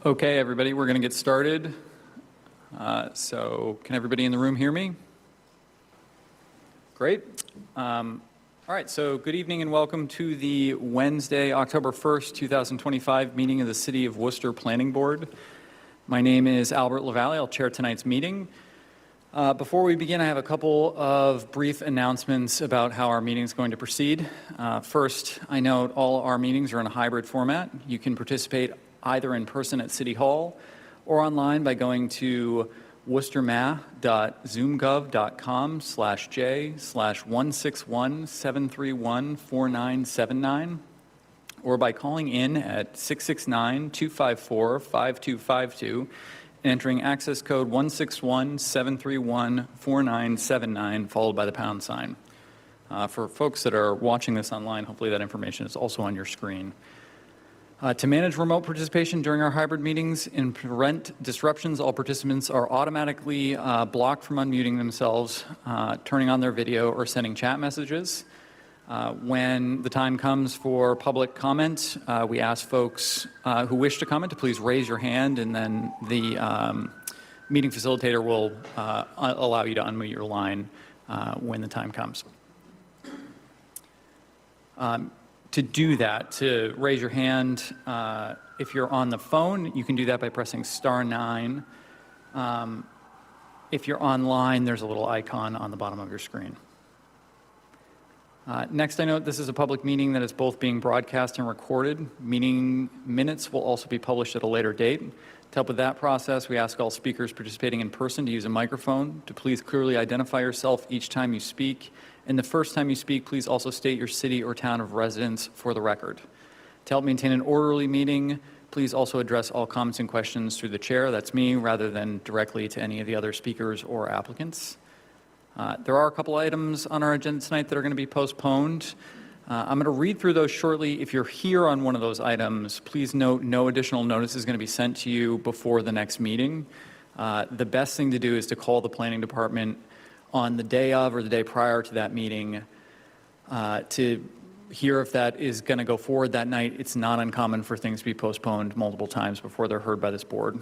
Okay, everybody, we're going to get started. So can everybody in the room hear me? Great. All right, so good evening and welcome to the Wednesday, October 1st, 2025 meeting of the City of Worcester Planning Board. My name is Albert LaValle. I'll chair tonight's meeting. Before we begin, I have a couple of brief announcements about how our meeting is going to proceed. First, I note all our meetings are in a hybrid format. You can participate either in person at City Hall or online by going to worcesterma.zoomgov.com/j/161-731-4979 or by calling in at 669-254-5252 and entering access code 161-731-4979 followed by the pound sign. For folks that are watching this online, hopefully that information is also on your screen. To manage remote participation during our hybrid meetings and prevent disruptions, all participants are automatically blocked from unmuting themselves, turning on their video, or sending chat messages. When the time comes for public comment, we ask folks who wish to comment to please raise your hand, and then the meeting facilitator will allow you to unmute your line when the time comes. To do that, to raise your hand, if you're on the phone, you can do that by pressing *9. If you're online, there's a little icon on the bottom of your screen. Next, I note this is a public meeting that is both being broadcast and recorded. Meeting minutes will also be published at a later date. To help with that process, we ask all speakers participating in person to use a microphone, to please clearly identify yourself each time you speak. And the first time you speak, please also state your city or town of residence for the record. To help maintain an orderly meeting, please also address all comments and questions through the chair, that's me, rather than directly to any of the other speakers or applicants. There are a couple items on our agenda tonight that are going to be postponed. I'm going to read through those shortly. If you're here on one of those items, please note no additional notice is going to be sent to you before the next meeting. The best thing to do is to call the planning department on the day of or the day prior to that meeting to hear if that is going to go forward that night. It's not uncommon for things to be postponed multiple times before they're heard by this board.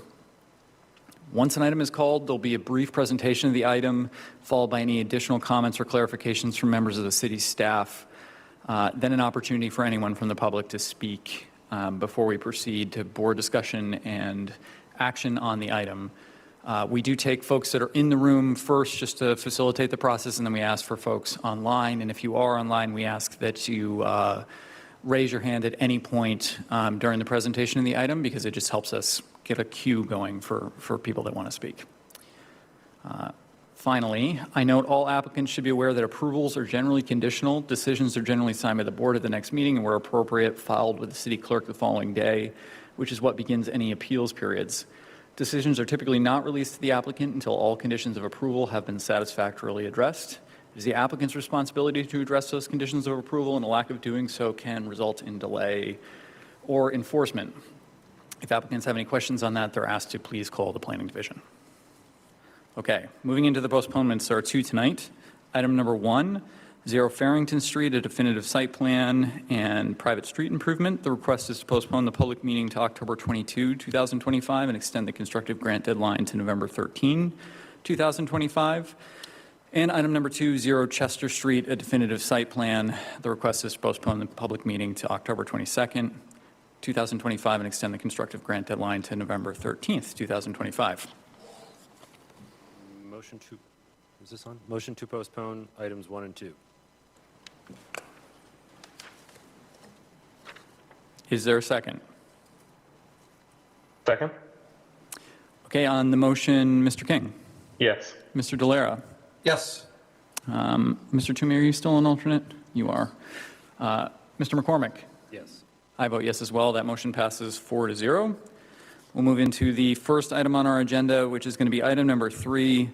Once an item is called, there'll be a brief presentation of the item, followed by any additional comments or clarifications from members of the city staff, then an opportunity for anyone from the public to speak before we proceed to board discussion and action on the item. We do take folks that are in the room first just to facilitate the process, and then we ask for folks online. And if you are online, we ask that you raise your hand at any point during the presentation of the item, because it just helps us get a queue going for people that want to speak. Finally, I note all applicants should be aware that approvals are generally conditional. Decisions are generally signed by the board at the next meeting and, where appropriate, filed with the city clerk the following day, which is what begins any appeals periods. Decisions are typically not released to the applicant until all conditions of approval have been satisfactorily addressed. It is the applicant's responsibility to address those conditions of approval, and a lack of doing so can result in delay or enforcement. If applicants have any questions on that, they're asked to please call the planning division. Okay, moving into the postponements, there are two tonight. Item number 1, 0 Farrington Street, a definitive site plan and private street improvement. The request is to postpone the public meeting to October 22, 2025 and extend the constructive grant deadline to November 13, 2025. And item number 2, 0 Chester Street, a definitive site plan. The request is to postpone the public meeting to October 22nd, 2025 and extend the constructive grant deadline to November 13th, 2025. Motion to postpone items 1 and 2. Is there a second? Second? Okay, on the motion, Mr. King. Yes. Mr. Delara. Yes. Mr. Toomey, are you still an alternate? You are. Mr. McCormick. Yes. I vote yes as well. That motion passes 4-0. We'll move into the first item on our agenda, which is going to be item number 3,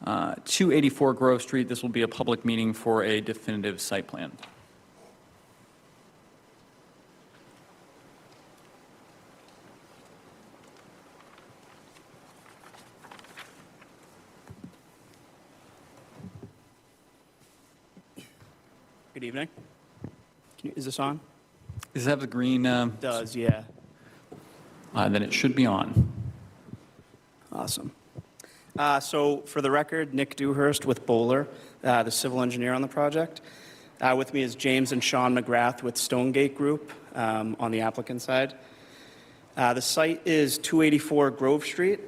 284 Grove Street. This will be a public meeting for a definitive site plan. Good evening. Is this on? Does it have the green? It does, yeah. Then it should be on. Awesome. So for the record, Nick Dewhurst with Bowler, the civil engineer on the project. With me is James and Sean McGrath with Stonegate Group on the applicant side. The site is 284 Grove Street.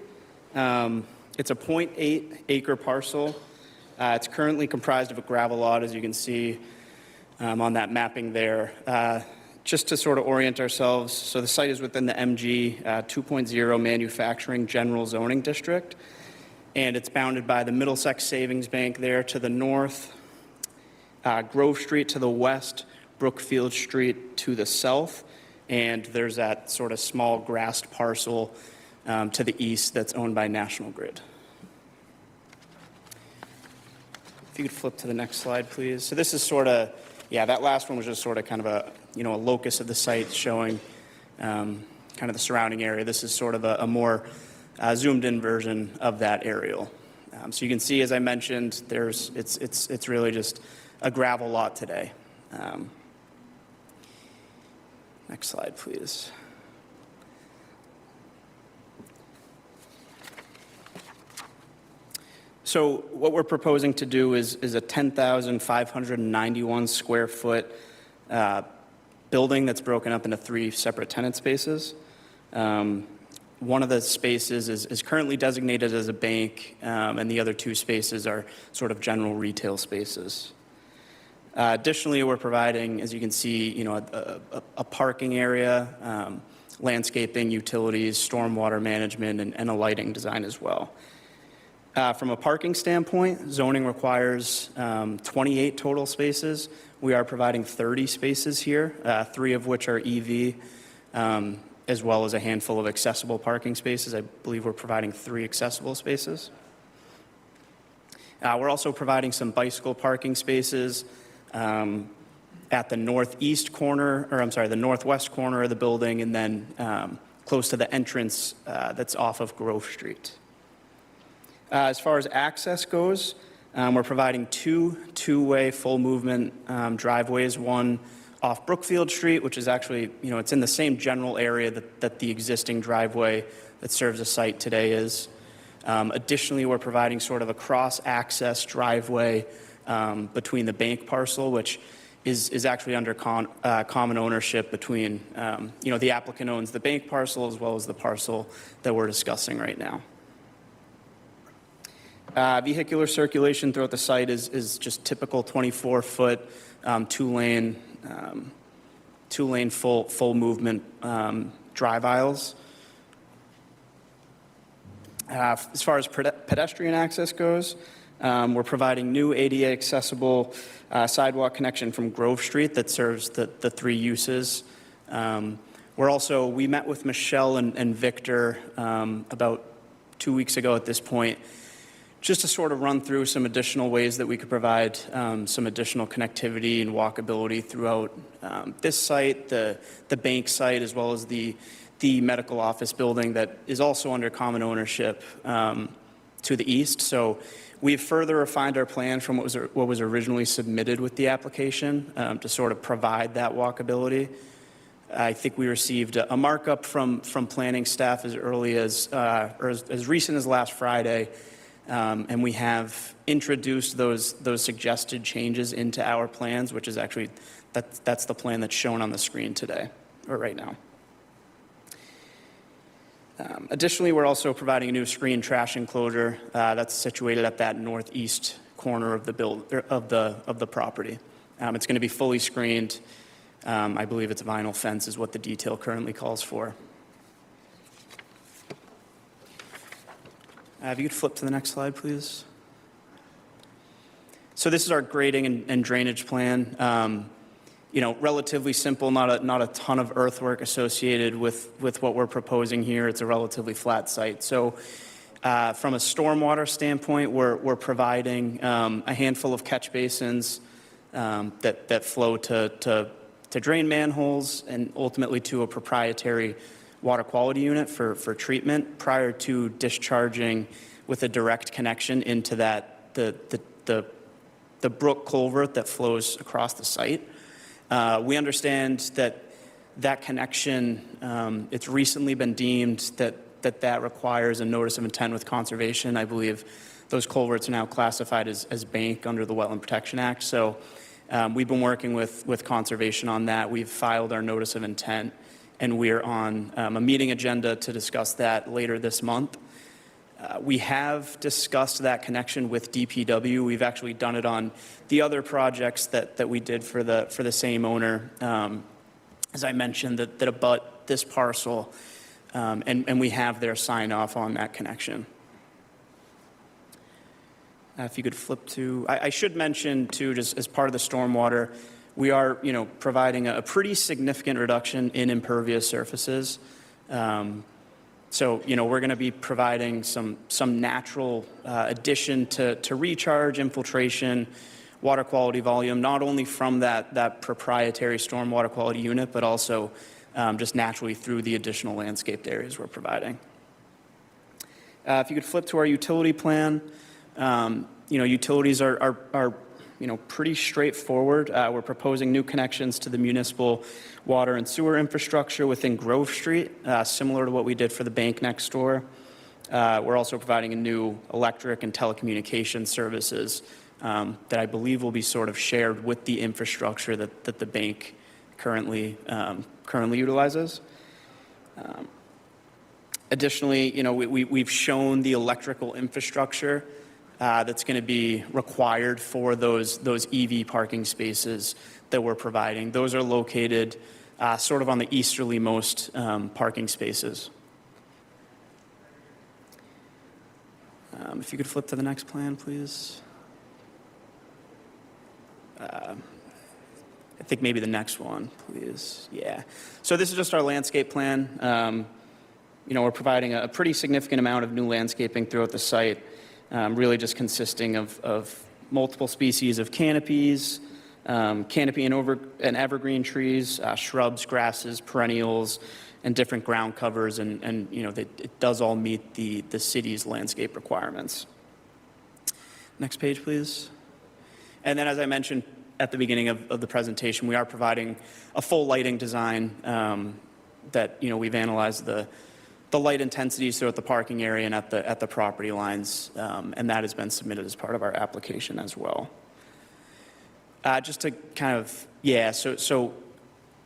It's a 0.8 acre parcel. It's currently comprised of a gravel lot, as you can see on that mapping there. Just to sort of orient ourselves, so the site is within the MG 2.0 Manufacturing General Zoning District, and it's bounded by the Middlesex Savings Bank there to the north, Grove Street to the west, Brookfield Street to the south, and there's that sort of small grassed parcel to the east that's owned by National Grid. If you could flip to the next slide, please. So this is sort of, yeah, that last one was just sort of kind of a, a locus of the site showing kind of the surrounding area. This is sort of a more zoomed in version of that aerial. So you can see, as I mentioned, it's really just a gravel lot today. Next slide, please. So what we're proposing to do is a 10,591 square foot building that's broken up into 3 separate tenant spaces. One of the spaces is currently designated as a bank, and the other 2 spaces are sort of general retail spaces. Additionally, we're providing, as you can see, a parking area, landscaping, utilities, stormwater management, and a lighting design as well. From a parking standpoint, zoning requires 28 total spaces. We are providing 30 spaces here, 3 of which are EV, as well as a handful of accessible parking spaces. I believe we're providing 3 accessible spaces. We're also providing some bicycle parking spaces at the northwest corner of the building, and then close to the entrance that's off of Grove Street. As far as access goes, we're providing 2 two-way full movement driveways, one off Brookfield Street, which is actually, it's in the same general area that the existing driveway that serves the site today is. Additionally, we're providing sort of a cross-access driveway between the bank parcel, which is actually under common ownership between, the applicant owns the bank parcel as well as the parcel that we're discussing right now. Vehicular circulation throughout the site is just typical 24-foot, 2-lane full movement drive aisles. As far as pedestrian access goes, we're providing new ADA accessible sidewalk connection from Grove Street that serves the 3 uses. We met with Michelle and Victor about 2 weeks ago at this point, just to sort of run through some additional ways that we could provide some additional connectivity and walkability throughout this site, the bank site, as well as the medical office building that is also under common ownership to the east. So we've further refined our plan from what was originally submitted with the application to sort of provide that walkability. I think we received a markup from planning staff as early as, or as recent as last Friday. And we have introduced those suggested changes into our plans, which is actually, that's the plan that's shown on the screen today, or right now. Additionally, we're also providing a new screen trash enclosure that's situated at that northeast corner of the property. It's going to be fully screened. I believe it's vinyl fence is what the detail currently calls for. If you could flip to the next slide, please. So this is our grading and drainage plan. Relatively simple, not a ton of earthwork associated with what we're proposing here. It's a relatively flat site. So from a stormwater standpoint, we're providing a handful of catch basins that flow to drain manholes and ultimately to a proprietary water quality unit for treatment prior to discharging with a direct connection into that the brook culvert that flows across the site. We understand that that connection, it's recently been deemed that requires a notice of intent with conservation. I believe those culverts are now classified as bank under the Wetland Protection Act. So we've been working with conservation on that. We've filed our notice of intent, and we're on a meeting agenda to discuss that later this month. We have discussed that connection with DPW. We've actually done it on the other projects that we did for the same owner, as I mentioned, that abut this parcel, and we have their sign off on that connection. If you could flip to, I should mention too, just as part of the stormwater, we are, providing a pretty significant reduction in impervious surfaces. So, we're going to be providing some natural addition to recharge, infiltration, water quality volume, not only from that proprietary stormwater quality unit, but also just naturally through the additional landscaped areas we're providing. If you could flip to our utility plan, utilities are pretty straightforward. We're proposing new connections to the municipal water and sewer infrastructure within Grove Street, similar to what we did for the bank next door. We're also providing a new electric and telecommunications services that I believe will be sort of shared with the infrastructure that the bank currently utilizes. Additionally, we've shown the electrical infrastructure that's going to be required for those EV parking spaces that we're providing. Those are located sort of on the easterly-most parking spaces. If you could flip to the next plan, please. I think maybe the next one, please. Yeah. So this is just our landscape plan. We're providing a pretty significant amount of new landscaping throughout the site, really just consisting of multiple species of canopies, canopy and evergreen trees, shrubs, grasses, perennials, and different ground covers, and it does all meet the city's landscape requirements. Next page, please. And then, as I mentioned at the beginning of the presentation, we are providing a full lighting design that we've analyzed the light intensities throughout the parking area and at the property lines, and that has been submitted as part of our application as well. Just to kind of, so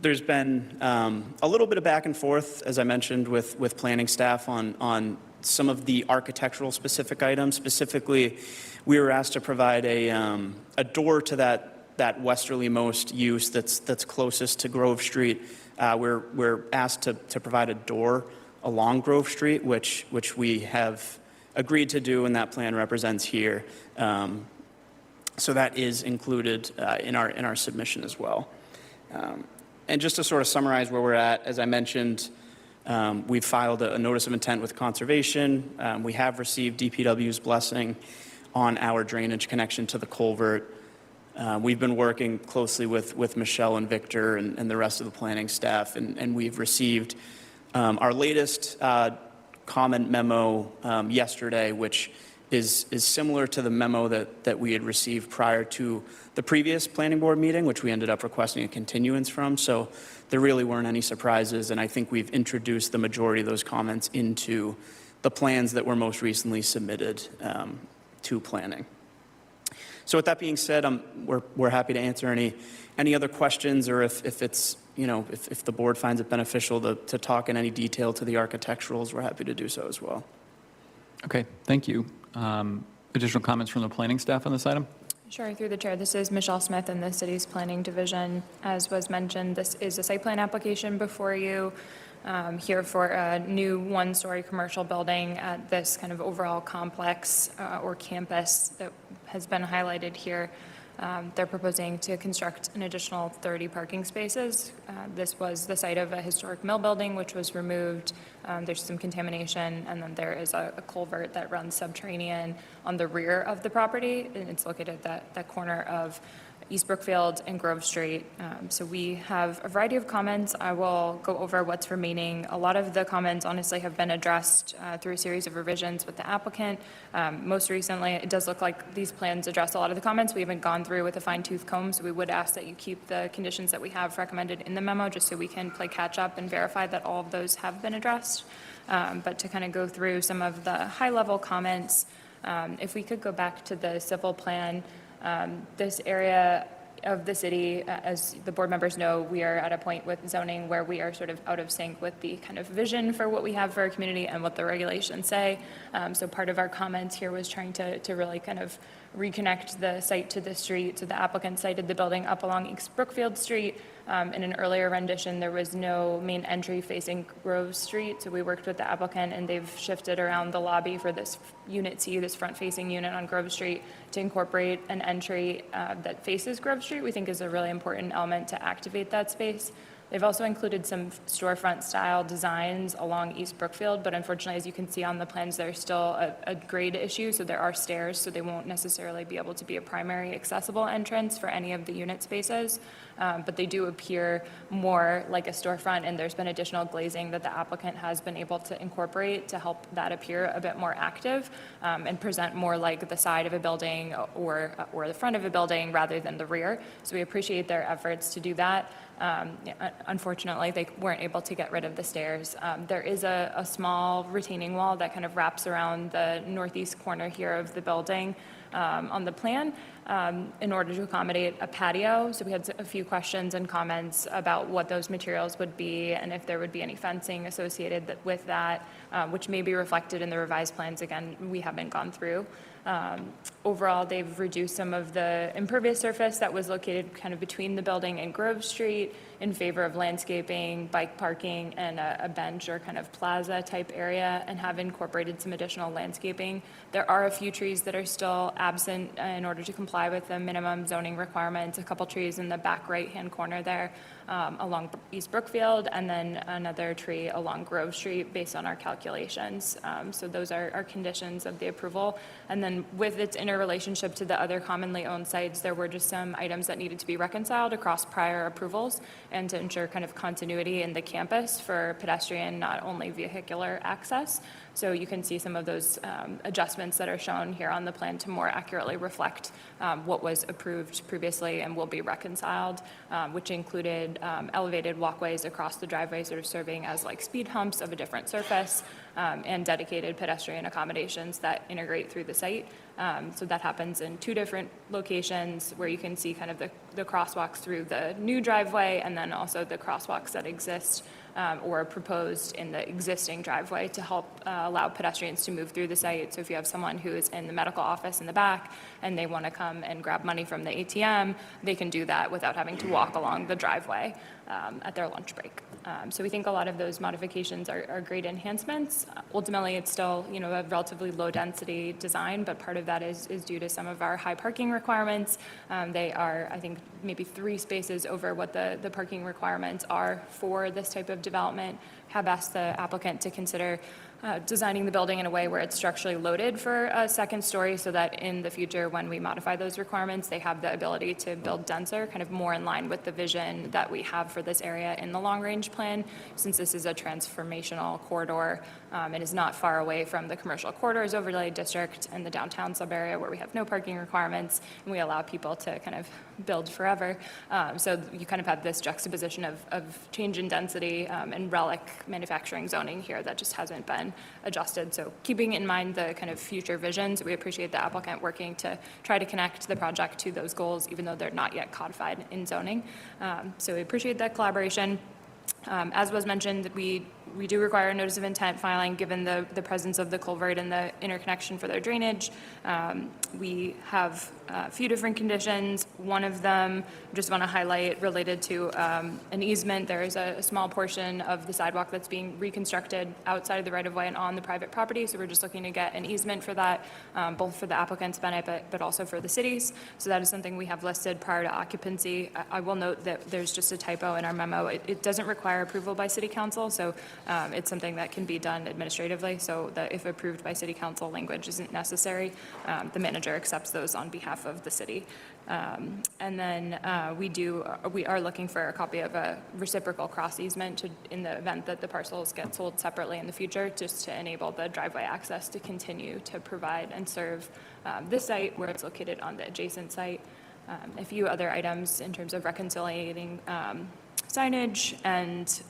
there's been a little bit of back and forth, as I mentioned, with planning staff on some of the architectural specific items. Specifically, we were asked to provide a door to that westerly-most use that's closest to Grove Street. We're asked to provide a door along Grove Street, which we have agreed to do, and that plan represents here. So that is included in our submission as well. And just to sort of summarize where we're at, as I mentioned, we've filed a notice of intent with conservation. We have received DPW's blessing on our drainage connection to the culvert. We've been working closely with Michelle and Victor and the rest of the planning staff, and we've received our latest comment memo yesterday, which is similar to the memo that we had received prior to the previous planning board meeting, which we ended up requesting a continuance from. So there really weren't any surprises, and I think we've introduced the majority of those comments into the plans that were most recently submitted to planning. So with that being said, we're happy to answer any other questions, or if it's if the board finds it beneficial to talk in any detail to the architecturals, we're happy to do so as well. Okay, thank you. Additional comments from the planning staff on this item? Sure, through the chair. This is Michelle Smith in the city's planning division. As was mentioned, this is a site plan application before you here for a new one-story commercial building at this kind of overall complex or campus that has been highlighted here. They're proposing to construct an additional 30 parking spaces. This was the site of a historic mill building, which was removed. There's some contamination, and then there is a culvert that runs subterranean on the rear of the property, and it's located at that corner of East Brookfield, and Grove Street. So we have a variety of comments. I will go over what's remaining. A lot of the comments honestly have been addressed through a series of revisions with the applicant. Most recently, it does look like these plans address a lot of the comments. We haven't gone through with a fine-tooth comb, so we would ask that you keep the conditions that we have recommended in the memo, just so we can play catch-up and verify that all of those have been addressed. But to kind of go through some of the high-level comments, if we could go back to the civil plan, this area of the city, as the board members know, we are at a point with zoning where we are sort of out of sync with the kind of vision for what we have for our community and what the regulations say. So part of our comments here was trying to really kind of reconnect the site to the street. So the applicant cited the building up along East Brookfield Street. In an earlier rendition, there was no main entry facing Grove Street. So we worked with the applicant, and they've shifted around the lobby for this Unit C, this front-facing unit on Grove Street, to incorporate an entry that faces Grove Street. We think is a really important element to activate that space. They've also included some storefront-style designs along East Brookfield, but unfortunately, as you can see on the plans, there's still a grade issue, so there are stairs, so they won't necessarily be able to be a primary accessible entrance for any of the unit spaces, but they do appear more like a storefront, and there's been additional glazing that the applicant has been able to incorporate to help that appear a bit more active and present more like the side of a building or the front of a building rather than the rear. So we appreciate their efforts to do that. Unfortunately, they weren't able to get rid of the stairs. There is a small retaining wall that kind of wraps around the northeast corner here of the building on the plan in order to accommodate a patio. So we had a few questions and comments about what those materials would be and if there would be any fencing associated with that, which may be reflected in the revised plans. Again, we haven't gone through. Overall, they've reduced some of the impervious surface that was located kind of between the building and Grove Street in favor of landscaping, bike parking, and a bench or kind of plaza type area, and have incorporated some additional landscaping. There are a few trees that are still absent in order to comply with the minimum zoning requirements, a couple trees in the back right-hand corner there along East Brookfield, and then another tree along Grove Street based on our calculations. So those are conditions of the approval. And then with its interrelationship to the other commonly owned sites, there were just some items that needed to be reconciled across prior approvals and to ensure kind of continuity in the campus for pedestrian, not only vehicular access. So you can see some of those adjustments that are shown here on the plan to more accurately reflect what was approved previously and will be reconciled, which included elevated walkways across the driveway, sort of serving as like speed humps of a different surface, and dedicated pedestrian accommodations that integrate through the site. So that happens in two different locations where you can see kind of the crosswalks through the new driveway and then also the crosswalks that exist or proposed in the existing driveway to help allow pedestrians to move through the site. So if you have someone who is in the medical office in the back and they want to come and grab money from the ATM, they can do that without having to walk along the driveway at their lunch break. So we think a lot of those modifications are great enhancements. Ultimately, it's still, you know, a relatively low-density design, but part of that is due to some of our high parking requirements. They are, I think, maybe 3 spaces over what the parking requirements are for this type of development. Have asked the applicant to consider designing the building in a way where it's structurally loaded for a second story so that in the future, when we modify those requirements, they have the ability to build denser, kind of more in line with the vision that we have for this area in the long-range plan, since this is a transformational corridor and is not far away from the commercial corridors overlay district and the downtown sub-area where we have no parking requirements and we allow people to kind of build forever. So you kind of have this juxtaposition of change in density and relic manufacturing zoning here that just hasn't been adjusted. So keeping in mind the kind of future visions, we appreciate the applicant working to try to connect the project to those goals, even though they're not yet codified in zoning. So we appreciate that collaboration. As was mentioned, we do require a notice of intent filing given the presence of the culvert and the interconnection for their drainage. We have a few different conditions. One of them, just want to highlight, related to an easement. There is a small portion of the sidewalk that's being reconstructed outside of the right-of-way and on the private property, so we're just looking to get an easement for that, both for the applicant's benefit but also for the city's. So that is something we have listed prior to occupancy. I will note that there's just a typo in our memo. It doesn't require approval by City Council, so It's something that can be done administratively, so that if approved by city council, language isn't necessary. The manager accepts those on behalf of the city. And then we are looking for a copy of a reciprocal cross easement in the event that the parcels get sold separately in the future, just to enable the driveway access to continue to provide and serve this site where it's located on the adjacent site. A few other items in terms of reconciliating signage and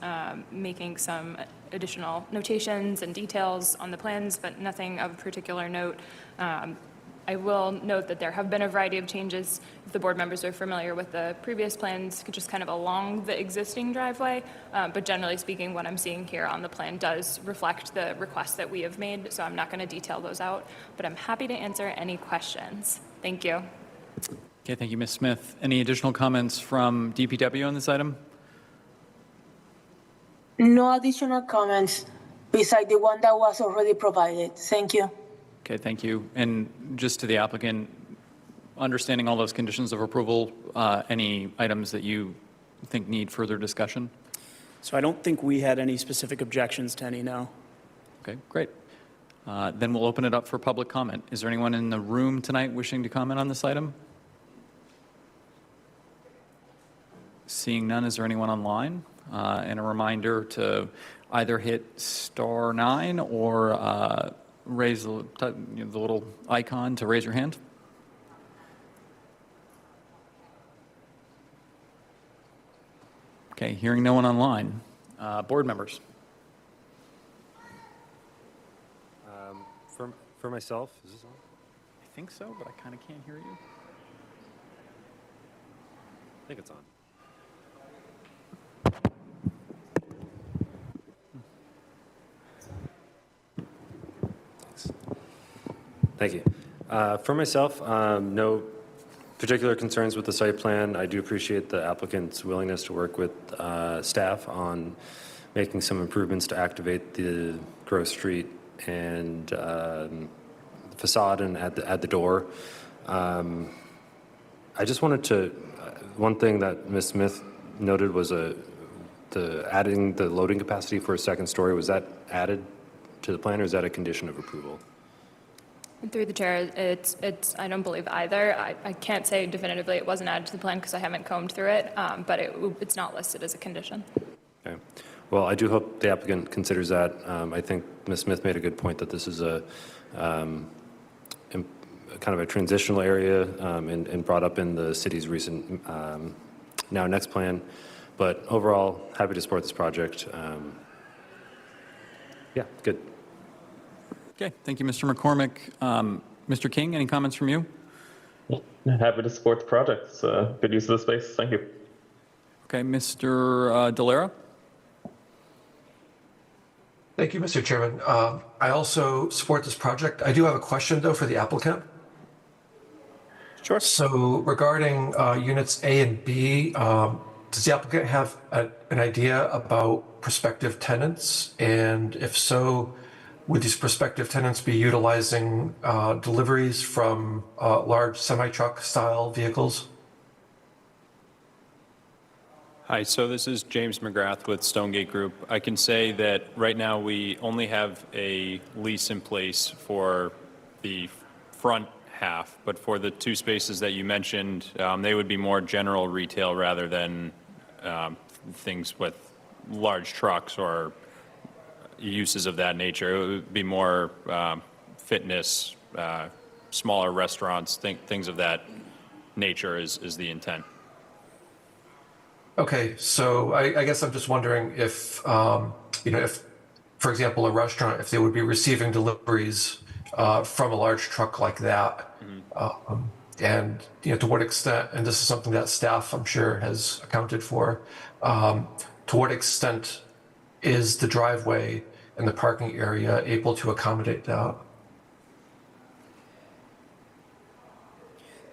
making some additional notations and details on the plans, but nothing of particular note. I will note that there have been a variety of changes. If the board members are familiar with the previous plans, just kind of along the existing driveway, but generally speaking, what I'm seeing here on the plan does reflect the requests that we have made, so I'm not going to detail those out, but I'm happy to answer any questions. Thank you. Okay, thank you, Ms. Smith. Any additional comments from DPW on this item? No additional comments beside the one that was already provided. Thank you. Okay, thank you. And just to the applicant, understanding all those conditions of approval, any items that you think need further discussion? So I don't think we had any specific objections to any, no. Okay, great. Then we'll open it up for public comment. Is there anyone in the room tonight wishing to comment on this item? Seeing none, is there anyone online? And a reminder to either hit *9 or raise the little icon to raise your hand. Okay, hearing no one online. Board members. For myself, is this on? I think so, but I kind of can't hear you. I think it's on. Thank you. For myself, no particular concerns with the site plan. I do appreciate the applicant's willingness to work with staff on making some improvements to activate the Grove Street and facade and at the door. I just wanted to, one thing that Ms. Smith noted was adding the loading capacity for a second story. Was that added to the plan, or is that a condition of approval? Through the chair, I don't believe either. I can't say definitively it wasn't added to the plan because I haven't combed through it, but it's not listed as a condition. Okay. Well, I do hope the applicant considers that. I think Ms. Smith made a good point that this is a kind of a transitional area and brought up in the city's recent Now Next plan. But overall, happy to support this project. Yeah, good. Okay, thank you, Mr. McCormick. Mr. King, any comments from you? Happy to support the project. It's a good use of the space. Thank you. Okay, Mr. Delera? Thank you, Mr. Chairman. I also support this project. I do have a question, though, for the applicant. Sure. So regarding units A and B, does the applicant have an idea about prospective tenants? And if so, would these prospective tenants be utilizing deliveries from large semi-truck style vehicles? Hi, so this is James McGrath with Stonegate Group. I can say that right now we only have a lease in place for the front half, but for the two spaces that you mentioned, they would be more general retail rather than things with large trucks or uses of that nature. It would be more fitness, smaller restaurants, things of that nature is the intent. Okay, so I guess I'm just wondering if, if, for example, a restaurant, if they would be receiving deliveries from a large truck like that, and, to what extent, and this is something that staff, I'm sure, has accounted for, to what extent is the driveway and the parking area able to accommodate that?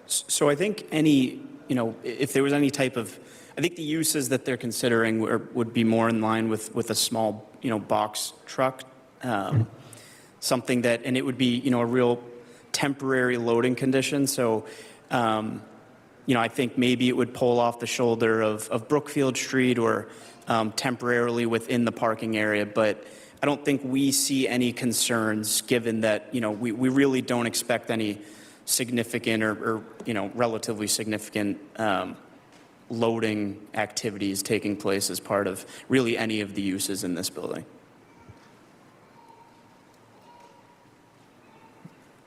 So I think if there was any type of, I think the uses that they're considering would be more in line with a small, box truck, something that, and it would be, a real temporary loading condition. So, I think maybe it would pull off the shoulder of Brookfield Street or temporarily within the parking area, but I don't think we see any concerns, given that, we really don't expect any significant or relatively significant loading activities taking place as part of really any of the uses in this building.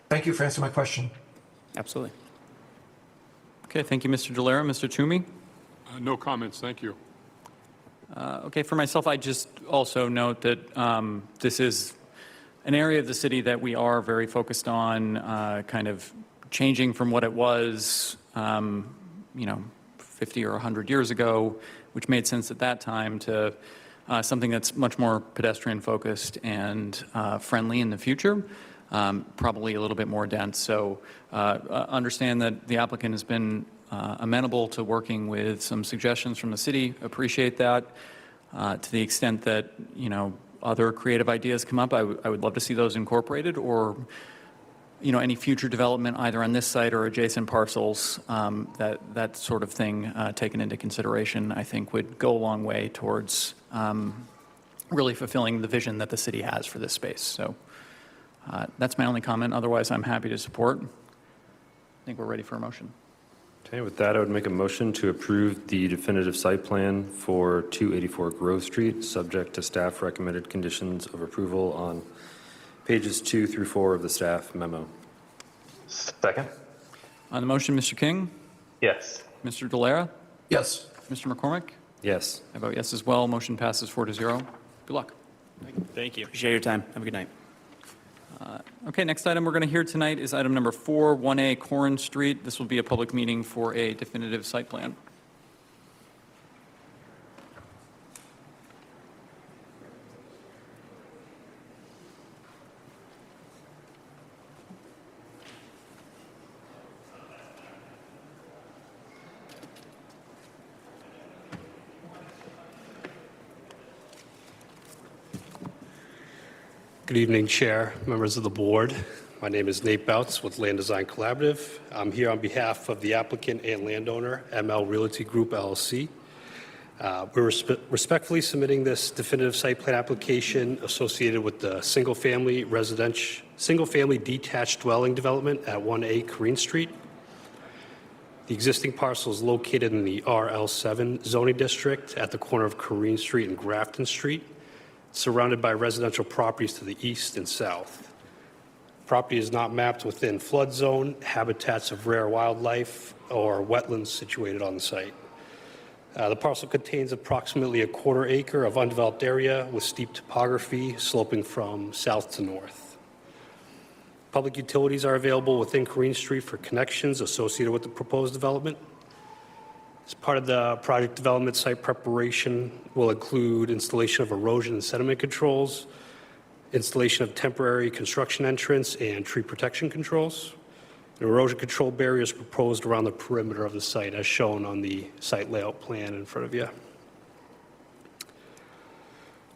Thank you for answering my question. Absolutely. Okay, thank you, Mr. Delera. Mr. Toomey? No comments, thank you. Okay, for myself, I just also note that this is an area of the city that we are very focused on, kind of changing from what it was, 50 or 100 years ago, which made sense at that time, to something that's much more pedestrian-focused and friendly in the future, probably a little bit more dense. So understand that the applicant has been amenable to working with some suggestions from the city. Appreciate that. To the extent that, other creative ideas come up, I would love to see those incorporated, or, any future development either on this site or adjacent parcels, that sort of thing taken into consideration, I think would go a long way towards really fulfilling the vision that the city has for this space. So that's my only comment. Otherwise, I'm happy to support. I think we're ready for a motion. Okay, with that, I would make a motion to approve the definitive site plan for 284 Grove Street, subject to staff recommended conditions of approval on pages 2 through 4 of the staff memo. Second? On the motion, Mr. King, Yes. Mr. Delera, Yes. Mr. McCormick? Yes. I vote yes as well. Motion passes 4-0. Good luck. Thank you. Appreciate your time. Have a good night. Okay, next item we're going to hear tonight is item number 4, 1A Corin Street. This will be a public meeting for a definitive site plan. Good evening, Chair, members of the board. My name is Nate Bouts with Land Design Collaborative. I'm here on behalf of the applicant and landowner, ML Realty Group LLC. We're respectfully submitting this definitive site plan application associated with the single-family detached dwelling development at 1A Corin Street. The existing parcel is located in the RL7 zoning district at the corner of Corin Street and Grafton Street, surrounded by residential properties to the east and south. Property is not mapped within flood zone, habitats of rare wildlife, or wetlands situated on the site. The parcel contains approximately a quarter acre of undeveloped area with steep topography sloping from south to north. Public utilities are available within Corin Street for connections associated with the proposed development. As part of the project development, site preparation will include installation of erosion and sediment controls, installation of temporary construction entrance and tree protection controls. An erosion control barrier is proposed around the perimeter of the site as shown on the site layout plan in front of you.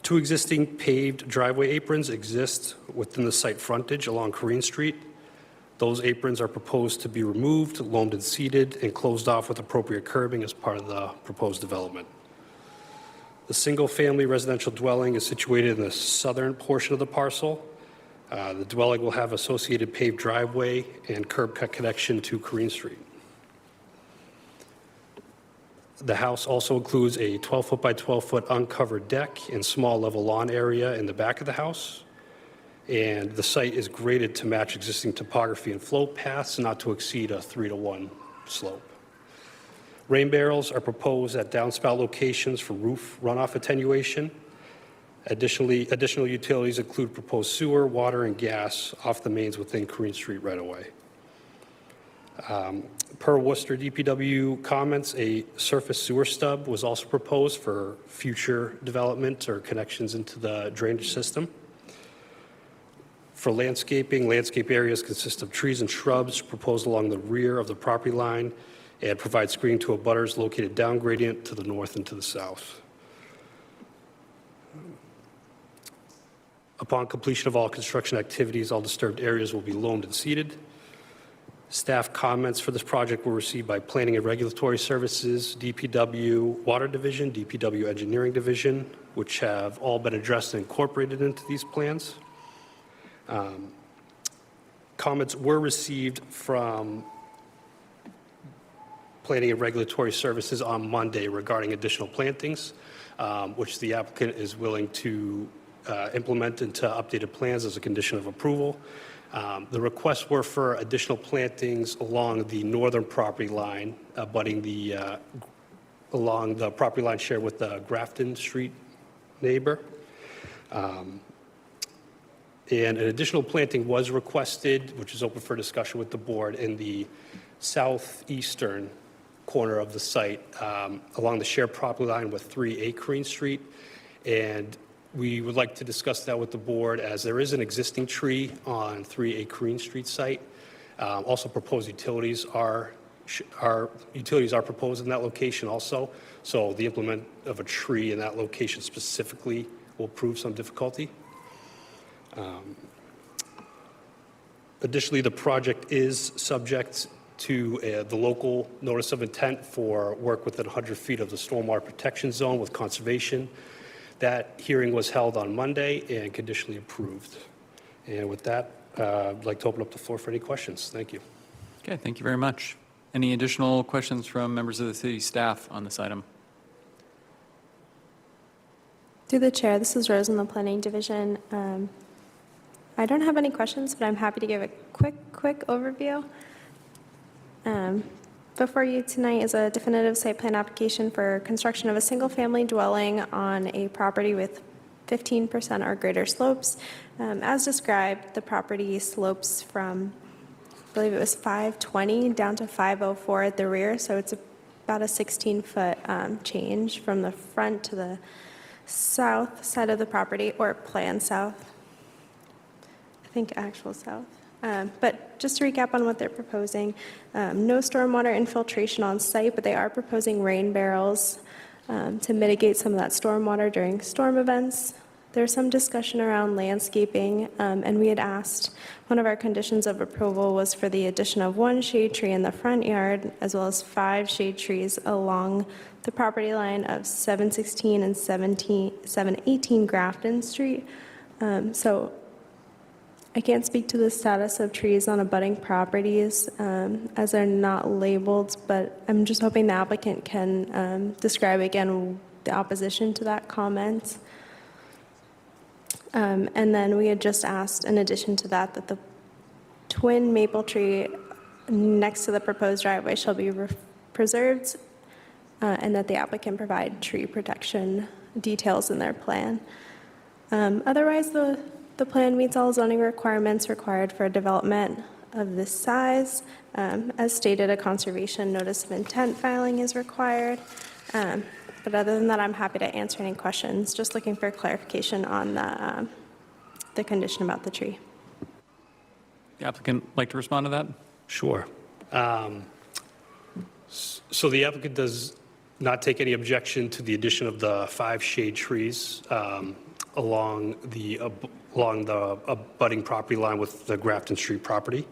2 existing paved driveway aprons exist within the site frontage along Corin Street. Those aprons are proposed to be removed, loamed and seeded, and closed off with appropriate curbing as part of the proposed development. The single-family residential dwelling is situated in the southern portion of the parcel. The dwelling will have associated paved driveway and curb cut connection to Corin Street. The house also includes a 12-foot by 12-foot uncovered deck and small level lawn area in the back of the house. And the site is graded to match existing topography and flow paths, not to exceed a 3-to-1 slope. Rain barrels are proposed at downspout locations for roof runoff attenuation. Additionally, additional utilities include proposed sewer, water, and gas off the mains within Corin Street right away. Per Worcester DPW comments, a surface sewer stub was also proposed for future development or connections into the drainage system. For landscaping, landscape areas consist of trees and shrubs proposed along the rear of the property line and provide screening to abutters located down gradient to the north and to the south. Upon completion of all construction activities, all disturbed areas will be loamed and seeded. Staff comments for this project were received by Planning and Regulatory Services, DPW Water Division, DPW Engineering Division, which have all been addressed and incorporated into these plans. Comments were received from Planning and Regulatory Services on Monday regarding additional plantings, which the applicant is willing to implement into updated plans as a condition of approval. The requests were for additional plantings along the northern property line, abutting along the property line shared with the Grafton Street neighbor. And an additional planting was requested, which is open for discussion with the board, in the southeastern corner of the site, along the shared property line with 3 Crane Street. And we would like to discuss that with the board, as there is an existing tree on 3 Crane Street site. Also, proposed utilities are proposed in that location also. So the implement of a tree in that location specifically will prove some difficulty. Additionally, the project is subject to the local notice of intent for work within 100 feet of the stormwater protection zone with conservation. That hearing was held on Monday and conditionally approved. And with that, I'd like to open up the floor for any questions. Thank you. Okay, thank you very much. Any additional questions from members of the city staff on this item? Through the chair, this is Rose in the Planning Division. I don't have any questions, but I'm happy to give a quick overview. Before you tonight is a definitive site plan application for construction of a single-family dwelling on a property with 15% or greater slopes. As described, the property slopes from, I believe it was 520 down to 504 at the rear, so it's about a 16-foot change from the front to the south side of the property, or plan south. I think actual south. But just to recap on what they're proposing, no stormwater infiltration on site, but they are proposing rain barrels to mitigate some of that stormwater during storm events. There's some discussion around landscaping, and we had asked, one of our conditions of approval was for the addition of 1 shade tree in the front yard, as well as 5 shade trees along the property line of 716 and 718 Grafton Street. So I can't speak to the status of trees on abutting properties as they're not labeled, but I'm just hoping the applicant can describe again the opposition to that comment. And then we had just asked, in addition to that, that the twin maple tree next to the proposed driveway shall be preserved, and that the applicant provide tree protection details in their plan. Otherwise, the plan meets all zoning requirements required for a development of this size. As stated, a conservation notice of intent filing is required. But other than that, I'm happy to answer any questions. Just looking for clarification on the condition about the tree. The applicant like to respond to that? Sure. So the applicant does not take any objection to the addition of the 5 shade trees along the abutting property line with the Grafton Street property.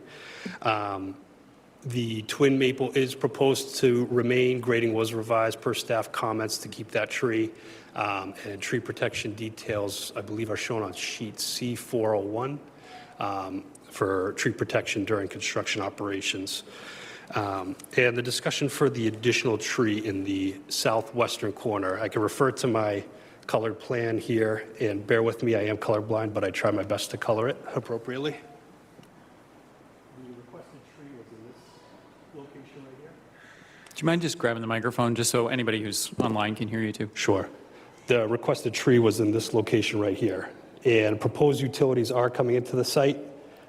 The twin maple is proposed to remain. Grading was revised per staff comments to keep that tree. And tree protection details, I believe, are shown on sheet C401 for tree protection during construction operations. And the discussion for the additional tree in the southwestern corner, I can refer to my colored plan here, and bear with me, I am colorblind, but I try my best to color it appropriately. The requested tree was in this location right here. Do you mind just grabbing the microphone, just so anybody who's online can hear you too? Sure. The requested tree was in this location right here, and proposed utilities are coming into the site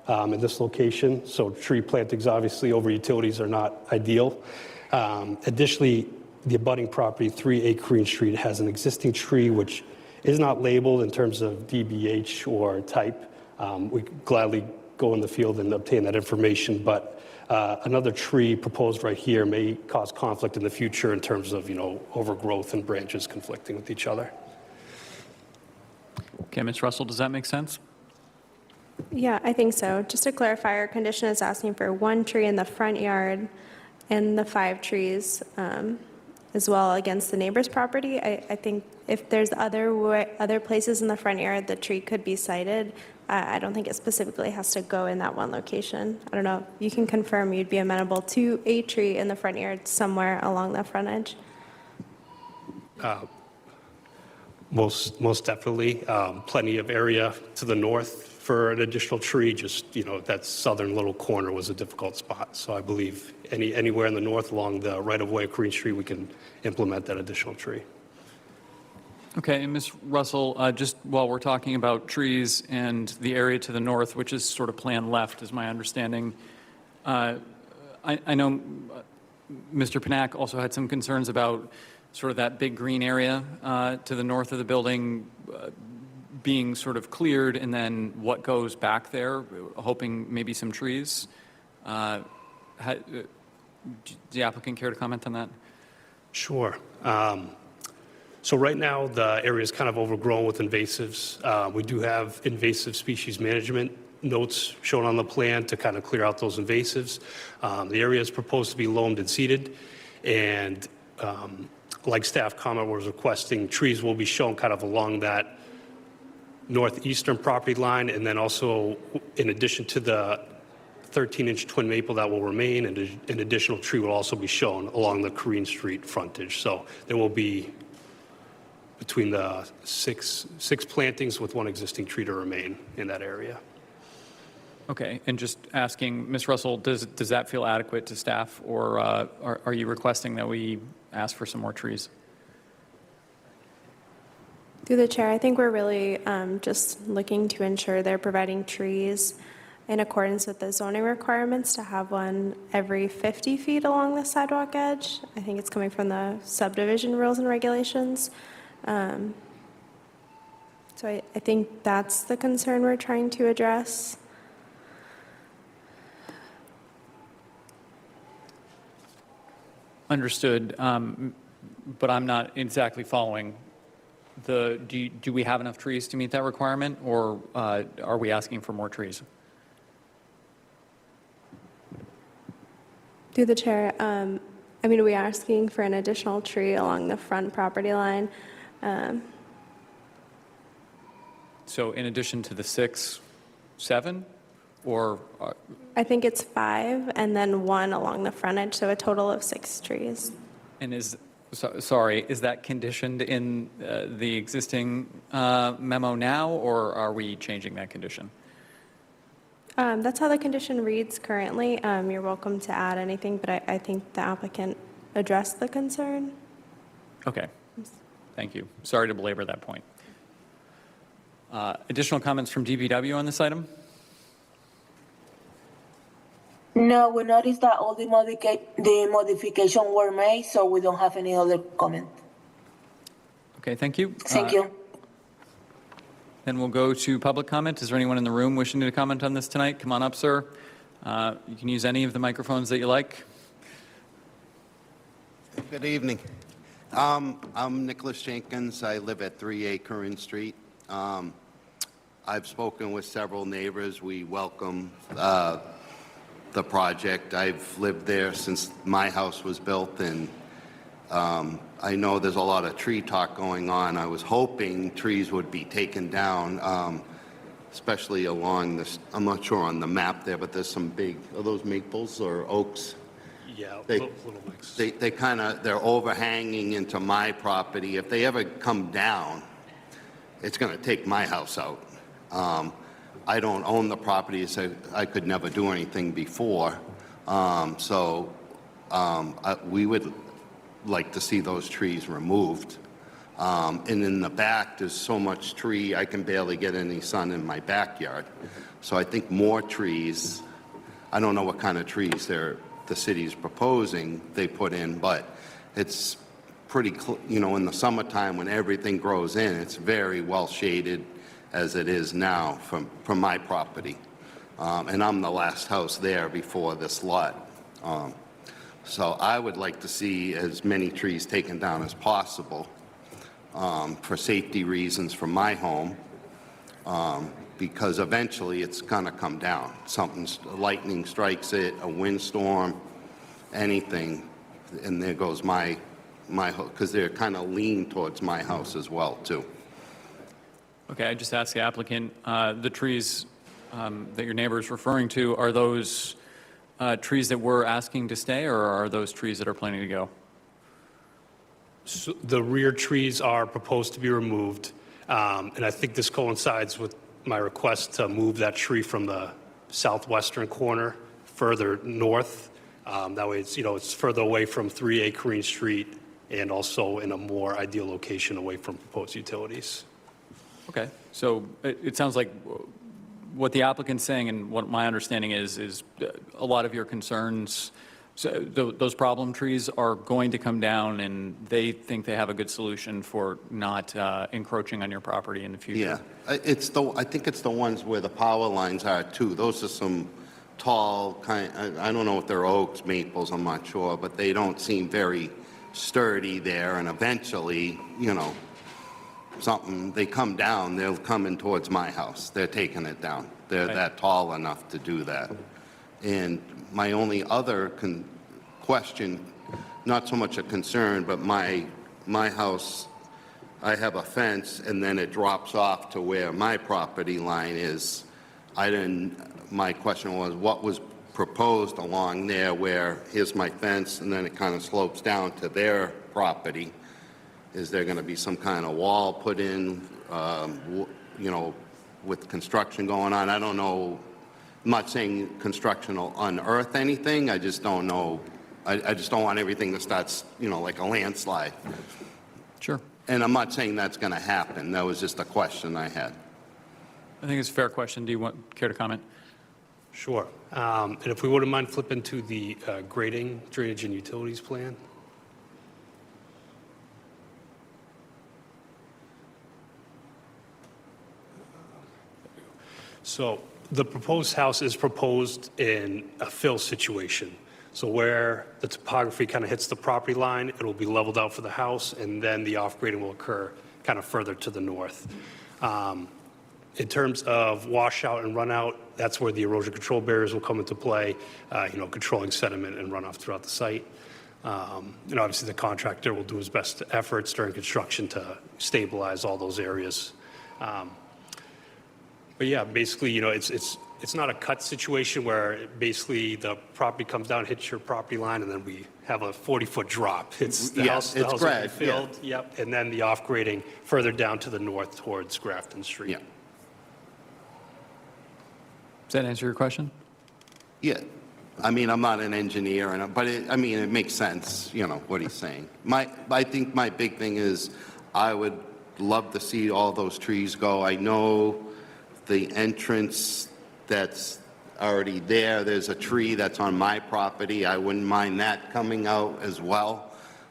in this location, so tree plantings obviously over utilities are not ideal. Additionally, the abutting property, 3 Crane Street, has an existing tree which is not labeled in terms of DBH or type. We gladly go in the field and obtain that information, but another tree proposed right here may cause conflict in the future in terms of, overgrowth and branches conflicting with each other. Okay, Ms. Russell, does that make sense? Yeah, I think so. Just to clarify, our condition is asking for 1 tree in the front yard and the 5 trees as well against the neighbor's property. I think if there's other places in the front yard the tree could be sited, I don't think it specifically has to go in that one location. I don't know. You can confirm you'd be amenable to a tree in the front yard somewhere along the front edge. Most definitely. Plenty of area to the north for an additional tree, just, that southern little corner was a difficult spot. So I believe anywhere in the north along the right-of-way of Green Street, we can implement that additional tree. Okay, and Ms. Russell, just while we're talking about trees and the area to the north, which is sort of plan left, is my understanding, I know Mr. Panak also had some concerns about sort of that big green area to the north of the building being sort of cleared, and then what goes back there, hoping maybe some trees. Do the applicant care to comment on that? Sure. So right now, the area is kind of overgrown with invasives. We do have invasive species management notes shown on the plan to kind of clear out those invasives. The area is proposed to be loamed and seeded, and like staff comment was requesting, trees will be shown kind of along that northeastern property line, and then also in addition to the 13-inch twin maple that will remain, and an additional tree will also be shown along the Green Street frontage. So there will be between the six plantings with 1 existing tree to remain in that area. Okay, and just asking, Ms. Russell, does that feel adequate to staff, or are you requesting that we ask for some more trees? Through the chair, I think we're really just looking to ensure they're providing trees in accordance with the zoning requirements to have one every 50 feet along the sidewalk edge. I think it's coming from the subdivision rules and regulations. So I think that's the concern we're trying to address. Understood, but I'm not exactly following. Do we have enough trees to meet that requirement, or are we asking for more trees? Through the chair, are we asking for an additional tree along the front property line? So in addition to the 6, 7, or? I think it's 5 and then 1 along the front edge, so a total of 6 trees. And is that conditioned in the existing memo now, or are we changing that condition? That's how the condition reads currently. You're welcome to add anything, but I think the applicant addressed the concern. Okay, thank you. Sorry to belabor that point. Additional comments from DPW on this item? No, we noticed that all the modifications were made, so we don't have any other comment. Okay, thank you. Thank you. Then we'll go to public comment. Is there anyone in the room wishing to comment on this tonight? Come on up, sir. You can use any of the microphones that you like. Good evening. I'm Nicholas Jenkins. I live at 3A Curran Street. I've spoken with several neighbors. We welcome the project. I've lived there since my house was built, and I know there's a lot of tree talk going on. I was hoping trees would be taken down, especially along this, I'm not sure on the map there, but there's some big, are those maples or oaks? Yeah, They- little mix. They're overhanging into my property. If they ever come down, it's going to take my house out. I don't own the property, so I could never do anything before. We would like to see those trees removed. And in the back, there's so much tree, I can barely get any sun in my backyard. So I think more trees, I don't know what kind of trees the city's proposing they put in, but it's pretty, in the summertime when everything grows in, it's very well shaded as it is now from my property. And I'm the last house there before this lot. So I would like to see as many trees taken down as possible for safety reasons for my home. because eventually it's gonna come down. Lightning strikes it, a windstorm, anything, and there goes my because they're kind of lean towards my house as well, too. Okay, I just asked the applicant, the trees that your neighbor is referring to, are those trees that we're asking to stay, or are those trees that are planning to go? So the rear trees are proposed to be removed, and I think this coincides with my request to move that tree from the southwestern corner further north. That way, it's further away from 3A Corrine Street and also in a more ideal location away from proposed utilities. Okay, so it sounds like what the applicant's saying and what my understanding is a lot of your concerns, so those problem trees are going to come down, and they think they have a good solution for not encroaching on your property in the future. Yeah, I think it's the ones where the power lines are, too. Those are some tall, I don't know if they're oaks, maples, I'm not sure, but they don't seem very sturdy there, and eventually, they come down, they'll come in towards my house. They're taking it down. They're that tall enough to do that. And my only other question, not so much a concern, but my house, I have a fence, and then it drops off to where my property line is. My question was, what was proposed along there where here's my fence, and then it kind of slopes down to their property? Is there going to be some kind of wall put in, with construction going on? I don't know. I'm not saying construction will unearth anything. I just don't know. I just don't want everything to start, like a landslide. Sure. And I'm not saying that's going to happen. That was just a question I had. I think it's a fair question. Do you care to comment? Sure. And if we wouldn't mind flipping to the grading, drainage, and utilities plan. So the proposed house is proposed in a fill situation. So where the topography kind of hits the property line, it will be leveled out for the house, and then the off-grading will occur kind of further to the north. In terms of washout and runout, that's where the erosion control barriers will come into play, controlling sediment and runoff throughout the site. Obviously, the contractor will do his best efforts during construction to stabilize all those areas. But yeah, basically, it's not a cut situation where basically the property comes down, hits your property line, and then we have a 40-foot drop. It's the house will be filled, yep, and then the off-grading further down to the north towards Grafton Street. Yeah. Does that answer your question? Yeah. I mean, I'm not an engineer, but it makes sense, what he's saying. I think my big thing is I would love to see all those trees go. I know the entrance that's already there, there's a tree that's on my property. I wouldn't mind that coming out as well.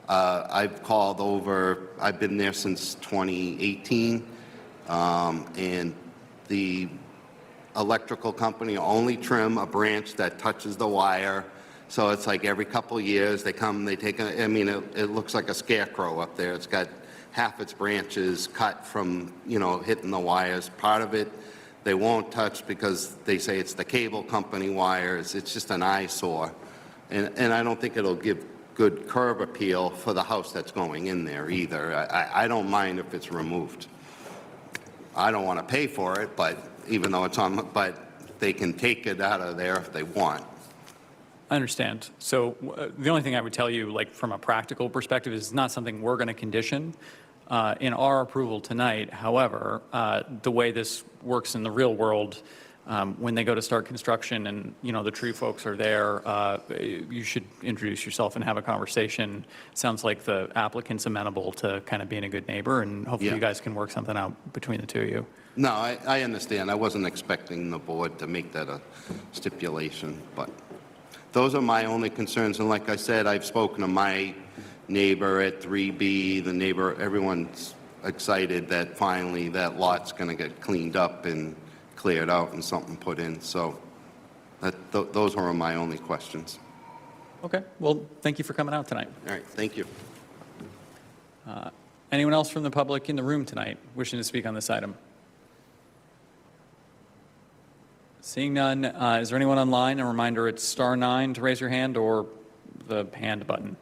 I've called over, I've been there since 2018, and the electrical company only trim a branch that touches the wire. So it's like every couple of years they come, they take it looks like a scarecrow up there. It's got half its branches cut from, hitting the wires. Part of it they won't touch because they say it's the cable company wires. It's just an eyesore. And I don't think it'll give good curb appeal for the house that's going in there either. I don't mind if it's removed. I don't want to pay for it, but even though it's on, but they can take it out of there if they want. I understand. So the only thing I would tell you, like from a practical perspective, is it's not something we're going to condition in our approval tonight. However, the way this works in the real world, when they go to start construction and, the tree folks are there, you should introduce yourself and have a conversation. It sounds like the applicant's amenable to kind of being a good neighbor, and hopefully you guys can work something out between the two of you. No, I understand. I wasn't expecting the board to make that a stipulation, but those are my only concerns. And like I said, I've spoken to my neighbor at 3B, the neighbor, everyone's excited that finally that lot's going to get cleaned up and cleared out and something put in. So those are my only questions. Okay. Well, thank you for coming out tonight. All right. Thank you. Anyone else from the public in the room tonight wishing to speak on this item? Seeing none, is there anyone online? A reminder, it's *9 to raise your hand or the hand button.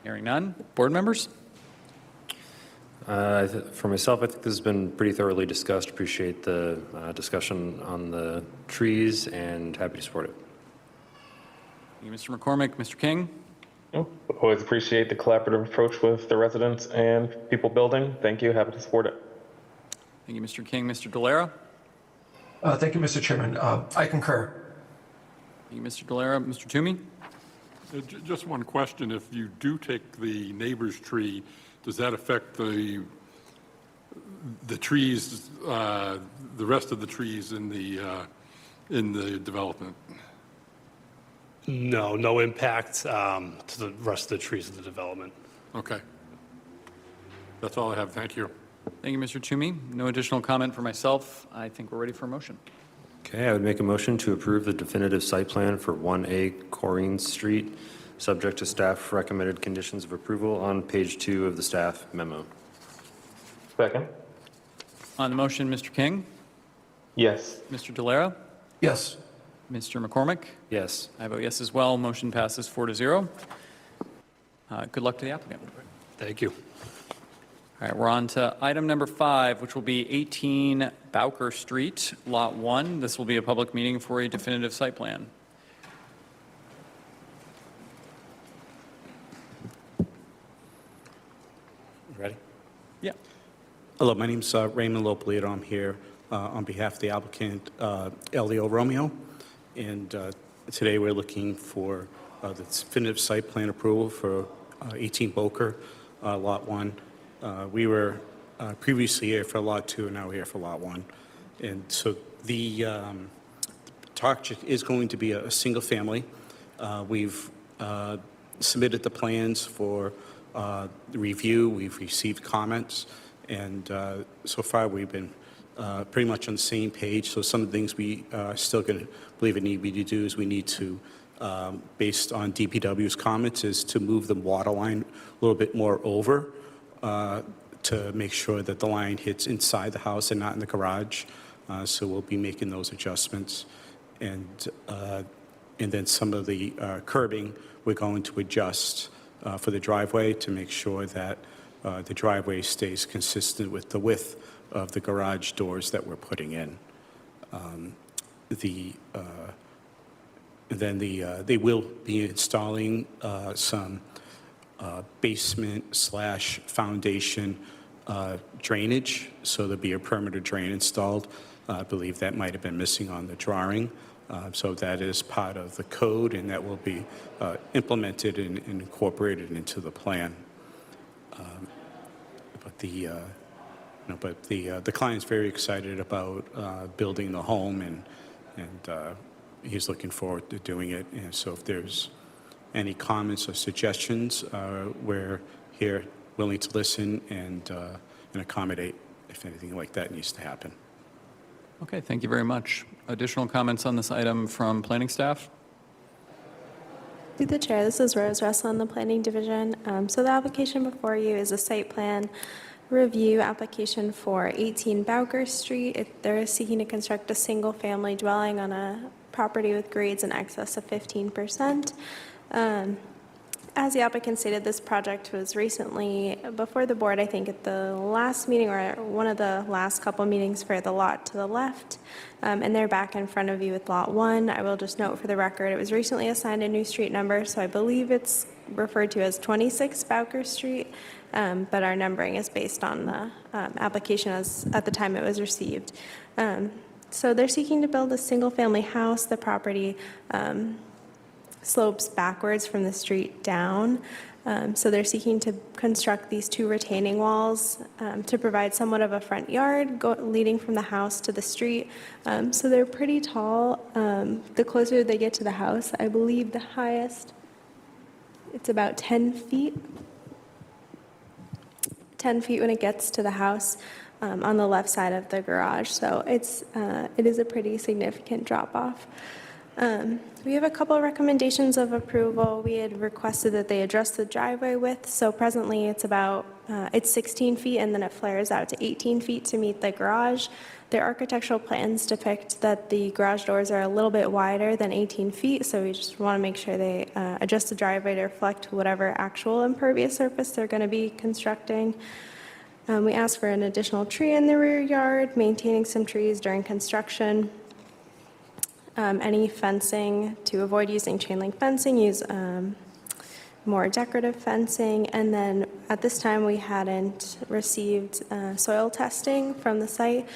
Hearing none. Board members? For myself, I think this has been pretty thoroughly discussed. Appreciate the discussion on the trees and happy to support it. Thank you, Mr. McCormick. Mr. King? Oh, always appreciate the collaborative approach with the residents and people building. Thank you. Happy to support it. Thank you, Mr. King. Mr. Delera? Thank you, Mr. Chairman. I concur. Thank you, Mr. Delera. Mr. Toomey? Just one question. If you do take the neighbor's tree, does that affect the trees, the rest of the trees in the development? No, no impact to the rest of the trees of the development. Okay. That's all I have. Thank you. Thank you, Mr. Toomey. No additional comment for myself. I think we're ready for a motion. Okay, I would make a motion to approve the definitive site plan for 1A Corrine Street, subject to staff recommended conditions of approval on page 2 of the staff memo. Second? On the motion, Mr. King? Yes. Mr. Delera? Yes. Mr. McCormick? Yes. I vote yes as well. Motion passes 4-0. Good luck to the applicant. Thank you. All right, we're on to item number 5, which will be 18 Bowker Street, Lot 1. This will be a public meeting for a definitive site plan. Ready? Yeah. Hello, my name's Raymond Lopolito. I'm here on behalf of the applicant, Elio Romeo. And today we're looking for the definitive site plan approval for 18 Boker, Lot 1. We were previously here for Lot 2, and now we're here for Lot 1. And so the project is going to be a single family. We've submitted the plans for review. We've received comments, and so far we've been pretty much on the same page. So some of the things we are still going to believe it need to do is we need to, based on DPW's comments, is to move the water line a little bit more over to make sure that the line hits inside the house and not in the garage. So we'll be making those adjustments. And then some of the curbing we're going to adjust for the driveway to make sure that the driveway stays consistent with the width of the garage doors that we're putting in. They will be installing some basement/foundation drainage, so there'll be a perimeter drain installed. I believe that might have been missing on the drawing. So that is part of the code, and that will be implemented and incorporated into the plan. But the client's very excited about building the home, and he's looking forward to doing it. And so if there's any comments or suggestions, we're here willing to listen and accommodate if anything like that needs to happen. Okay, thank you very much. Additional comments on this item from planning staff? Through the chair, this is Rose Russell in the Planning Division. So the application before you is a site plan review application for 18 Bowker Street. They're seeking to construct a single-family dwelling on a property with grades in excess of 15%. As the applicant stated, this project was recently before the board, I think at the last meeting or one of the last couple meetings for the lot to the left. And they're back in front of you with Lot 1. I will just note for the record, it was recently assigned a new street number, so I believe it's referred to as 26 Bowker Street, but our numbering is based on the application as at the time it was received. So they're seeking to build a single-family house. The property slopes backwards from the street down. So they're seeking to construct these 2 retaining walls to provide somewhat of a front yard leading from the house to the street. So they're pretty tall. The closer they get to the house, I believe the highest, it's about 10 feet. 10 feet when it gets to the house on the left side of the garage. So it is a pretty significant drop off. We have a couple of recommendations of approval. We had requested that they address the driveway width. So presently it's 16 feet and then it flares out to 18 feet to meet the garage. Their architectural plans depict that the garage doors are a little bit wider than 18 feet. So we just want to make sure they adjust the driveway to reflect whatever actual impervious surface they're going to be constructing. We asked for an additional tree in the rear yard, maintaining some trees during construction. Any fencing, to avoid using chain link fencing, use more decorative fencing. And then at this time, we hadn't received soil testing from the site.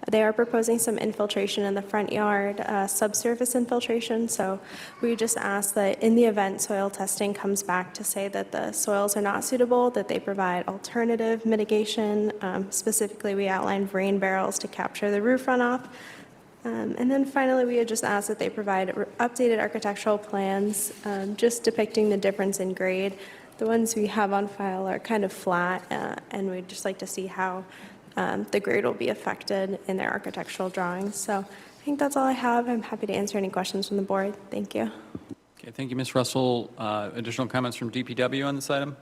They are proposing some infiltration in the front yard, subsurface infiltration. So we just ask that in the event soil testing comes back to say that the soils are not suitable, that they provide alternative mitigation. Specifically, we outlined rain barrels to capture the roof runoff. And then finally, we had just asked that they provide updated architectural plans, just depicting the difference in grade. The ones we have on file are kind of flat, and we'd just like to see how the grade will be affected in their architectural drawings. So I think that's all I have. I'm happy to answer any questions from the board. Thank you. Okay, thank you, Ms. Russell. Additional comments from DPW on this item?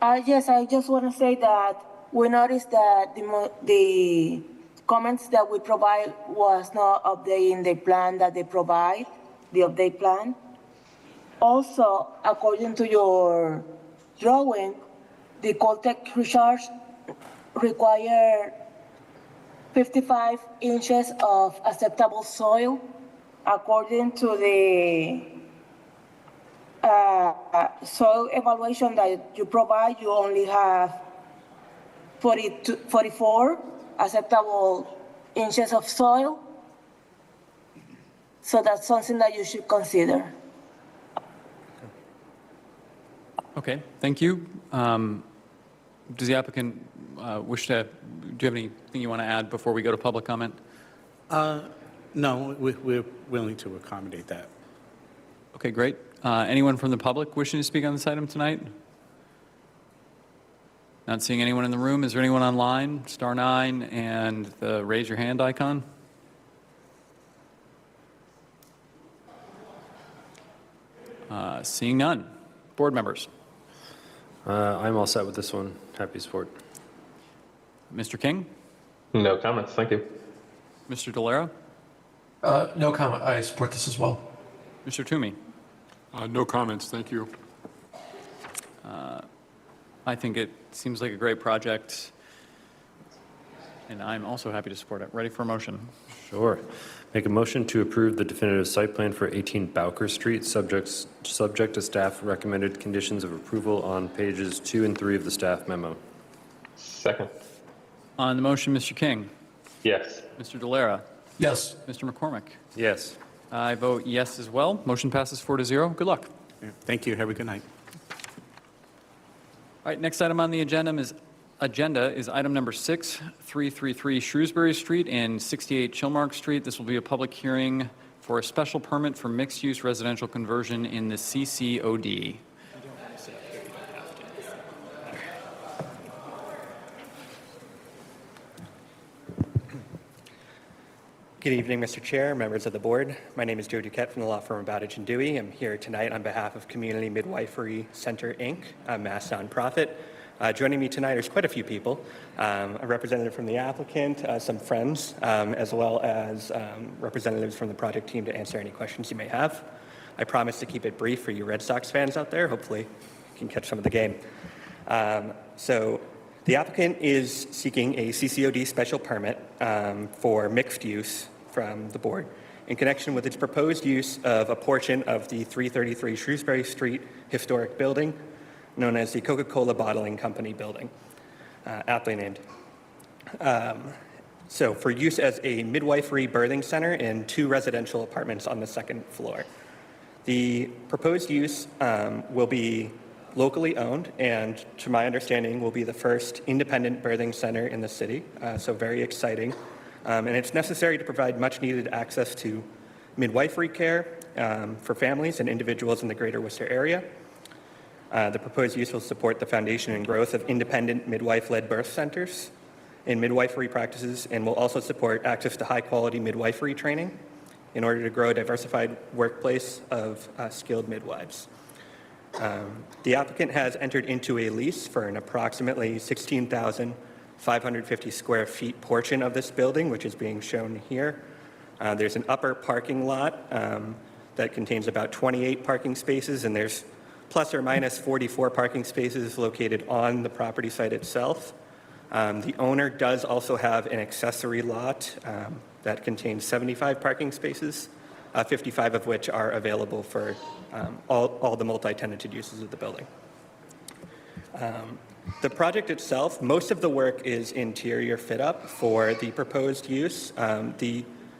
Yes, I just want to say that we noticed that the comments that we provide was not updated in the plan that they provide, the update plan. Also, according to your drawing, the Coltech recharge require 55 inches of acceptable soil. According to the soil evaluation that you provide, you only have 44 acceptable inches of soil. So that's something that you should consider. Okay, thank you. Does the applicant wish to, do you have anything you want to add before we go to public comment? No, we're willing to accommodate that. Okay, great. Anyone from the public wishing to speak on this item tonight? Not seeing anyone in the room. Is there anyone online? Star 9 and the raise your hand icon. Seeing none. Board members. I'm all set with this one. Happy support. Mr. King? No comments. Thank you. Mr. Delera? No comment. I support this as well. Mr. Toomey? No comments, thank you. I think it seems like a great project, and I'm also happy to support it. Ready for a motion? Sure. Make a motion to approve the definitive site plan for 18 Bowker Street, subject to staff recommended conditions of approval on pages 2 and 3 of the staff memo. Second. On the motion, Mr. King? Yes. Mr. Delera? Yes. Mr. McCormick? Yes. I vote yes as well. Motion passes 4-0. Good luck. Thank you. Have a good night. All right, next item on the agenda is item number 6, 333 Shrewsbury Street and 68 Chilmark Street. This will be a public hearing for a special permit for mixed-use residential conversion in the CCOD. Good evening, Mr. Chair, members of the board. My name is Joe Duquette from the law firm Bowditch and Dewey. I'm here tonight on behalf of Community Midwifery Center, Inc., a Mass nonprofit. Joining me tonight is quite a few people, a representative from the applicant, some friends, as well as representatives from the project team to answer any questions you may have. I promise to keep it brief for you Red Sox fans out there. Hopefully you can catch some of the game. So the applicant is seeking a CCOD special permit for mixed use from the board in connection with its proposed use of a portion of the 333 Shrewsbury Street historic building known as the Coca-Cola Bottling Company building, aptly named. So for use as a midwifery birthing center and 2 residential apartments on the 2nd floor. The proposed use will be locally owned and, to my understanding, will be the first independent birthing center in the city, so very exciting. And it's necessary to provide much needed access to midwifery care for families and individuals in the greater Worcester area. The proposed use will support the foundation and growth of independent midwife-led birth centers in midwifery practices and will also support access to high-quality midwifery training in order to grow a diversified workplace of skilled midwives. The applicant has entered into a lease for an approximately 16,550 square feet portion of this building, which is being shown here. There's an upper parking lot that contains about 28 parking spaces, and there's plus or minus 44 parking spaces located on the property site itself. The owner does also have an accessory lot that contains 75 parking spaces, 55 of which are available for all the multi-tenanted uses of the building. The project itself, most of the work is interior fit-up for the proposed use.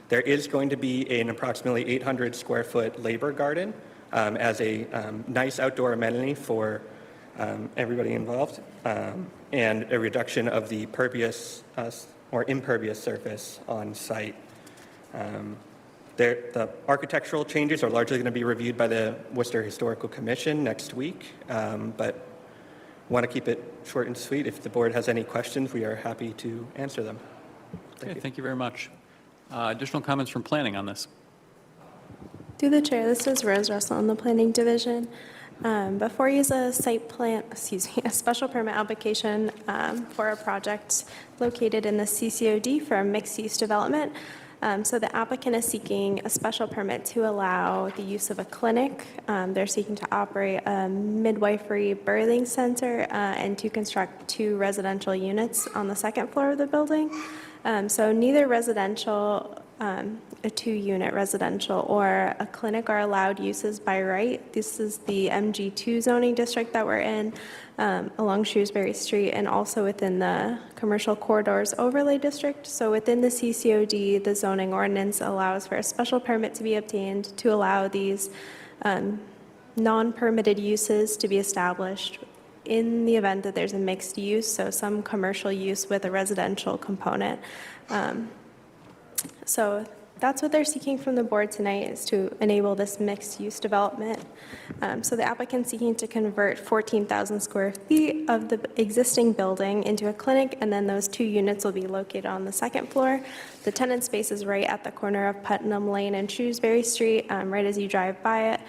There is going to be an approximately 800 square foot labor garden as a nice outdoor amenity for everybody involved, and a reduction of the pervious or impervious surface on site. The architectural changes are largely going to be reviewed by the Worcester Historical Commission next week, but want to keep it short and sweet. If the board has any questions, we are happy to answer them. Okay, thank you very much. Additional comments from planning on this? Through the chair, this is Rose Russell in the Planning Division. Before you use a a special permit application for a project located in the CCOD for a mixed-use development. So the applicant is seeking a special permit to allow the use of a clinic. They're seeking to operate a midwifery birthing center and to construct 2 residential units on the 2nd floor of the building. So neither residential, a 2-unit residential or a clinic are allowed uses by right. This is the MG2 zoning district that we're in along Shrewsbury Street and also within the Commercial Corridors Overlay District. So within the CCOD, the zoning ordinance allows for a special permit to be obtained to allow these non-permitted uses to be established in the event that there's a mixed use, so some commercial use with a residential component. So that's what they're seeking from the board tonight, is to enable this mixed-use development. So the applicant's seeking to convert 14,000 square feet of the existing building into a clinic, and then those 2 units will be located on the 2nd floor. The tenant space is right at the corner of Putnam Lane and Shrewsbury Street, right as you drive by it.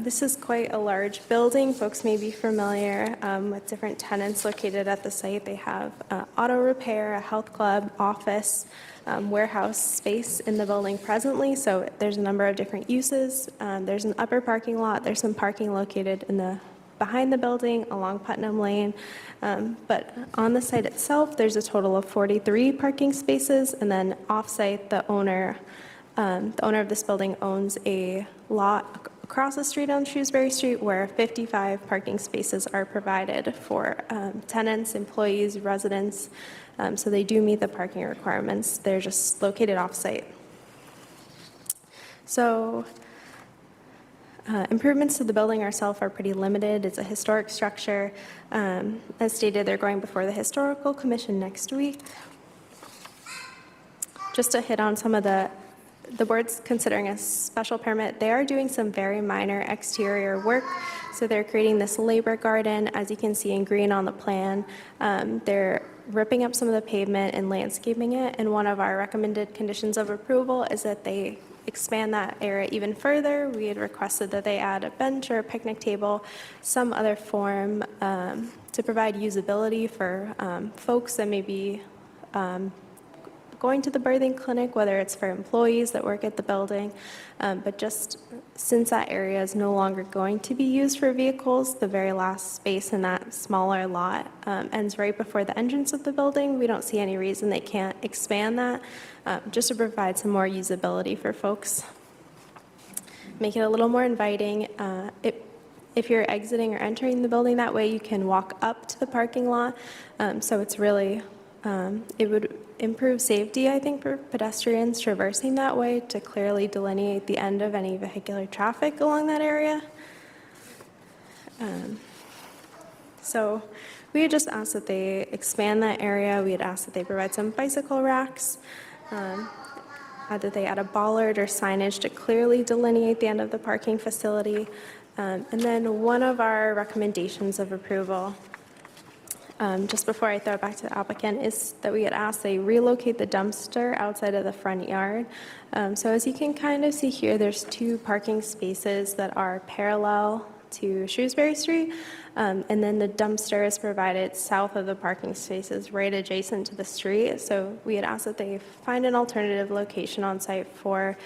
This is quite a large building. Folks may be familiar with different tenants located at the site. They have auto repair, a health club, office, warehouse space in the building presently. So there's a number of different uses. There's an upper parking lot. There's some parking located behind the building along Putnam Lane. But on the site itself, there's a total of 43 parking spaces. And then off-site, the owner of this building owns a lot across the street on Shrewsbury Street where 55 parking spaces are provided for tenants, employees, residents. So they do meet the parking requirements. They're just located off-site. So improvements to the building itself are pretty limited. It's a historic structure. As stated, they're going before the Historical Commission next week. Just to hit on some of the board's considering a special permit. They are doing some very minor exterior work. So they're creating this labor garden, as you can see in green on the plan. They're ripping up some of the pavement and landscaping it. And one of our recommended conditions of approval is that they expand that area even further. We had requested that they add a bench or a picnic table, some other form to provide usability for folks that may be going to the birthing clinic, whether it's for employees that work at the building, but just since that area is no longer going to be used for vehicles, the very last space in that smaller lot ends right before the entrance of the building. We don't see any reason they can't expand that, just to provide some more usability for folks. Make it a little more inviting. If you're exiting or entering the building that way, you can walk up to the parking lot. So it's really, it would improve safety, I think, for pedestrians traversing that way to clearly delineate the end of any vehicular traffic along that area. So we had just asked that they expand that area. We had asked that they provide some bicycle racks, that they add a bollard or signage to clearly delineate the end of the parking facility. And then one of our recommendations of approval just before I throw it back to the applicant, is that we had asked they relocate the dumpster outside of the front yard. So as you can kind of see here, there's 2 parking spaces that are parallel to Shrewsbury Street. And then the dumpster is provided south of the parking spaces, right adjacent to the street. So we had asked that they find an alternative location on site for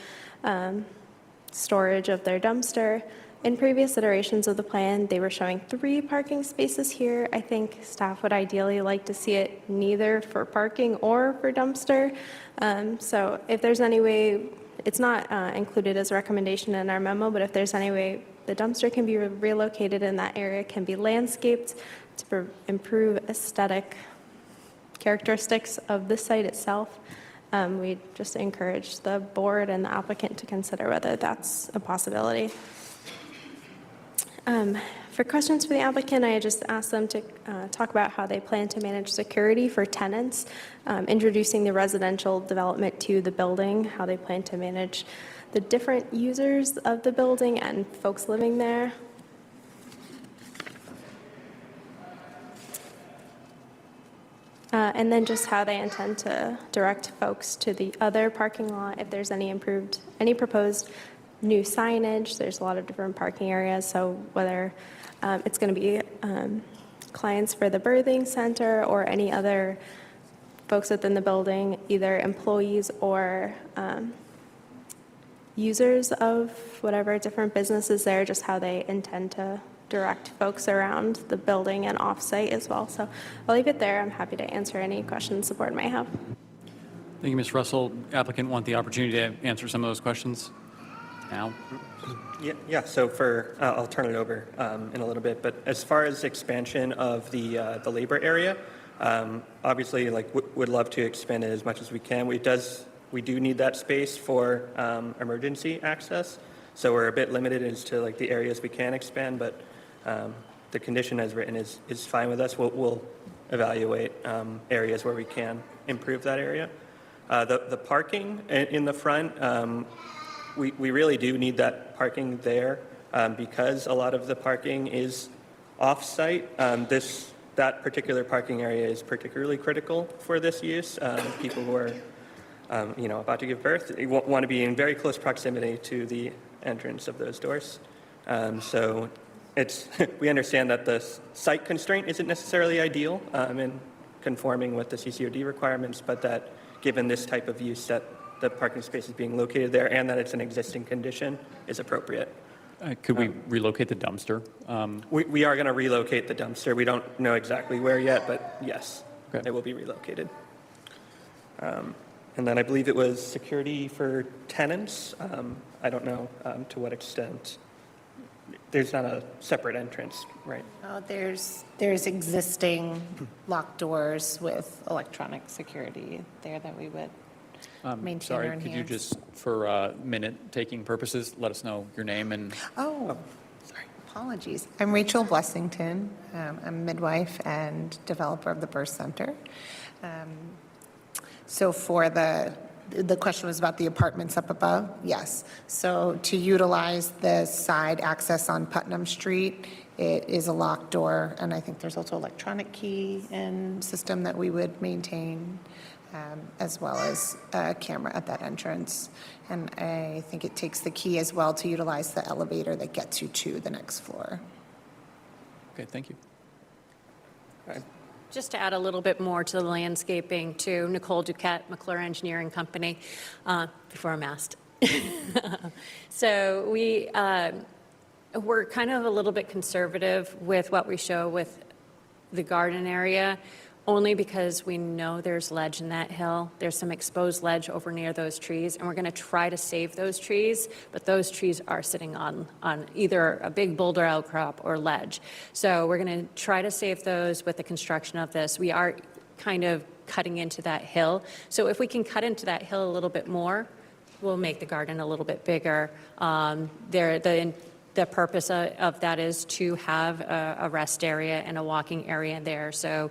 storage of their dumpster. In previous iterations of the plan, they were showing 3 parking spaces here. I think staff would ideally like to see it neither for parking or for dumpster. So if there's any way, it's not included as a recommendation in our memo, but if there's any way the dumpster can be relocated and that area can be landscaped to improve aesthetic characteristics of the site itself, we just encourage the board and the applicant to consider whether that's a possibility. For questions for the applicant, I just asked them to talk about how they plan to manage security for tenants, introducing the residential development to the building, how they plan to manage the different users of the building and folks living there. And then just how they intend to direct folks to the other parking lot, if there's any proposed new signage. There's a lot of different parking areas, so whether it's going to be clients for the birthing center or any other folks within the building, either employees or users of whatever different businesses there, just how they intend to direct folks around the building and off-site as well. So I'll leave it there. I'm happy to answer any questions the board may have. Thank you, Ms. Russell. Applicant want the opportunity to answer some of those questions now. Yeah, so I'll turn it over in a little bit, but as far as expansion of the labor area, obviously, would love to expand it as much as we can. We do need that space for emergency access, so we're a bit limited as to the areas we can expand, but the condition as written is fine with us. We'll evaluate areas where we can improve that area. The parking in the front, we really do need that parking there because a lot of the parking is off-site. That particular parking area is particularly critical for this use. People who are about to give birth, they want to be in very close proximity to the entrance of those doors. So we understand that the site constraint isn't necessarily ideal in conforming with the CCOD requirements, but that given this type of use, that the parking space is being located there and that it's an existing condition is appropriate. Could we relocate the dumpster? We are going to relocate the dumpster. We don't know exactly where yet, but yes, Okay. it will be relocated. And then I believe it was security for tenants. I don't know to what extent. There's not a separate entrance, right? Oh, there's existing locked doors with electronic security there that we would maintain or Sorry, enhance. could you just, for minute-taking purposes, let us know your name and Oh, sorry, apologies. I'm Rachel Blessington. I'm a midwife and developer of the birth center. So for the question was about the apartments up above? Yes. So to utilize the side access on Putnam Street, it is a locked door, and I think there's also electronic key and system that we would maintain, as well as a camera at that entrance. And I think it takes the key as well to utilize the elevator that gets you to the next floor. Okay, thank you. Just to add a little bit more to the landscaping, to Nicole Duquette, McClure Engineering Company, before I'm asked. So we're kind of a little bit conservative with what we show with the garden area, only because we know there's ledge in that hill. There's some exposed ledge over near those trees, and we're going to try to save those trees, but those trees are sitting on either a big boulder outcrop or ledge. So we're going to try to save those with the construction of this. We are kind of cutting into that hill. So if we can cut into that hill a little bit more, we'll make the garden a little bit bigger. The The purpose of that is to have a rest area and a walking area there. So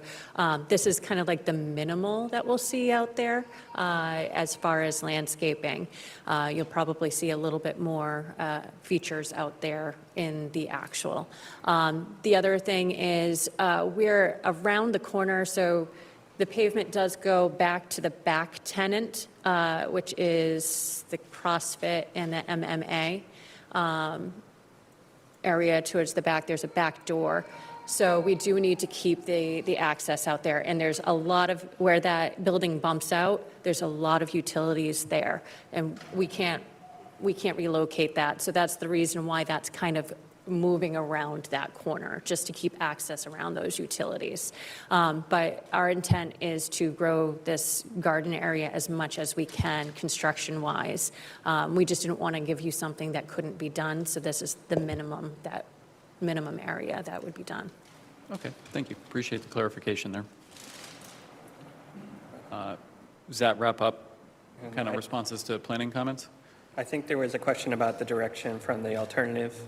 this is kind of like the minimal that we'll see out there as far as landscaping. You'll probably see a little bit more features out there in the actual. The other thing is we're around the corner, so the pavement does go back to the back tenant, which is the CrossFit and the MMA. Area towards the back, there's a back door. So we do need to keep the access out there. And there's a lot of, where that building bumps out, there's a lot of utilities there. And we can't relocate that. So that's the reason why that's kind of moving around that corner, just to keep access around those utilities. But our intent is to grow this garden area as much as we can, construction-wise. We just didn't want to give you something that couldn't be done, so this is the minimum area that would be done. Okay, thank you. Appreciate the clarification there. Does that wrap up kind of responses to planning comments? I think there was a question about the direction from the alternative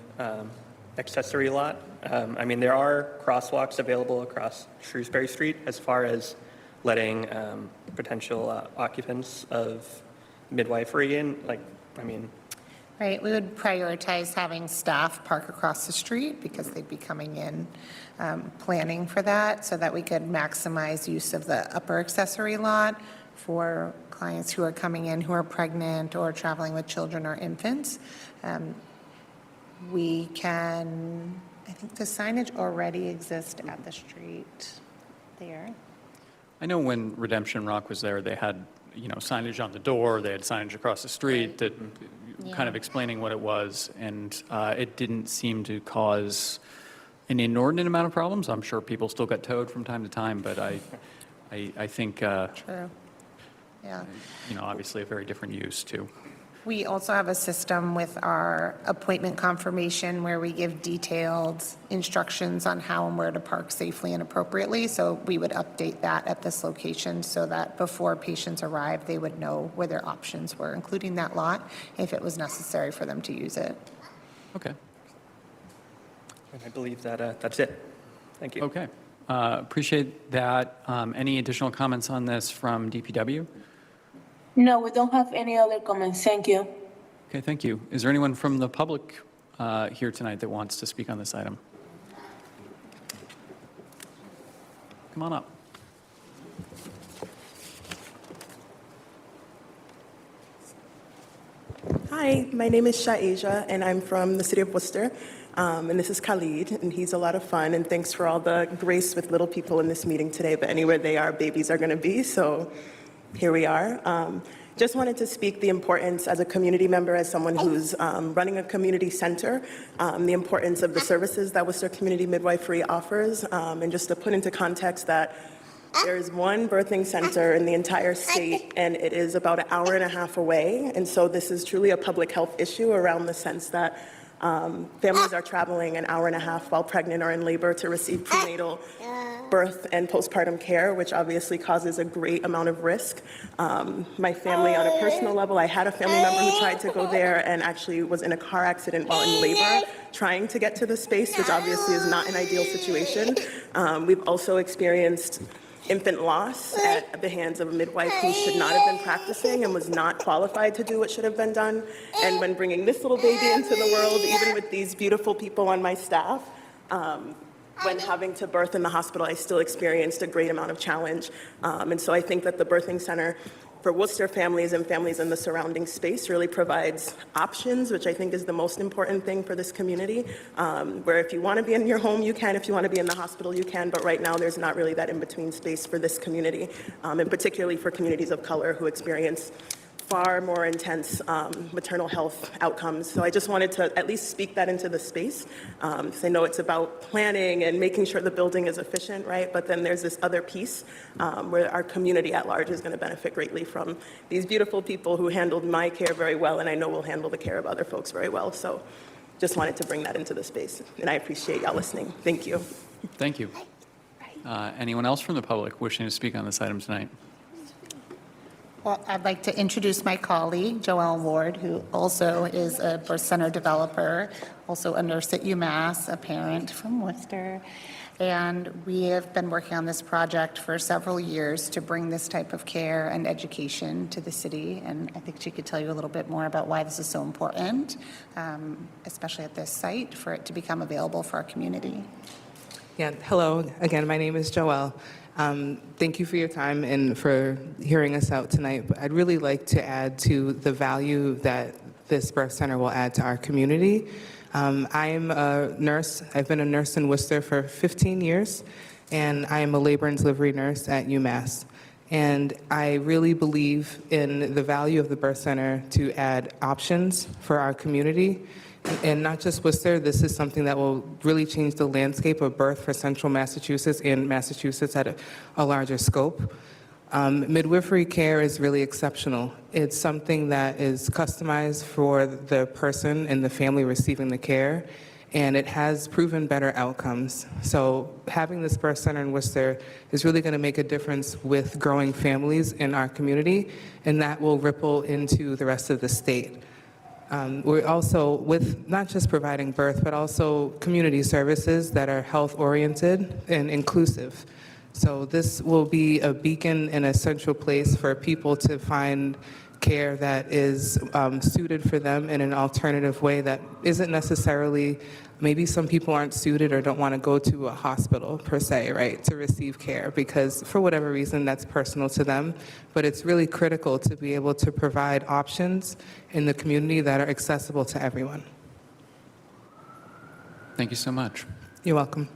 accessory lot. I mean, there are crosswalks available across Shrewsbury Street as far as letting potential occupants of midwifery in. Right, we would prioritize having staff park across the street because they'd be coming in, planning for that, so that we could maximize use of the upper accessory lot for clients who are coming in who are pregnant or traveling with children or infants. We can, I think the signage already exists at the street there. I know when Redemption Rock was there, they had, signage on the door, they had signage across the street that kind of explaining what it was, and it didn't seem to cause an inordinate amount of problems. I'm sure people still got towed from time to time, but I think, True. Yeah. Obviously a very different use too. We also have a system with our appointment confirmation where we give detailed instructions on how and where to park safely and appropriately. So we would update that at this location so that before patients arrive, they would know where their options were, including that lot, if it was necessary for them to use it. Okay. And I believe that that's it. Thank you. Okay. Appreciate that. Any additional comments on this from DPW? No, we don't have any other comments. Thank you. Okay, thank you. Is there anyone from the public here tonight that wants to speak on this item? Come on up. Hi, my name is Shaeja, and I'm from the city of Worcester. And this is Khalid, and he's a lot of fun. And thanks for all the grace with little people in this meeting today. But anywhere they are, babies are going to be. So here we are. Just wanted to speak the importance as a community member, as someone who's running a community center, the importance of the services that Worcester Community Midwifery offers. And just to put into context that there is one birthing center in the entire state, and it is about an hour and a half away. And so this is truly a public health issue around the sense that families are traveling an hour and a half while pregnant or in labor to receive prenatal birth and postpartum care, which obviously causes a great amount of risk. My family, on a personal level, I had a family member who tried to go there and actually was in a car accident while in labor, trying to get to the space, which obviously is not an ideal situation. We've also experienced infant loss at the hands of a midwife who should not have been practicing and was not qualified to do what should have been done. And when bringing this little baby into the world, even with these beautiful people on my staff, when having to birth in the hospital, I still experienced a great amount of challenge. And so I think that the birthing center for Worcester families and families in the surrounding space really provides options, which I think is the most important thing for this community, where if you want to be in your home, you can. If you want to be in the hospital, you can. But right now, there's not really that in-between space for this community, and particularly for communities of color who experience far more intense maternal health outcomes. So I just wanted to at least speak that into the space. Because I know it's about planning and making sure the building is efficient, right? But then there's this other piece where our community at large is going to benefit greatly from these beautiful people who handled my care very well, and I know will handle the care of other folks very well. So just wanted to bring that into the space, and I appreciate y'all listening. Thank you. Thank you. Anyone else from the public wishing to speak on this item tonight? Well, I'd like to introduce my colleague, Joelle Ward, who also is a birth center developer, also a nurse at UMass, a parent from Worcester. And we have been working on this project for several years to bring this type of care and education to the city. And I think she could tell you a little bit more about why this is so important, especially at this site, for it to become available for our community. Yeah, hello. Again, my name is Joelle. Thank you for your time and for hearing us out tonight. But I'd really like to add to the value that this birth center will add to our community. I'm a nurse. I've been a nurse in Worcester for 15 years, and I am a labor and delivery nurse at UMass. And I really believe in the value of the birth center to add options for our community. And not just Worcester, this is something that will really change the landscape of birth for central Massachusetts and Massachusetts at a larger scope. Midwifery care is really exceptional. It's something that is customized for the person and the family receiving the care, and it has proven better outcomes. So having this birth center in Worcester is really going to make a difference with growing families in our community, and that will ripple into the rest of the state. We're also, with not just providing birth, but also community services that are health-oriented and inclusive. So this will be a beacon and a central place for people to find care that is suited for them in an alternative way that isn't necessarily, maybe some people aren't suited or don't want to go to a hospital per se, right, to receive care because for whatever reason that's personal to them. But it's really critical to be able to provide options in the community that are accessible to everyone. Thank you so much. You're welcome.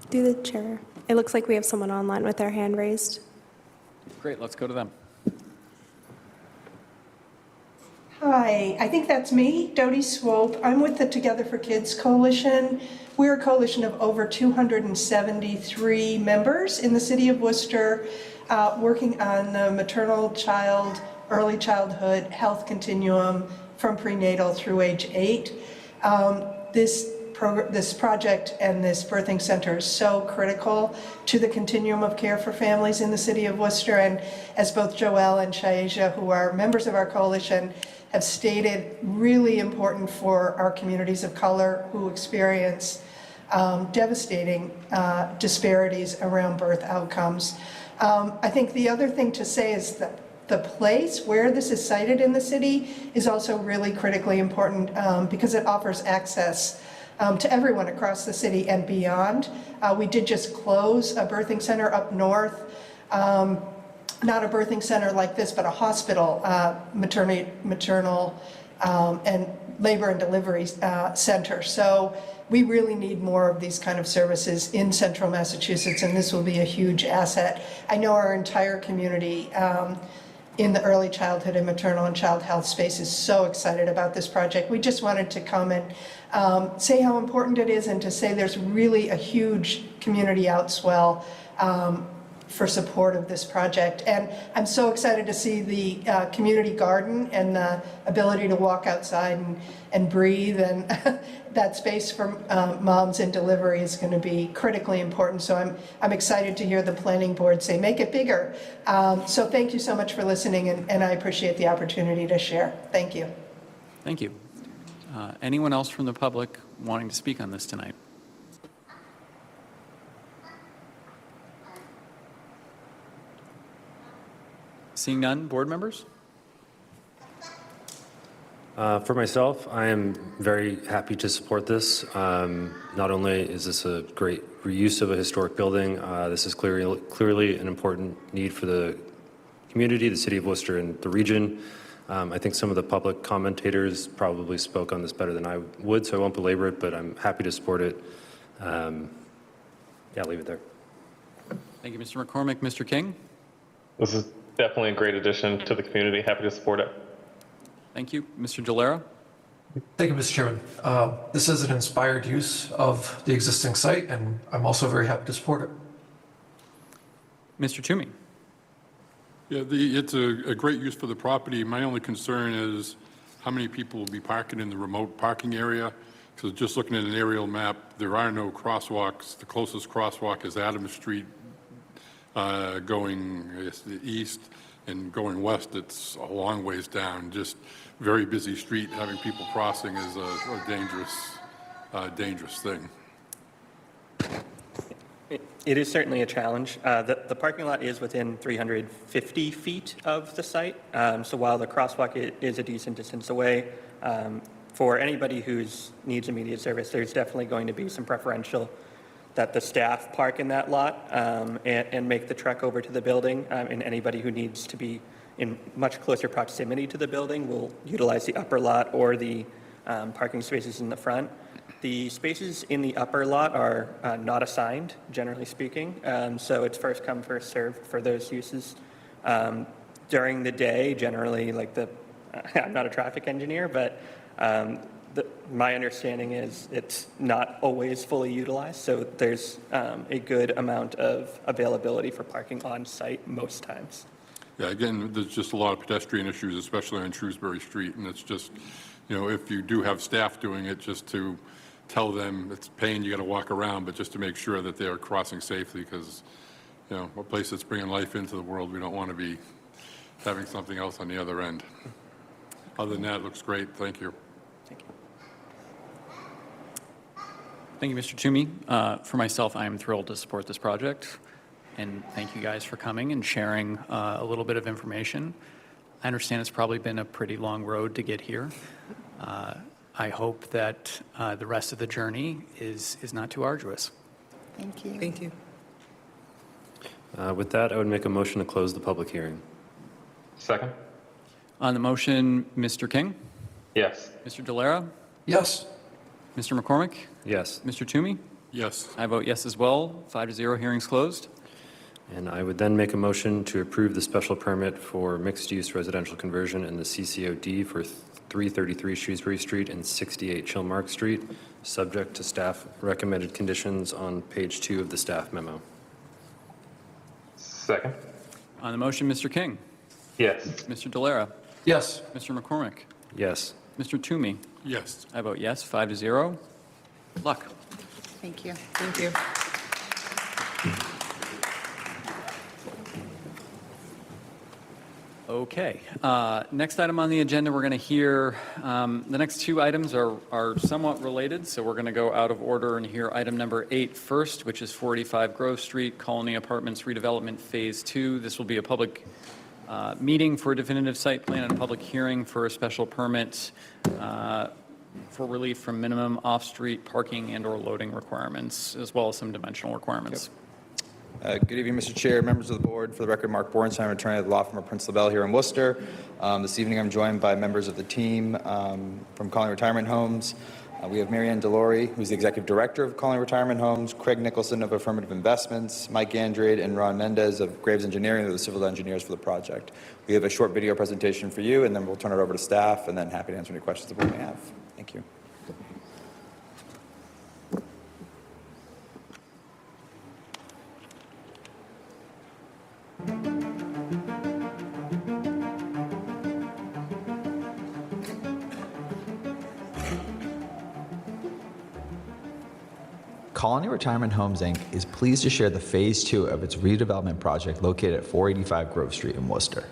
Do the chair. It looks like we have someone online with their hand raised. Great, let's go to them. Hi, I think that's me, Dodie Swope. I'm with the Together for Kids Coalition. We're a coalition of over 273 members in the city of Worcester, working on the maternal child, early childhood health continuum from prenatal through age 8. This project and this birthing center is so critical to the continuum of care for families in the city of Worcester. And as both Joelle and Shaija, who are members of our coalition, have stated, really important for our communities of color who experience devastating disparities around birth outcomes. I think the other thing to say is that the place where this is sited in the city is also really critically important because it offers access to everyone across the city and beyond. We did just close a birthing center up north, not a birthing center like this, but a hospital, maternal and labor and delivery center. So we really need more of these kind of services in central Massachusetts, and this will be a huge asset. I know our entire community in the early childhood and maternal and child health space is so excited about this project. We just wanted to come and say how important it is and to say there's really a huge community outswell for support of this project. And I'm so excited to see the community garden and the ability to walk outside and breathe, and that space for moms in delivery is going to be critically important. So I'm excited to hear the planning board say, make it bigger. So thank you so much for listening, and I appreciate the opportunity to share. Thank you. Thank you. Anyone else from the public wanting to speak on this tonight? Seeing none, board members? For myself, I am very happy to support this. Not only is this a great reuse of a historic building, this is clearly an important need for the community, the city of Worcester, and the region. I think some of the public commentators probably spoke on this better than I would, so I won't belabor it, but I'm happy to support it. Yeah, I'll leave it there. Thank you, Mr. McCormick. Mr. King? This is definitely a great addition to the community. Happy to support it. Thank you. Mr. Gilera? Thank you, Mr. Chairman. This is an inspired use of the existing site, and I'm also very happy to support it. Mr. Toomey? Yeah, it's a great use for the property. My only concern is how many people will be parking in the remote parking area. Because just looking at an aerial map, there are no crosswalks. The closest crosswalk is Adams Street going, I guess, the east. and going west, it's a long ways down. Just very busy street, having people crossing is a dangerous thing. It is certainly a challenge. The parking lot is within 350 feet of the site, so while the crosswalk is a decent distance away, for anybody who needs immediate service, there's definitely going to be some preferential that the staff park in that lot and make the trek over to the building, and anybody who needs to be in much closer proximity to the building will utilize the upper lot or the parking spaces in the front. The spaces in the upper lot are not assigned, generally speaking, so it's first come, first served for those uses. During the day, generally, I'm not a traffic engineer, but my understanding is it's not always fully utilized, so there's a good amount of availability for parking on site most times. Yeah, again, there's just a lot of pedestrian issues, especially on Shrewsbury Street, and it's just, if you do have staff doing it, just to tell them it's pain, you got to walk around, but just to make sure that they are crossing safely, because, a place that's bringing life into the world, we don't want to be having something else on the other end. Other than that, it looks great. Thank you. Thank you, Mr. Toomey. For myself, I am thrilled to support this project, and thank you guys for coming and sharing a little bit of information. I understand it's probably been a pretty long road to get here. I hope that the rest of the journey is not too arduous. Thank you. Thank you. With that, I would make a motion to close the public hearing. Second? On the motion, Mr. King? Yes. Mr. Delara? Yes. Mr. McCormick? Yes. Mr. Toomey? Yes. I vote yes as well. 5-0, hearing's closed. And I would then make a motion to approve the special permit for mixed-use residential conversion in the CCOD for 333 Shrewsbury Street and 68 Chilmark Street, subject to staff recommended conditions on page 2 of the staff memo. Second? On the motion, Mr. King? Yes. Mr. Delara? Yes. Mr. McCormick? Yes. Mr. Toomey? Yes. I vote yes, 5-0. Good luck. Thank you. Thank you. Okay. Next item on the agenda, we're going to hear, the next two items are somewhat related, so we're going to go out of order and hear item number 8 first, which is 485 Grove Street, Colony Apartments redevelopment Phase 2. This will be a public meeting for a definitive site plan and a public hearing for a special permit for relief from minimum off-street parking and/or loading requirements, as well as some dimensional requirements. Good evening, Mr. Chair, members of the board. For the record, Mark Bornstein, attorney at the law firm of Prince LaBelle here in Worcester. This evening, I'm joined by members of the team from Colony Retirement Homes. We have Marianne Delory, who's the executive director of Colony Retirement Homes, Craig Nicholson of Affirmative Investments, Mike Andrade, and Ron Mendez of Graves Engineering, who are the civil engineers for the project. We have a short video presentation for you, and then we'll turn it over to staff, and then happy to answer any questions the board may have. Thank you. Colony Retirement Homes, Inc. is pleased to share the Phase 2 of its redevelopment project located at 485 Grove Street in Worcester.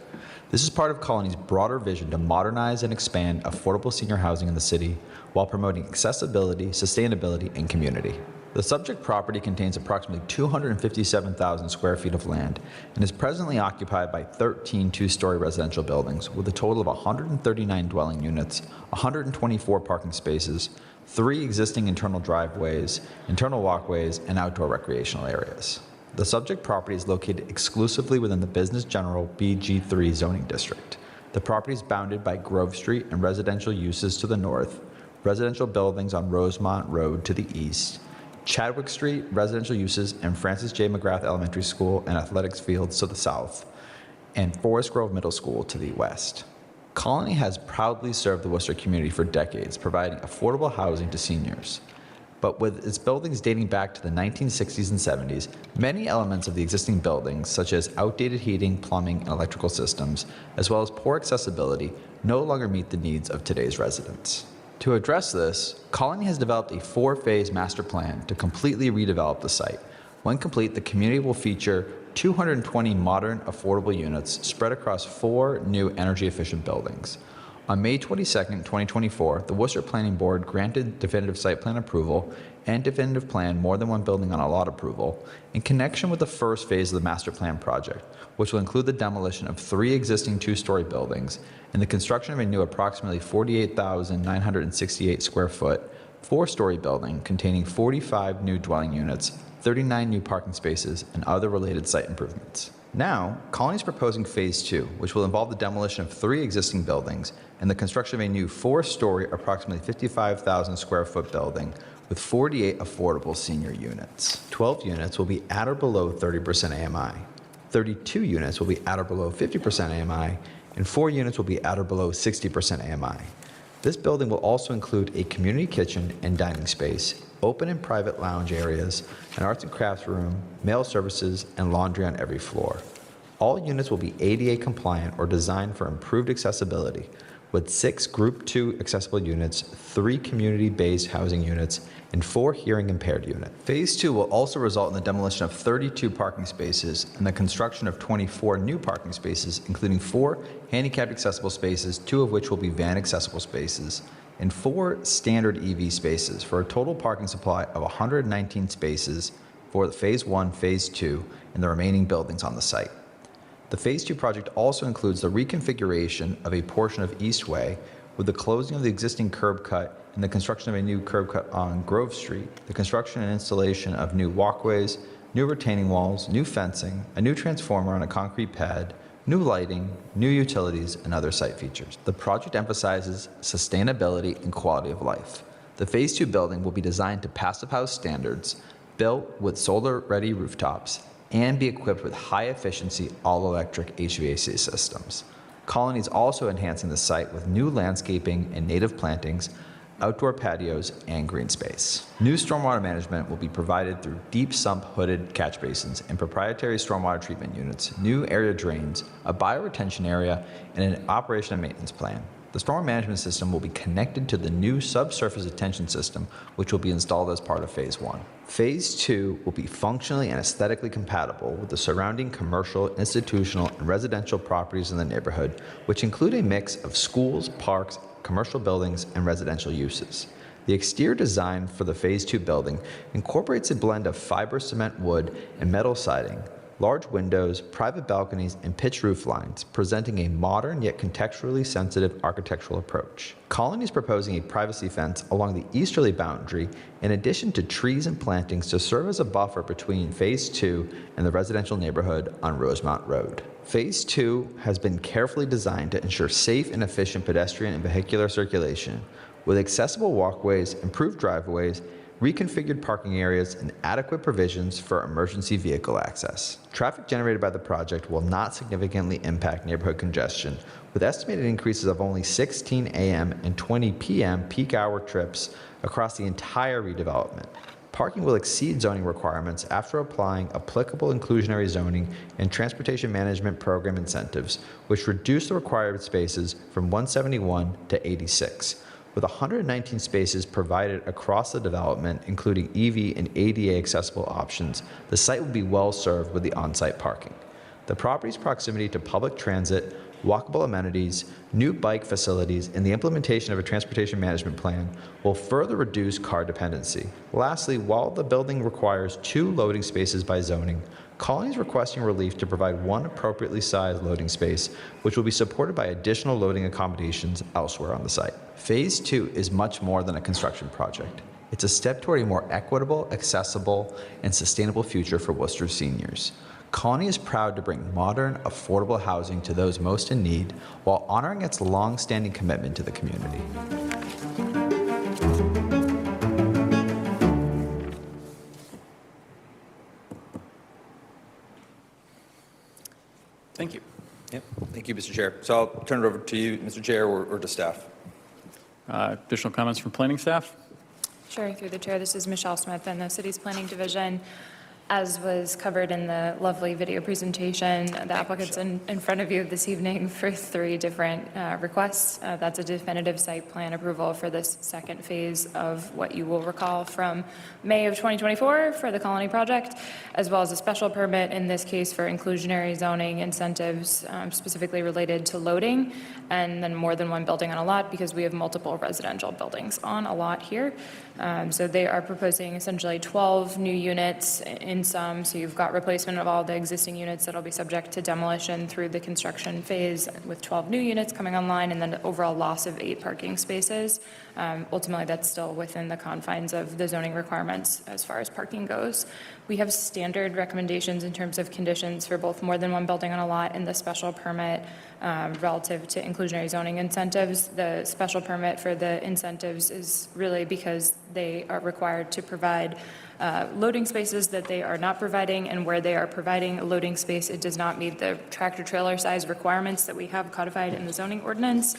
This is part of Colony's broader vision to modernize and expand affordable senior housing in the city while promoting accessibility, sustainability, and community. The subject property contains approximately 257,000 square feet of land and is presently occupied by 13 two-story residential buildings with a total of 139 dwelling units, 124 parking spaces, 3 existing internal driveways, internal walkways, and outdoor recreational areas. The subject property is located exclusively within the Business General BG3 zoning district. The property is bounded by Grove Street and residential uses to the north, residential buildings on Rosemont Road to the east, Chadwick Street, residential uses, and Francis J. McGrath Elementary School and athletics fields to the south, and Forest Grove Middle School to the west. Colony has proudly served the Worcester community for decades, providing affordable housing to seniors. But with its buildings dating back to the 1960s and 70s, many elements of the existing buildings, such as outdated heating, plumbing, and electrical systems, as well as poor accessibility, no longer meet the needs of today's residents. To address this, Colony has developed a 4-phase master plan to completely redevelop the site, When complete, the community will feature 220 modern, affordable units spread across 4 new energy-efficient buildings. On May 22, 2024, the Worcester Planning Board granted definitive site plan approval and definitive plan more than one building on a lot approval in connection with the first phase of the master plan project, which will include the demolition of 3 existing 2-story buildings and the construction of a new approximately 48,968 square foot 4-story building containing 45 new dwelling units, 39 new parking spaces, and other related site improvements. Now, Colony is proposing Phase 2, which will involve the demolition of 3 existing buildings and the construction of a new 4-story, approximately 55,000 square foot building with 48 affordable senior units. 12 units will be at or below 30% AMI. 32 units will be at or below 50% AMI, and 4 units will be at or below 60% AMI. This building will also include a community kitchen and dining space, open and private lounge areas, an arts and crafts room, mail services, and laundry on every floor. All units will be ADA compliant or designed for improved accessibility, with 6 Group 2 accessible units, 3 community-based housing units, and 4 hearing impaired units. Phase 2 will also result in the demolition of 32 parking spaces and the construction of 24 new parking spaces, including 4 handicapped accessible spaces, 2 of which will be van accessible spaces, and 4 standard EV spaces for a total parking supply of 119 spaces for the Phase 1, Phase 2, and the remaining buildings on the site. The Phase 2 project also includes the reconfiguration of a portion of Eastway with the closing of the existing curb cut and the construction of a new curb cut on Grove Street, the construction and installation of new walkways, new retaining walls, new fencing, a new transformer on a concrete pad, new lighting, new utilities, and other site features. The project emphasizes sustainability and quality of life. The Phase 2 building will be designed to Passive House standards, built with solar-ready rooftops, and be equipped with high-efficiency all-electric HVAC systems. Colony is also enhancing the site with new landscaping and native plantings, outdoor patios, and green space. New stormwater management will be provided through deep sump hooded catch basins and proprietary stormwater treatment units, new area drains, a bioretention area, and an operation and maintenance plan. The stormwater management system will be connected to the new subsurface detention system, which will be installed as part of Phase 1. Phase 2 will be functionally and aesthetically compatible with the surrounding commercial, institutional, and residential properties in the neighborhood, which include a mix of schools, parks, commercial buildings, and residential uses. The exterior design for the Phase 2 building incorporates a blend of fiber cement wood and metal siding, large windows, private balconies, and pitched roof lines, presenting a modern yet contextually sensitive architectural approach. Colony is proposing a privacy fence along the easterly boundary in addition to trees and plantings to serve as a buffer between Phase 2 and the residential neighborhood on Rosemount Road. Phase 2 has been carefully designed to ensure safe and efficient pedestrian and vehicular circulation, with accessible walkways, improved driveways, reconfigured parking areas, and adequate provisions for emergency vehicle access. Traffic generated by the project will not significantly impact neighborhood congestion, with estimated increases of only 16 a.m. and 20 p.m. peak hour trips across the entire redevelopment. Parking will exceed zoning requirements after applying applicable inclusionary zoning and transportation management program incentives, which reduce the required spaces from 171 to 86. With 119 spaces provided across the development, including EV and ADA accessible options, the site will be well served with the on-site parking. The property's proximity to public transit, walkable amenities, new bike facilities, and the implementation of a transportation management plan will further reduce car dependency. Lastly, while the building requires 2 loading spaces by zoning, Colony is requesting relief to provide 1 appropriately sized loading space, which will be supported by additional loading accommodations elsewhere on the site. Phase 2 is much more than a construction project. It's a step toward a more equitable, accessible, and sustainable future for Worcester seniors. Colony is proud to bring modern, affordable housing to those most in need while honoring its long-standing commitment to the community. Thank you. Yep. Thank you, Mr. Chair. So I'll turn it over to you, Mr. Chair, or to staff. Additional comments from planning staff? Sure, through the chair. This is Michelle Smith in the city's planning division. As was covered in the lovely video presentation, the applicant's in front of you this evening for 3 different requests. That's a definitive site plan approval for this second phase of what you will recall from May of 2024 for the Colony project, as well as a special permit, in this case for inclusionary zoning incentives specifically related to loading, and then more than one building on a lot because we have multiple residential buildings on a lot here. So they are proposing essentially 12 new units in sum. So you've got replacement of all the existing units that'll be subject to demolition through the construction phase, with 12 new units coming online, and then the overall loss of 8 parking spaces. Ultimately, that's still within the confines of the zoning requirements as far as parking goes. We have standard recommendations in terms of conditions for both more than one building on a lot and the special permit relative to inclusionary zoning incentives. The special permit for the incentives is really because they are required to provide loading spaces that they are not providing, and where they are providing a loading space, it does not meet the tractor trailer size requirements that we have codified in the zoning ordinance.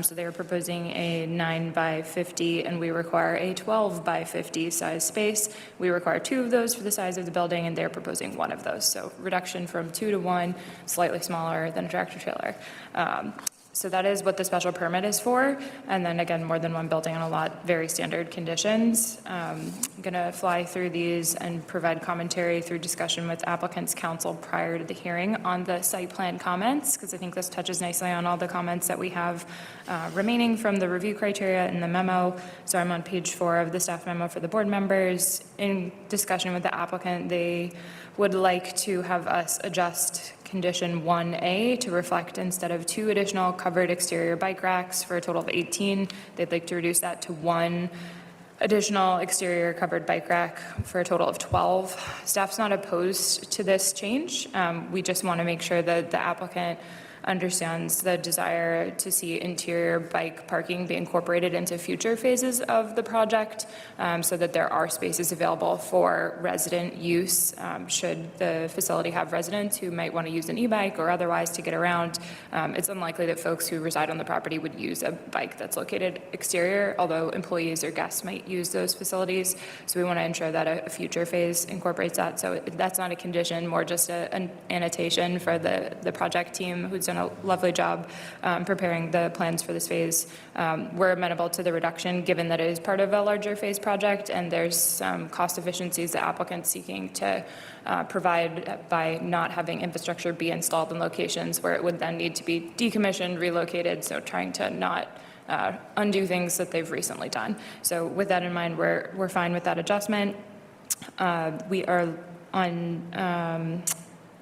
So they are proposing a 9 by 50, and we require a 12 by 50 size space. We require 2 of those for the size of the building, and they're proposing 1 of those. So reduction from 2 to 1, slightly smaller than a tractor trailer. So that is what the special permit is for. And then again, more than one building on a lot, very standard conditions. I'm going to fly through these and provide commentary through discussion with applicant's counsel prior to the hearing on the site plan comments, because I think this touches nicely on all the comments that we have remaining from the review criteria in the memo. So I'm on page 4 of the staff memo for the board members. In discussion with the applicant, they would like to have us adjust condition 1A to reflect, instead of 2 additional covered exterior bike racks for a total of 18, they'd like to reduce that to 1 additional exterior covered bike rack for a total of 12. Staff's not opposed to this change. We just want to make sure that the applicant understands the desire to see interior bike parking be incorporated into future phases of the project, so that there are spaces available for resident use should the facility have residents who might want to use an e-bike or otherwise to get around. It's unlikely that folks who reside on the property would use a bike that's located exterior, although employees or guests might use those facilities. So we want to ensure that a future phase incorporates that. So that's not a condition, more just an annotation for the project team who's done a lovely job preparing the plans for this phase. We're amenable to the reduction given that it is part of a larger phase project, and there's some cost efficiencies the applicant's seeking to provide by not having infrastructure be installed in locations where it would then need to be decommissioned, relocated, so trying to not undo things that they've recently done. So with that in mind, we're fine with that adjustment. We are on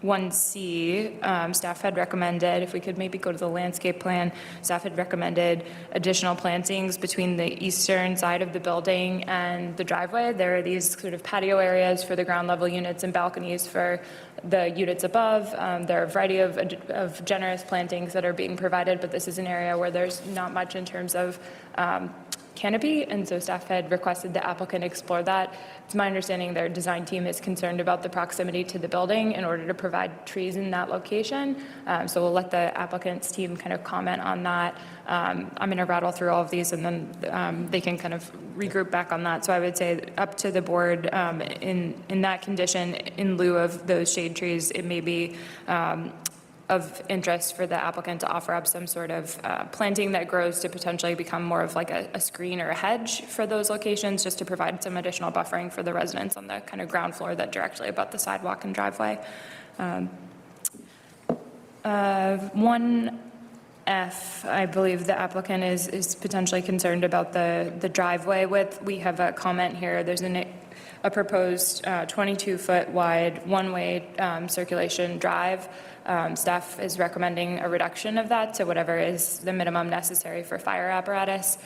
1C, staff had recommended, if we could maybe go to the landscape plan, staff had recommended additional plantings between the eastern side of the building and the driveway. There are these sort of patio areas for the ground level units and balconies for the units above. There are a variety of generous plantings that are being provided, but this is an area where there's not much in terms of canopy, and so staff had requested the applicant explore that. It's my understanding their design team is concerned about the proximity to the building in order to provide trees in that location. So we'll let the applicant's team kind of comment on that. I'm going to rattle through all of these, and then they can kind of regroup back on that. So I would say up to the board in that condition, in lieu of those shade trees, it may be of interest for the applicant to offer up some sort of planting that grows to potentially become more of like a screen or a hedge for those locations, just to provide some additional buffering for the residents on the kind of ground floor that directly abut the sidewalk and driveway. 1F, I believe the applicant is potentially concerned about the driveway width. We have a comment here. There's a proposed 22-foot wide one-way circulation drive. Staff is recommending a reduction of that to whatever is the minimum necessary for fire apparatus.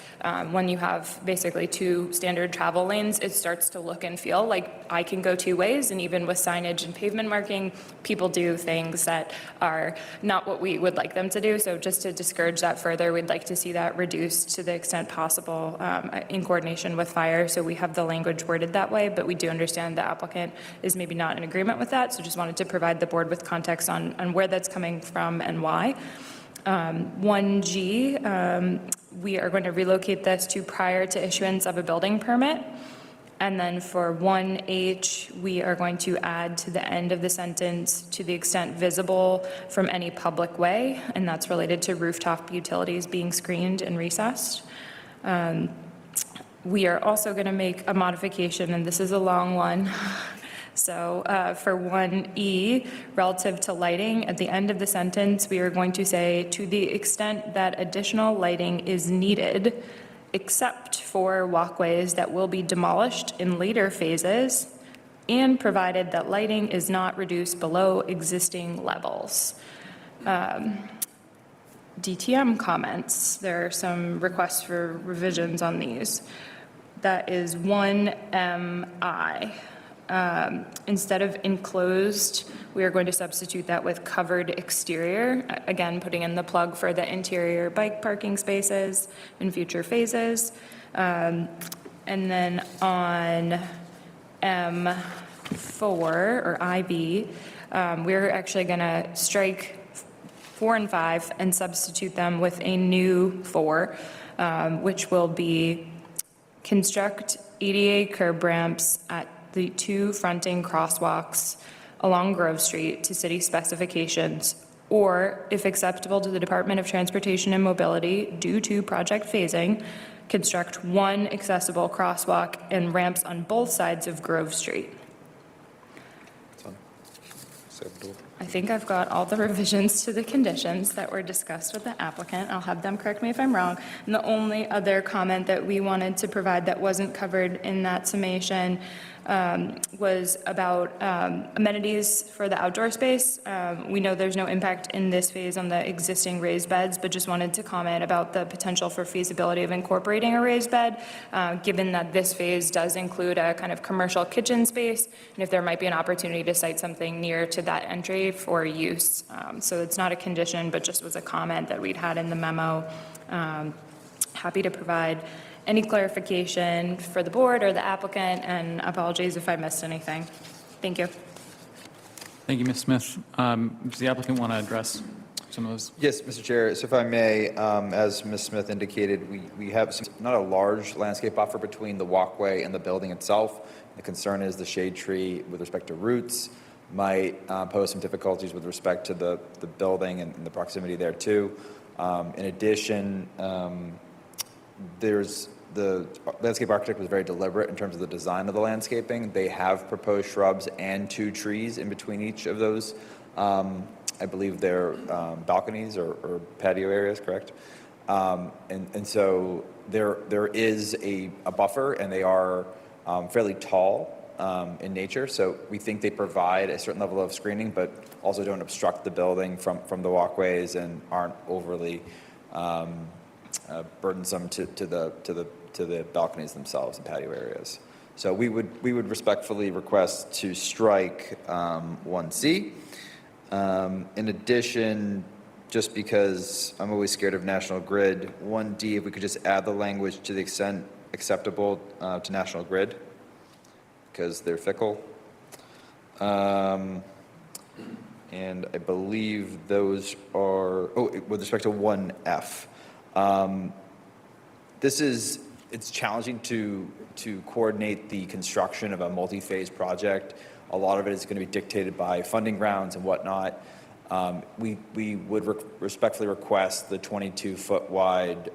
When you have basically 2 standard travel lanes, it starts to look and feel like I can go 2 ways, and even with signage and pavement marking, people do things that are not what we would like them to do. So just to discourage that further, we'd like to see that reduced to the extent possible in coordination with fire. So we have the language worded that way, but we do understand the applicant is maybe not in agreement with that. So just wanted to provide the board with context on where that's coming from and why. 1G, we are going to relocate this to prior to issuance of a building permit. And then for 1H, we are going to add to the end of the sentence, to the extent visible from any public way, and that's related to rooftop utilities being screened and recessed. We are also going to make a modification, and this is a long one. So for 1E, relative to lighting, at the end of the sentence, we are going to say, to the extent that additional lighting is needed, except for walkways that will be demolished in later phases, and provided that lighting is not reduced below existing levels. DTM comments, there are some requests for revisions on these. That is 1MI. Instead of enclosed, we are going to substitute that with covered exterior, again, putting in the plug for the interior bike parking spaces in future phases. And then on M4 or IB, we're actually going to strike 4 and 5 and substitute them with a new 4, which will be construct ADA curb ramps at the 2 fronting crosswalks along Grove Street to city specifications, or if acceptable to the Department of Transportation and Mobility due to project phasing, construct 1 accessible crosswalk and ramps on both sides of Grove Street. I think I've got all the revisions to the conditions that were discussed with the applicant. I'll have them correct me if I'm wrong. And the only other comment that we wanted to provide that wasn't covered in that summation was about amenities for the outdoor space. We know there's no impact in this phase on the existing raised beds, but just wanted to comment about the potential for feasibility of incorporating a raised bed, given that this phase does include a kind of commercial kitchen space, and if there might be an opportunity to site something near to that entry for use. So it's not a condition, but just was a comment that we'd had in the memo. Happy to provide any clarification for the board or the applicant, and apologies if I missed anything. Thank you. Thank you, Ms. Smith. Does the applicant want to address some of those? Yes, Mr. Chair. So if I may, as Ms. Smith indicated, we have not a large landscape buffer between the walkway and the building itself. The concern is the shade tree with respect to roots might pose some difficulties with respect to the building and the proximity there too. In addition, the landscape architect was very deliberate in terms of the design of the landscaping. They have proposed shrubs and 2 trees in between each of those. I believe they're balconies or patio areas, correct? And so there is a buffer, and they are fairly tall in nature. So we think they provide a certain level of screening, but also don't obstruct the building from the walkways and aren't overly burdensome to the balconies themselves and patio areas. So we would respectfully request to strike 1C. In addition, just because I'm always scared of National Grid, 1D, if we could just add the language to the extent acceptable to National Grid, because they're fickle. And I believe those are, with respect to 1F. It's challenging to coordinate the construction of a multi-phase project. A lot of it is going to be dictated by funding rounds and whatnot. We would respectfully request the 22-foot wide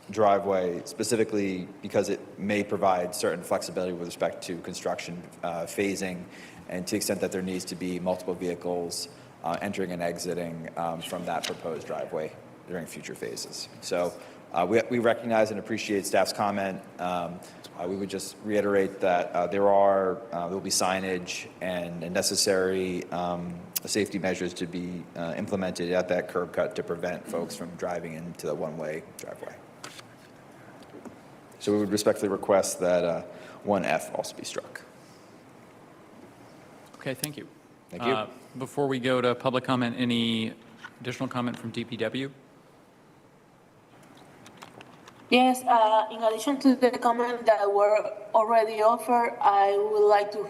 driveway, specifically because it may provide certain flexibility with respect to construction phasing, and to the extent that there needs to be multiple vehicles entering and exiting from that proposed driveway during future phases. So we recognize and appreciate staff's comment. We would just reiterate that there will be signage and necessary safety measures to be implemented at that curb cut to prevent folks from driving into the one-way driveway. So we would respectfully request that 1F also be struck. Okay, thank you. Thank you. Before we go to public comment, any additional comment from DPW? Yes, in addition to the comment that were already offered, I would like to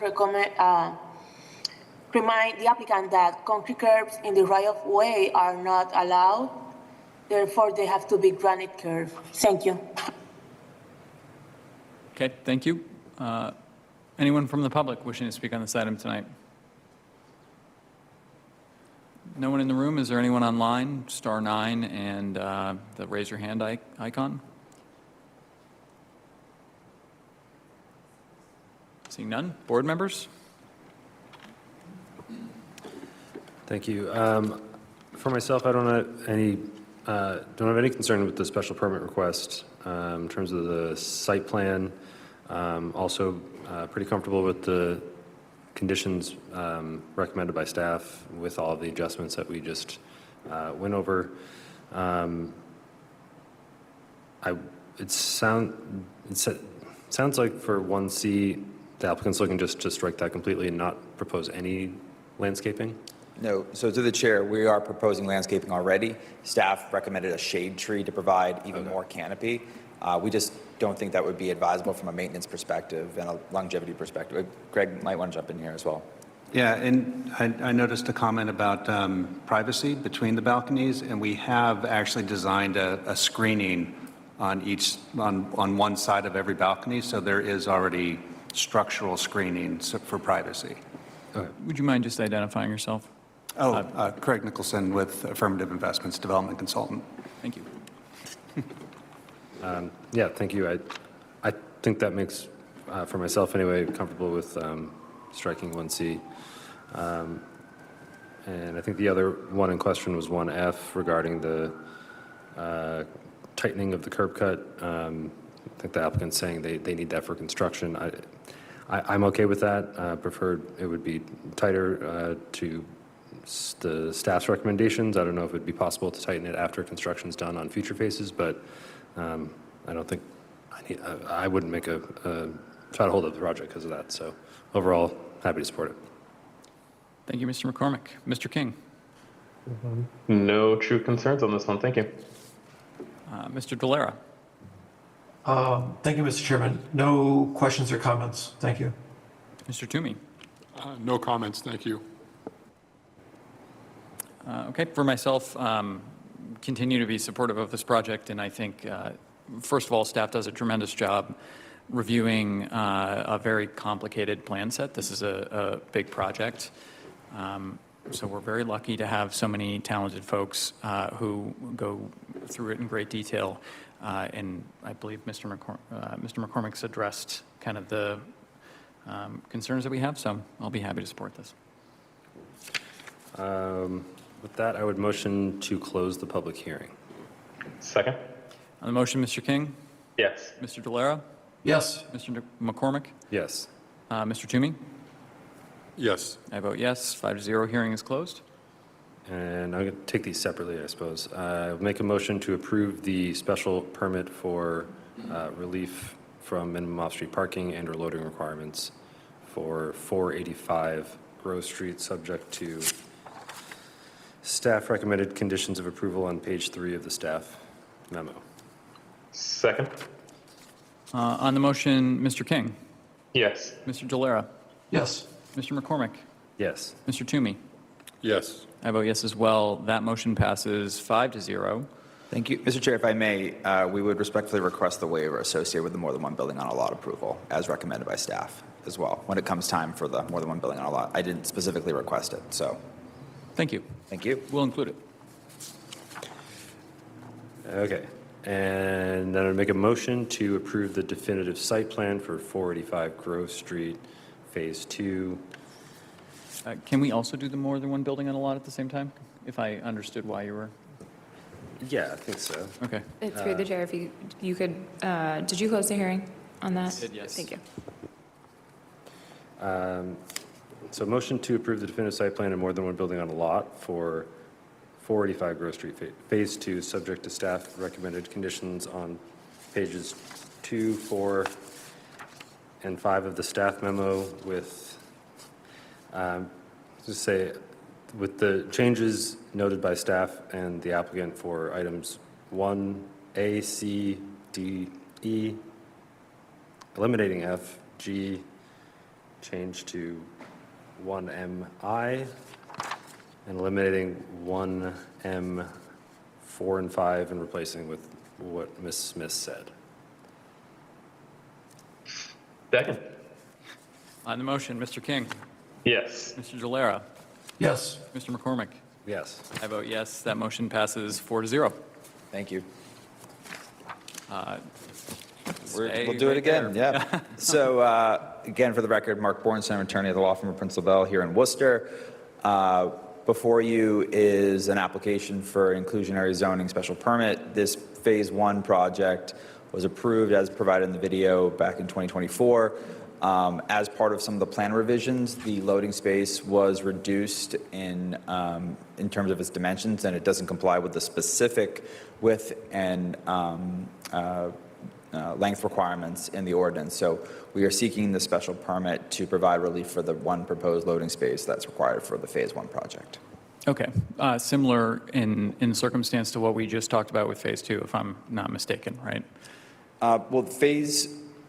remind the applicant that concrete curbs in the right-of-way are not allowed. Therefore, they have to be granite curb. Thank you. Okay, thank you. Anyone from the public wishing to speak on this item tonight? No one in the room? Is there anyone online? Star 9 and the raise your hand icon. Seeing none. Board members? Thank you. For myself, I don't have any concern with the special permit request in terms of the site plan. Also, pretty comfortable with the conditions recommended by staff with all of the adjustments that we just went over. It sounds like for 1C, the applicant's looking just to strike that completely and not propose any landscaping. No, so to the chair, we are proposing landscaping already. Staff recommended a shade tree to provide even more canopy. We just don't think that would be advisable from a maintenance perspective and a longevity perspective. Greg might want to jump in here as well. Yeah, and I noticed a comment about privacy between the balconies, and we have actually designed a screening on one side of every balcony, so there is already structural screening for privacy. Would you mind just identifying yourself? Craig Nicholson with Affirmative Investments, Development Consultant. Thank you. Yeah, thank you. I think that makes, for myself anyway, comfortable with striking 1C. And I think the other one in question was 1F regarding the tightening of the curb cut. I think the applicant's saying they need that for construction. I'm okay with that. Preferred it would be tighter to the staff's recommendations. I don't know if it'd be possible to tighten it after construction's done on future phases, but I don't think I wouldn't make try to hold up the project because of that. So overall, happy to support it. Thank you, Mr. McCormick. Mr. King? No true concerns on this one. Thank you. Mr. Dolera? Thank you, Mr. Chairman. No questions or comments. Thank you. Mr. Toomey? No comments, thank you. Okay, for myself, continue to be supportive of this project, and I think, first of all, staff does a tremendous job reviewing a very complicated plan set. This is a big project, so we're very lucky to have so many talented folks who go through it in great detail, and I believe Mr. McCormick's addressed kind of the concerns that we have, so I'll be happy to support this. With that, I would motion to close the public hearing. Second? On the motion, Mr. King? Yes. Mr. Dolera? Yes. Mr. McCormick? Yes. Mr. Toomey? Yes. I vote yes. 5-0. Hearing is closed. And I'm going to take these separately, I suppose. Make a motion to approve the special permit for relief from minimum off-street parking and or loading requirements for 485 Grove Street, subject to staff recommended conditions of approval on page 3 of the staff memo. Second? On the motion, Mr. King? Yes. Mr. Dolera? Yes. Mr. McCormick? Yes. Mr. Toomey? Yes. I vote yes as well. That motion passes 5-0. Thank you. Mr. Chair, if I may, we would respectfully request the waiver associated with the more than one building on a lot approval as recommended by staff as well when it comes time for the more than one building on a lot. I didn't specifically request it, so. Thank you. Thank you. We'll include it. Okay. And then I'd make a motion to approve the definitive site plan for 485 Grove Street, Phase 2. Can we also do the more than one building on a lot at the same time? If I understood why you were. Yeah, I think so. Okay. Through the chair, if you could, did you close the hearing on that? I did, yes. Thank you. So motion to approve the definitive site plan and more than one building on a lot for 485 Grove Street, Phase 2, subject to staff recommended conditions on pages 2, 4, and 5 of the staff memo with, just say, with the changes noted by staff and the applicant for items 1A, C, D, E, eliminating F, G, change to 1MI, and eliminating 1M, 4 and 5, and replacing with what Ms. Smith said. Second. On the motion, Mr. King, Yes. Mr. Gelera, Yes. Mr. McCormick. Yes. I vote yes. That motion passes 4-0. Thank you. Stay We'll do it right again, there. yeah. So, again, for the record, Mark Bornstein, attorney at the law firm of Prince LaBelle here in Worcester. Before you is an application for inclusionary zoning special permit. This Phase 1 project was approved as provided in the video back in 2024. As part of some of the plan revisions, the loading space was reduced in terms of its dimensions, and it doesn't comply with the specific width and length requirements in the ordinance. So we are seeking the special permit to provide relief for the one proposed loading space that's required for the Phase 1 project. Okay. Similar in circumstance to what we just talked about with Phase 2, if I'm not mistaken, right? Well, Phase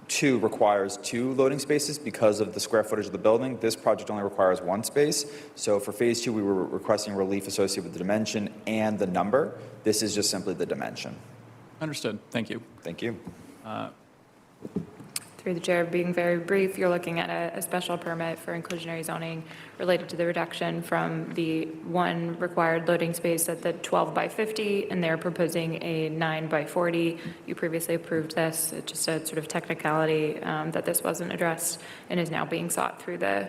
2 requires 2 loading spaces because of the square footage of the building. This project only requires 1 space. So for Phase 2, we were requesting relief associated with the dimension and the number. This is just simply the dimension. Understood. Thank you. Thank you. Through the chair, being very brief, you're looking at a special permit for inclusionary zoning related to the reduction from the 1 required loading space at the 12 by 50, and they're proposing a 9 by 40. You previously approved this. It's just a sort of technicality that this wasn't addressed and is now being sought through the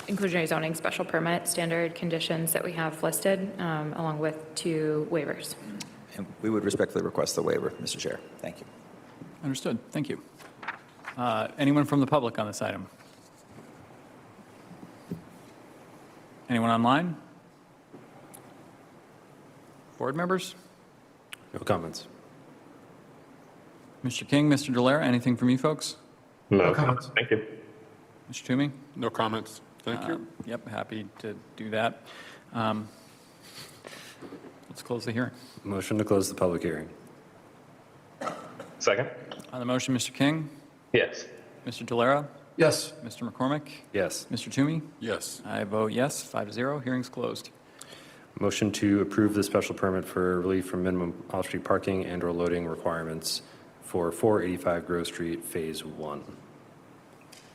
inclusionary zoning special permit standard conditions that we have listed, along with 2 waivers. And we would respectfully request the waiver, Mr. Chair. Thank you. Understood. Thank you. Anyone from the public on this item? Anyone online? Board members? No comments. Mr. King, Mr. Gelera, anything from you folks? No comments. Thank you. Mr. Toomey? No comments. Thank you. Yep, happy to do that. Let's close the hearing. Motion to close the public hearing. Second. On the motion, Mr. King, Yes. Mr. Gelera, Yes. Mr. McCormick, Yes. Mr. Toomey. Yes. I vote yes, 5-0. Hearing's closed. Motion to approve the special permit for relief from minimum off-street parking and/or loading requirements for 485 Grove Street, Phase 1.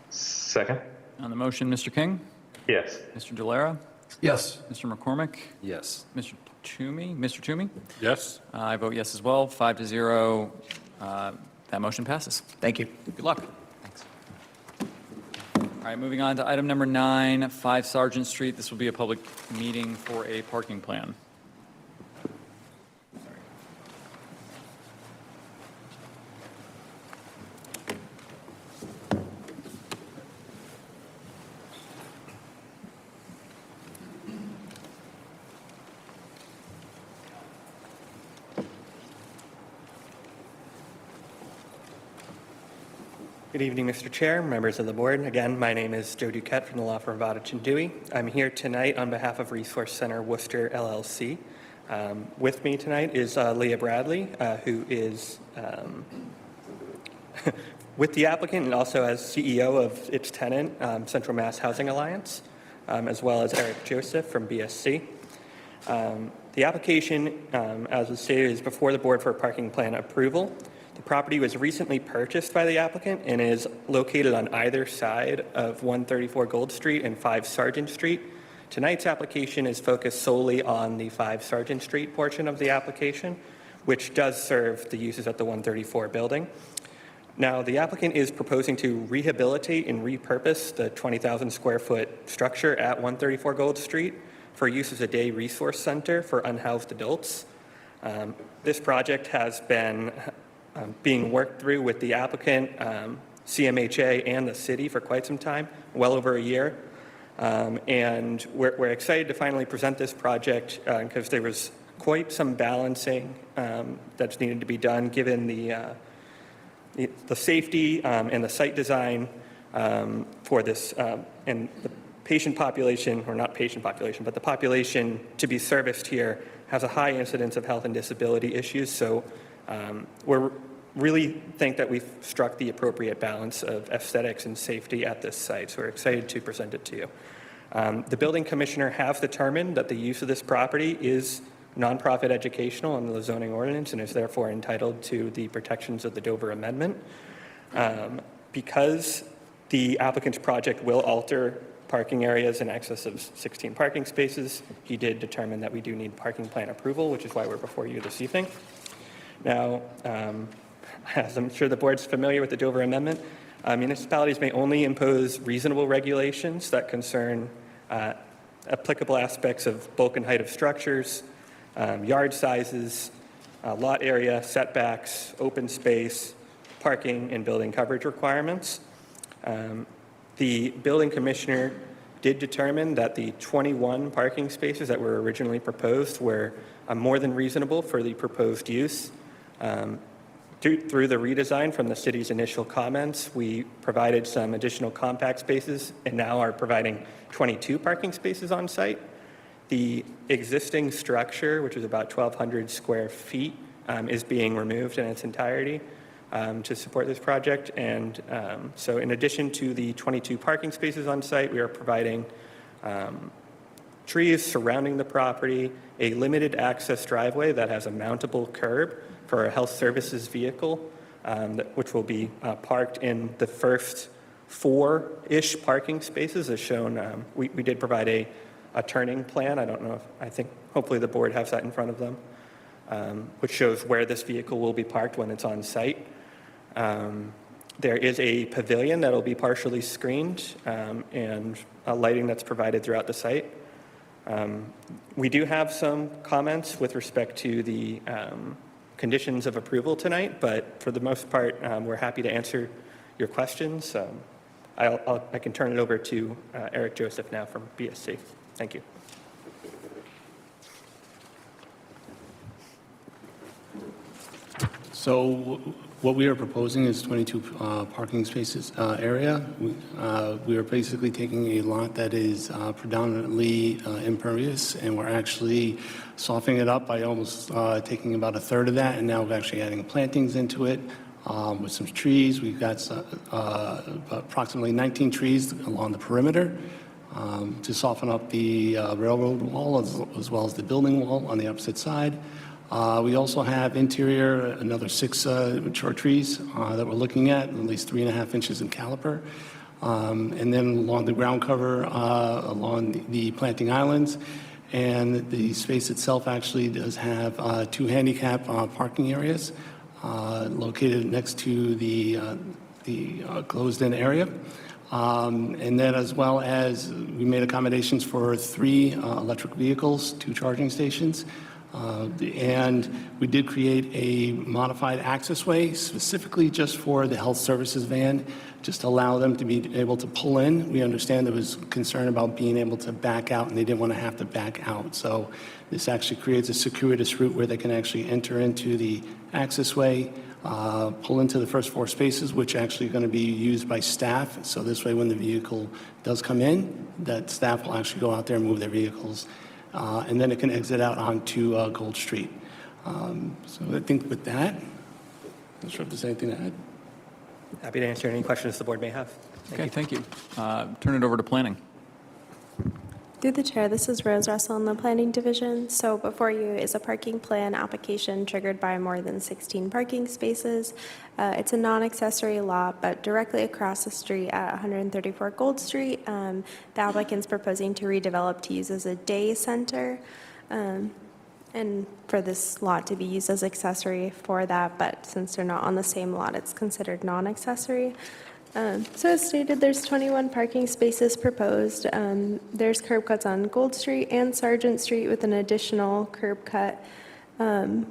Second. On the motion, Mr. King, Yes. Mr. Gelera, Yes. Mr. McCormick, Yes. Mr. Toomey. Mr. Toomey? Yes. I vote yes as well, 5-0. That motion passes. Thank you. Good luck. Thanks. All right, moving on to item number 9, 5 Sergeant Street. This will be a public meeting for a parking plan. Good evening, Mr. Chair, members of the board. Again, my name is Joe Duquette from the law firm of Bowditch and Dewey. I'm here tonight on behalf of Resource Center Worcester LLC. With me tonight is Leah Bradley, who is with the applicant and also as CEO of its tenant, Central Mass Housing Alliance, as well as Eric Joseph from BSC. The application, as was stated, is before the board for parking plan approval. The property was recently purchased by the applicant and is located on either side of 134 Gold Street and 5 Sargent Street. Tonight's application is focused solely on the 5 Sargent Street portion of the application, which does serve the uses at the 134 building. Now, the applicant is proposing to rehabilitate and repurpose the 20,000 square foot structure at 134 Gold Street for use as a day resource center for unhoused adults. This project has been being worked through with the applicant, CMHA, and the city for quite some time, well over a year. And we're excited to finally present this project because there was quite some balancing that's needed to be done given the safety and the site design for this and the patient population, or not patient population, but the population to be serviced here has a high incidence of health and disability issues. So we're really think that we've struck the appropriate balance of aesthetics and safety at this site. So we're excited to present it to you. The building commissioner has determined that the use of this property is nonprofit educational under the zoning ordinance and is therefore entitled to the protections of the Dover Amendment. Because The applicant's project will alter parking areas in excess of 16 parking spaces. He did determine that we do need parking plan approval, which is why we're before you this evening. Now, as I'm sure the board's familiar with the Dover Amendment, municipalities may only impose reasonable regulations that concern applicable aspects of bulk and height of structures, yard sizes, lot area, setbacks, open space, parking, and building coverage requirements. The building commissioner did determine that the 21 parking spaces that were originally proposed were more than reasonable for the proposed use. Through the redesign from the city's initial comments, we provided some additional compact spaces and now are providing 22 parking spaces on site. The existing structure, which is about 1,200 square feet, is being removed in its entirety to support this project. And so in addition to the 22 parking spaces on site, we are providing trees surrounding the property, a limited access driveway that has a mountable curb for a health services vehicle, which will be parked in the first 4-ish parking spaces as shown. We did provide a turning plan. I don't know if, I think hopefully the board has that in front of them, which shows where this vehicle will be parked when it's on site. There is a pavilion that will be partially screened and lighting that's provided throughout the site. We do have some comments with respect to the conditions of approval tonight, but for the most part, we're happy to answer your questions. I can turn it over to Eric Joseph now from BSC. Thank you. So what we are proposing is 22 parking spaces area. We are basically taking a lot that is predominantly impervious, and we're actually softening it up by almost taking about a third of that, and now we're actually adding plantings into it with some trees. We've got approximately 19 trees along the perimeter to soften up the railroad wall as well as the building wall on the opposite side. We also have interior, another 6 mature trees that we're looking at least 3.5 inches in caliper. And then along the ground cover, along the planting islands. And the space itself actually does have 2 handicap parking areas located next to the closed-in area. And then as well as we made accommodations for 3 electric vehicles, 2 charging stations. And we did create a modified access way specifically just for the health services van, just to allow them to be able to pull in. We understand there was concern about being able to back out, and they didn't want to have to back out. So this actually creates a circuitous route where they can actually enter into the access way, pull into the first 4 spaces, which are actually going to be used by staff. So this way, when the vehicle does come in, that staff will actually go out there and move their vehicles. And then it can exit out onto Gold Street. So I think with that, I'm not sure if there's anything to add. Happy to answer any questions the board may have. Thank you. Turn it over to planning. Through the chair, this is Rose Russell in the Planning Division. So before you is a parking plan application triggered by more than 16 parking spaces. It's a non-accessory lot, but directly across the street at 134 Gold Street, the applicant's proposing to redevelop to use as a day center. And for this lot to be used as accessory for that, but since they're not on the same lot, it's considered non-accessory. So as stated, there's 21 parking spaces proposed. There's curb cuts on Gold Street and Sargent Street with an additional curb cut,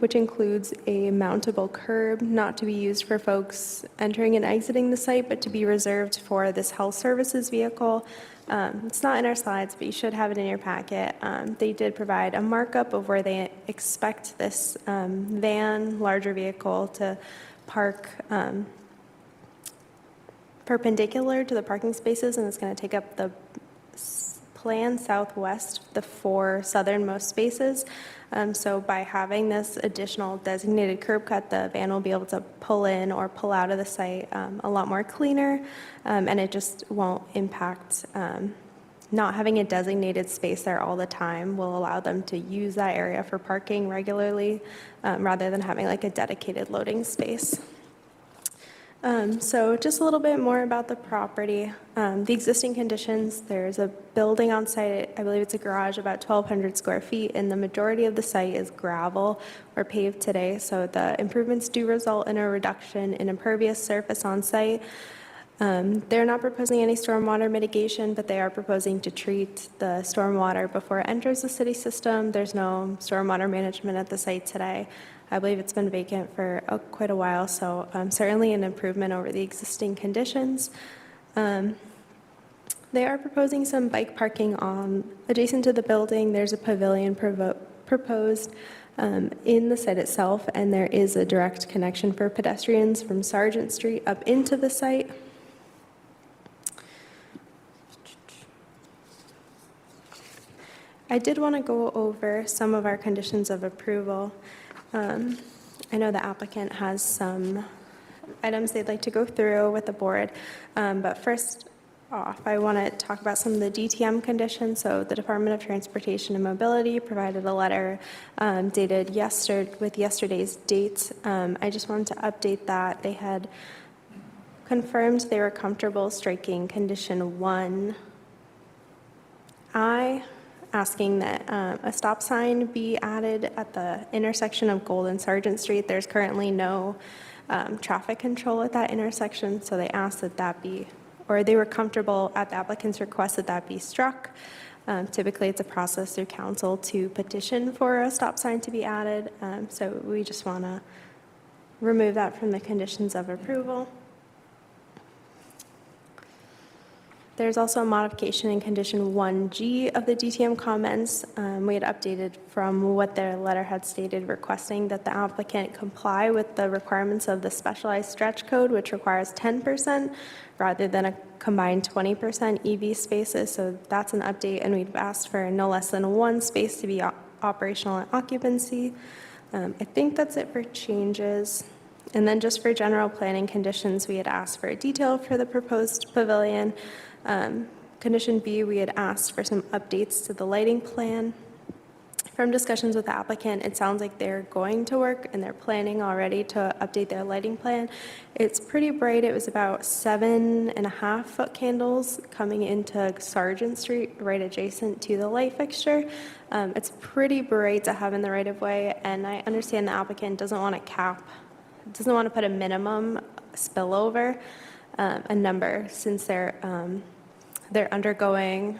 which includes a mountable curb not to be used for folks entering and exiting the site, but to be reserved for this health services vehicle. It's not in our slides, but you should have it in your packet. They did provide a markup of where they expect this van, larger vehicle, to park perpendicular to the parking spaces, and it's going to take up the plan southwest, the 4 southernmost spaces. So by having this additional designated curb cut, the van will be able to pull in or pull out of the site a lot more cleaner, and it just won't impact. Not having a designated space there all the time will allow them to use that area for parking regularly rather than having like a dedicated loading space. So just a little bit more about the property. The existing conditions, there's a building on site, I believe it's a garage, about 1,200 square feet, and the majority of the site is gravel or paved today. So the improvements do result in a reduction in impervious surface on site. They're not proposing any stormwater mitigation, but they are proposing to treat the stormwater before it enters the city system. There's no stormwater management at the site today. I believe it's been vacant for quite a while, so certainly an improvement over the existing conditions. They are proposing some bike parking adjacent to the building. There's a pavilion proposed in the site itself, and there is a direct connection for pedestrians from Sargent Street up into the site. I did want to go over some of our conditions of approval. I know the applicant has some items they'd like to go through with the board, but first off, I want to talk about some of the DTM conditions. So the Department of Transportation and Mobility provided a letter dated with yesterday's date. I just wanted to update that. They had confirmed they were comfortable striking condition 1I, asking that a stop sign be added at the intersection of Gold and Sargent Street. There's currently no traffic control at that intersection, so they asked that be, or they were comfortable at the applicant's request that be struck. Typically, it's a process through council to petition for a stop sign to be added, so we just want to remove that from the conditions of approval. There's also a modification in condition 1G of the DTM comments. We had updated from what their letter had stated, requesting that the applicant comply with the requirements of the specialized stretch code, which requires 10% rather than a combined 20% EV spaces. So that's an update, and we've asked for no less than one space to be operational and occupancy. I think that's it for changes. And then just for general planning conditions, we had asked for a detail for the proposed pavilion. Condition B, we had asked for some updates to the lighting plan. From discussions with the applicant, it sounds like they're going to work and they're planning already to update their lighting plan. It's pretty bright. It was about 7.5-foot candles coming into Sargent Street, right adjacent to the light fixture. It's pretty bright to have in the right of way, and I understand the applicant doesn't want to put a minimum spillover, a number, since they're undergoing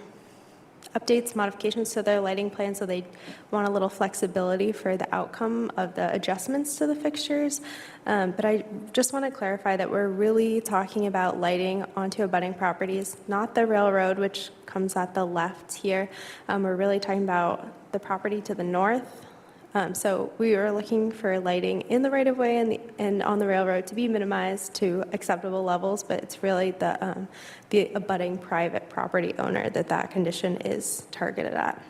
updates, modifications to their lighting plan, so they want a little flexibility for the outcome of the adjustments to the fixtures. But I just want to clarify that we're really talking about lighting onto abutting properties, not the railroad, which comes at the left here. We're really talking about the property to the north. So we are looking for lighting in the right-of-way and on the railroad to be minimized to acceptable levels, but it's really the abutting private property owner that condition is targeted at.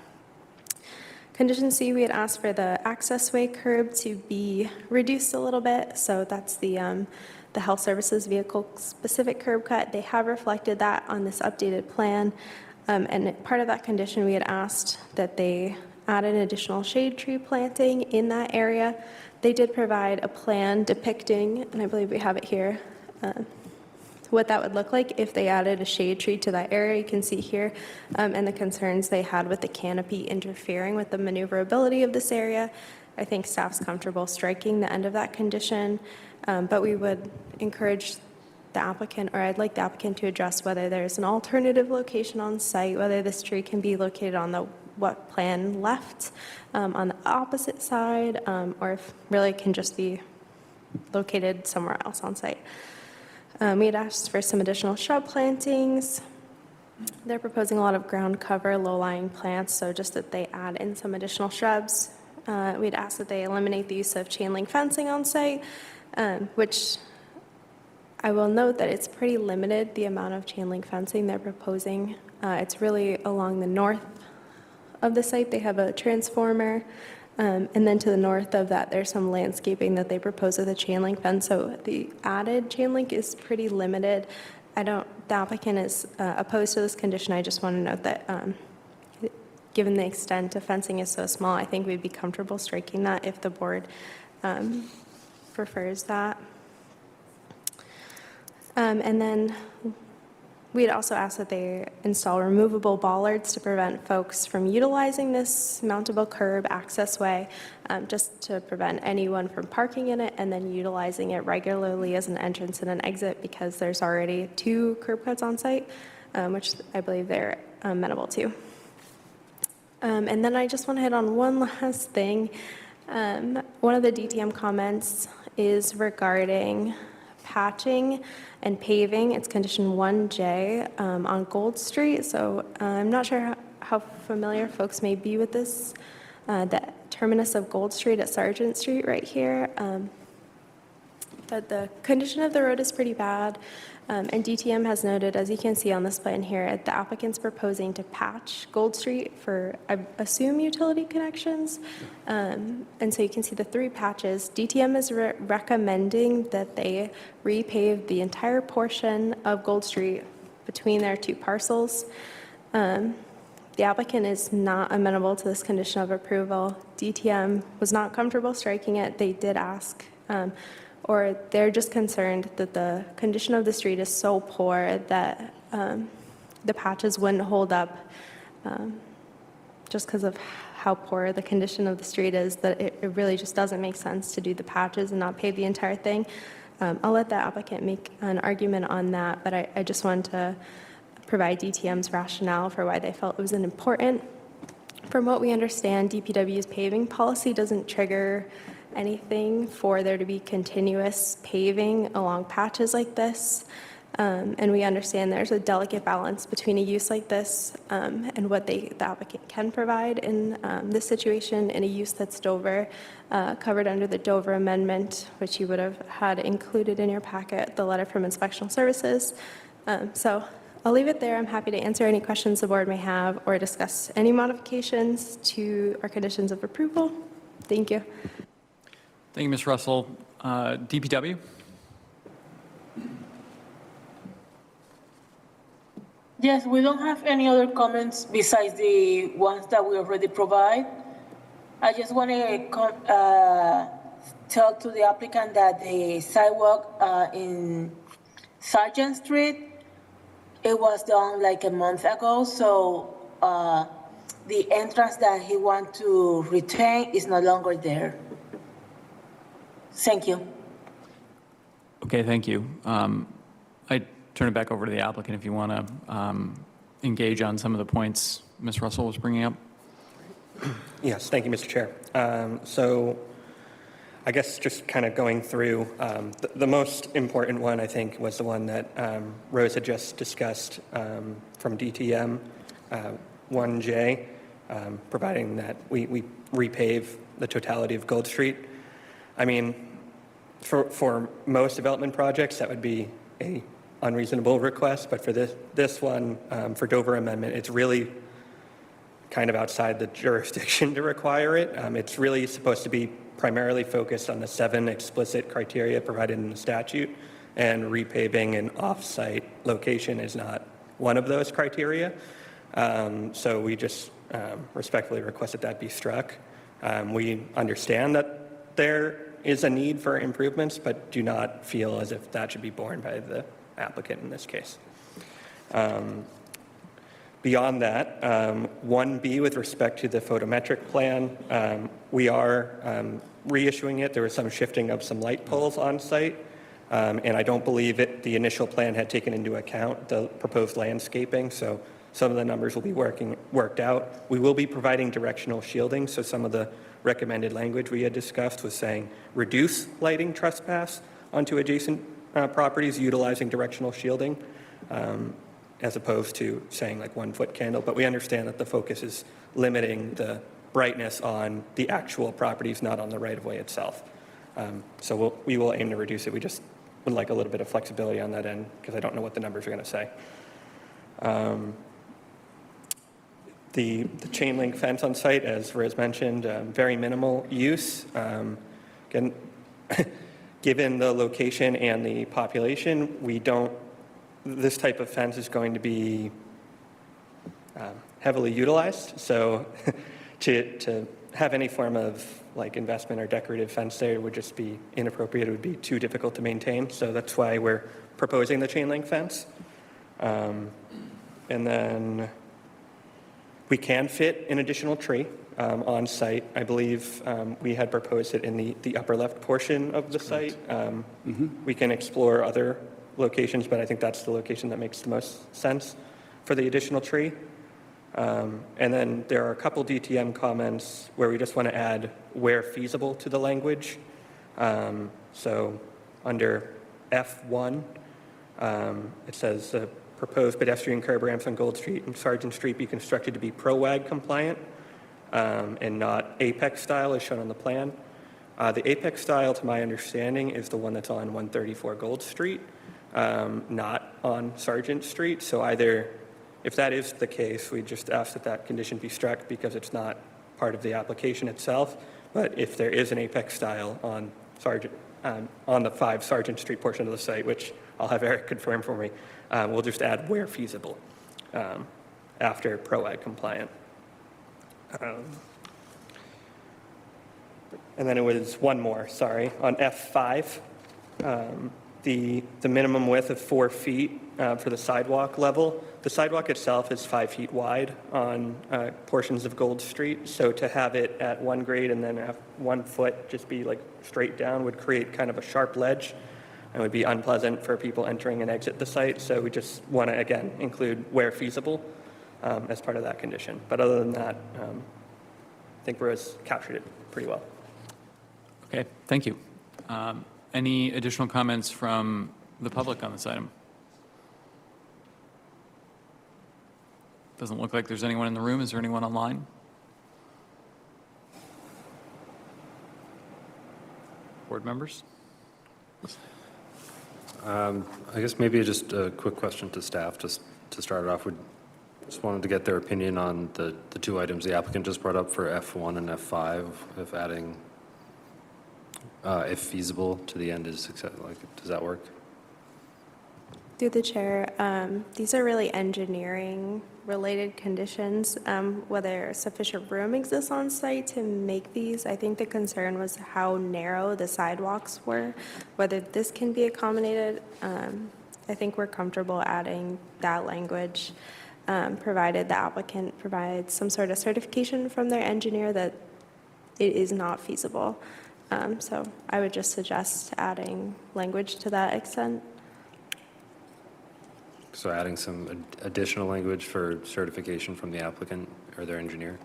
Condition C, we had asked for the accessway curb to be reduced a little bit, so that's the Health Services vehicle-specific curb cut. They have reflected that on this updated plan, and part of that condition, we had asked that they add an additional shade tree planting in that area. They did provide a plan depicting, and I believe we have it here, what that would look like if they added a shade tree to that area. You can see here, and the concerns they had with the canopy interfering with the maneuverability of this area. I think staff's comfortable striking the end of that condition, but we would encourage the applicant, or I'd like the applicant to address whether there's an alternative location on site, whether this tree can be located on what plan left on the opposite side, or if really it can just be located somewhere else on site. We had asked for some additional shrub plantings. They're proposing a lot of ground cover, low-lying plants, so just that they add in some additional shrubs. We'd asked that they eliminate the use of chain link fencing on site, which I will note that it's pretty limited, the amount of chain link fencing they're proposing. It's really along the north of the site. They have a transformer, and then to the north of that, there's some landscaping that they propose with a chain link fence. So the added chain link is pretty limited. The applicant is opposed to this condition. I just want to note that given the extent of fencing is so small, I think we'd be comfortable striking that if the board prefers that. And then we'd also ask that they install removable bollards to prevent folks from utilizing this mountable curb access way, just to prevent anyone from parking in it and then utilizing it regularly as an entrance and an exit, because there's already 2 curb cuts on site, which I believe they're amenable to. And then I just want to hit on one last thing. One of the DTM comments is regarding patching and paving. It's condition 1J on Gold Street. So I'm not sure how familiar folks may be with this. The terminus of Gold Street at Sargent Street right here. But the condition of the road is pretty bad. And DTM has noted, as you can see on this plan here, the applicant's proposing to patch Gold Street for, I assume, utility connections. And so you can see the 3 patches. DTM is recommending that they repave the entire portion of Gold Street between their 2 parcels. The applicant is not amenable to this condition of approval. DTM was not comfortable striking it. They did ask, or they're just concerned that the condition of the street is so poor that the patches wouldn't hold up, just because of how poor the condition of the street is, that it really just doesn't make sense to do the patches and not pave the entire thing. I'll let the applicant make an argument on that, but I just wanted to provide DTM's rationale for why they felt it was important. From what we understand, DPW's paving policy doesn't trigger anything for there to be continuous paving along patches like this. And we understand there's a delicate balance between a use like this and what the applicant can provide in this situation, in a use that's Dover, covered under the Dover Amendment, which you would have had included in your packet, the letter from Inspectional Services. So I'll leave it there. I'm happy to answer any questions the board may have or discuss any modifications to our conditions of approval. Thank you. Thank you, Ms. Russell. DPW? Yes, we don't have any other comments besides the ones that we already provide. I just want to tell to the applicant that the sidewalk in Sargent Street, it was done like a month ago, so the entrance that he wants to retain is no longer there. Thank you. Okay, thank you. I turn it back over to the applicant if you want to engage on some of the points Ms. Russell was bringing up. Yes, thank you, Mr. Chair. So I guess just kind of going through, the most important one, I think, was the one that Rose had just discussed from DTM, 1J, providing that we repave the totality of Gold Street. I mean, for most development projects, that would be a unreasonable request, but for this one, for Dover Amendment, it's really kind of outside the jurisdiction to require it. It's really supposed to be primarily focused on the 7 explicit criteria provided in the statute, and repaving an off-site location is not one of those criteria. So we just respectfully request that that be struck. We understand that there is a need for improvements, but do not feel as if that should be borne by the applicant in this case. Beyond that, 1B with respect to the photometric plan, we are reissuing it. There was some shifting of some light poles on site, and I don't believe the initial plan had taken into account the proposed landscaping, so some of the numbers will be worked out. We will be providing directional shielding, so some of the recommended language we had discussed was saying reduce lighting trespass onto adjacent properties utilizing directional shielding, as opposed to saying like 1-foot candle. But we understand that the focus is limiting the brightness on the actual properties, not on the right-of-way itself. So we will aim to reduce it. We just would like a little bit of flexibility on that end because I don't know what the numbers are going to say. The chain link fence on site, as Rose mentioned, very minimal use. Again, given the location and the population, this type of fence is going to be heavily utilized. So to have any form of like investment or decorative fence there would just be inappropriate. It would be too difficult to maintain. So that's why we're proposing the chain link fence. And then we can fit an additional tree on site. I believe we had proposed it in the upper left portion of the site. We can explore other locations, but I think that's the location that makes the most sense for the additional tree. And then there are a couple DTM comments where we just want to add where feasible to the language. So under F1, it says proposed pedestrian curb ramps on Gold Street and Sargent Street be constructed to be ProWAG compliant and not Apex style as shown on the plan. The Apex style, to my understanding, is the one that's on 134 Gold Street, not on Sargent Street. So either, if that is the case, we just ask that that condition be struck because it's not part of the application itself. But if there is an Apex style on on the 5 Sargent Street portion of the site, which I'll have Eric confirm for me, we'll just add where feasible after ProAg compliant. And then it was one more, sorry, on F5, the minimum width of 4 feet for the sidewalk level. The sidewalk itself is 5 feet wide on portions of Gold Street, so to have it at 1 grade and then have 1 foot just be like straight down would create kind of a sharp ledge and would be unpleasant for people entering and exit the site. So we just want to, again, include where feasible as part of that condition. But other than that, I think Rose captured it pretty well. Okay, thank you. Any additional comments from the public on this item? Doesn't look like there's anyone in the room. Is there anyone online? Board members? I guess maybe just a quick question to staff, just to start it off. We just wanted to get their opinion on the 2 items the applicant just brought up for F1 and F5, if adding, if feasible to the end is success, like, does that work? Through the chair, these are really engineering-related conditions. Whether sufficient room exists on site to make these, I think the concern was how narrow the sidewalks were, whether this can be accommodated. I think we're comfortable adding that language, provided the applicant provides some sort of certification from their engineer that it is not feasible. So I would just suggest adding language to that extent. So adding some additional language for certification from the applicant or their engineer?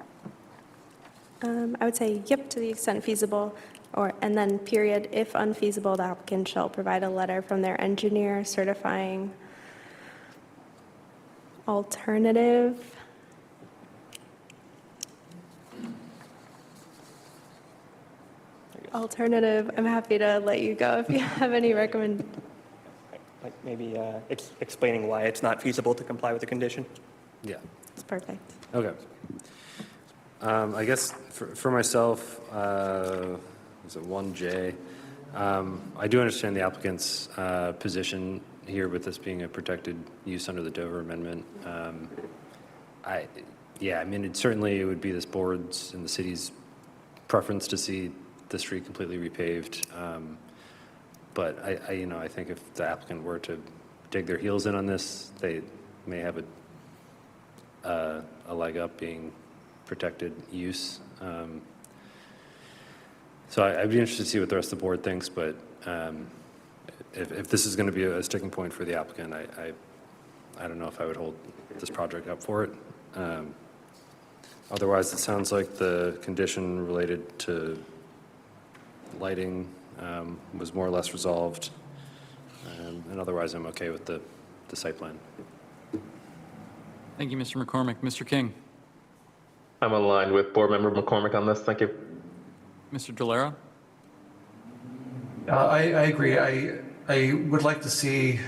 I would say, yep, to the extent feasible, and then period, if unfeasible, the applicant shall provide a letter from their engineer certifying alternative. I'm happy to let you go if you have any Like maybe explaining why it's not feasible to comply with the condition? Yeah. It's perfect. Okay. I guess for myself, is it 1J? I do understand the applicant's position here with this being a protected use under the Dover Amendment. I mean, it would be this board's and the city's preference to see the street completely repaved. But I think if the applicant were to dig their heels in on this, they may have a leg up being protected use. So I'd be interested to see what the rest of the board thinks, but if this is going to be a sticking point for the applicant, I don't know if I would hold this project up for it. Otherwise, it sounds like the condition related to lighting was more or less resolved, and otherwise I'm okay with the site plan. Thank you, Mr. McCormick. Mr. King? I'm aligned with Board Member McCormick on this. Thank you. Mr. Delera? I agree. I would like to see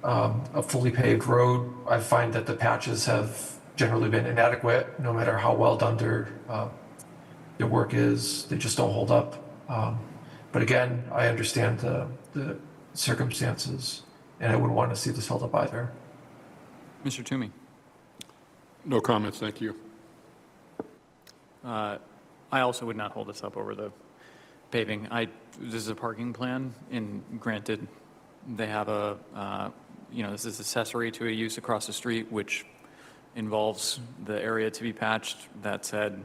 a fully paved road. I find that the patches have generally been inadequate, no matter how well done their work is. They just don't hold up. But again, I understand the circumstances, and I wouldn't want to see this held up either. Mr. Toomey? No comments, thank you. I also would not hold this up over the paving. This is a parking plan, and granted, They have this is accessory to a use across the street, which involves the area to be patched. That said,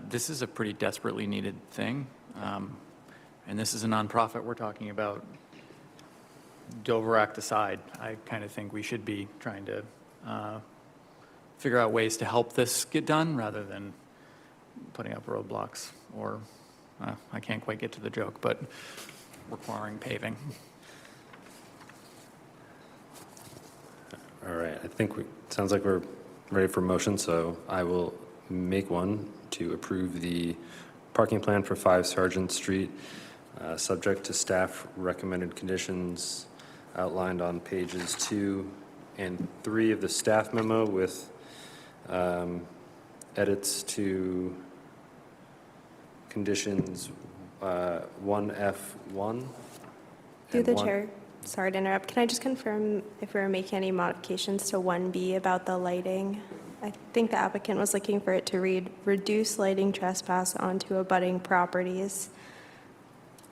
this is a pretty desperately needed thing. And this is a nonprofit we're talking about. Dover Act aside, I kind of think we should be trying to figure out ways to help this get done rather than putting up roadblocks or, I can't quite get to the joke, but requiring paving. All right, I think sounds like we're ready for motion, so I will make one to approve the parking plan for 5 Sargent Street, subject to staff recommended conditions outlined on pages 2 and 3 of the staff memo with edits to conditions 1F1. Through the chair, sorry to interrupt. Can I just confirm if we're making any modifications to 1B about the lighting? I think the applicant was looking for it to read, reduce lighting trespass onto abutting properties.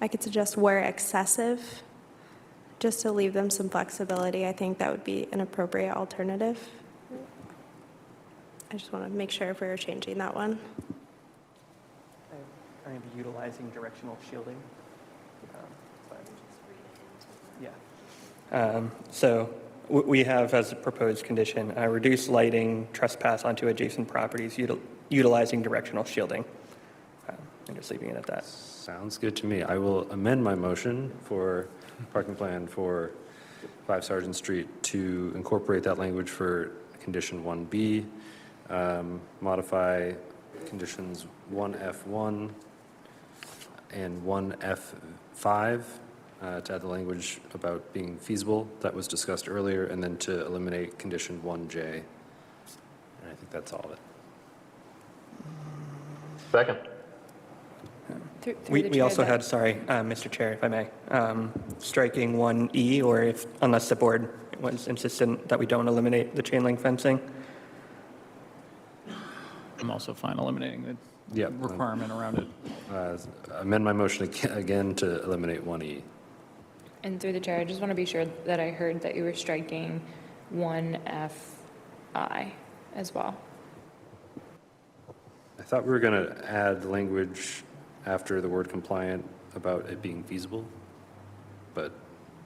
I could suggest where excessive, just to leave them some flexibility. I think that would be an appropriate alternative. I just want to make sure if we were changing that one. I'm going to be utilizing directional shielding. So we have as a proposed condition, reduce lighting trespass onto adjacent properties utilizing directional shielding. I'm just leaving it at that. Sounds good to me. I will amend my motion for parking plan for 5 Sargent Street to incorporate that language for condition 1B, modify conditions 1F1 and 1F5 to add the language about being feasible that was discussed earlier, and then to eliminate condition 1J. And I think that's all of it. Second. We also had, sorry, Mr. Chair, if I may, striking 1E, or unless the board was insistent that we don't eliminate the chain link fencing. I'm also fine eliminating the requirement around it. Amend my motion again to eliminate 1E. And through the chair, I just want to be sure that I heard that you were striking 1FI as well. I thought we were going to add language after the word compliant about it being feasible, but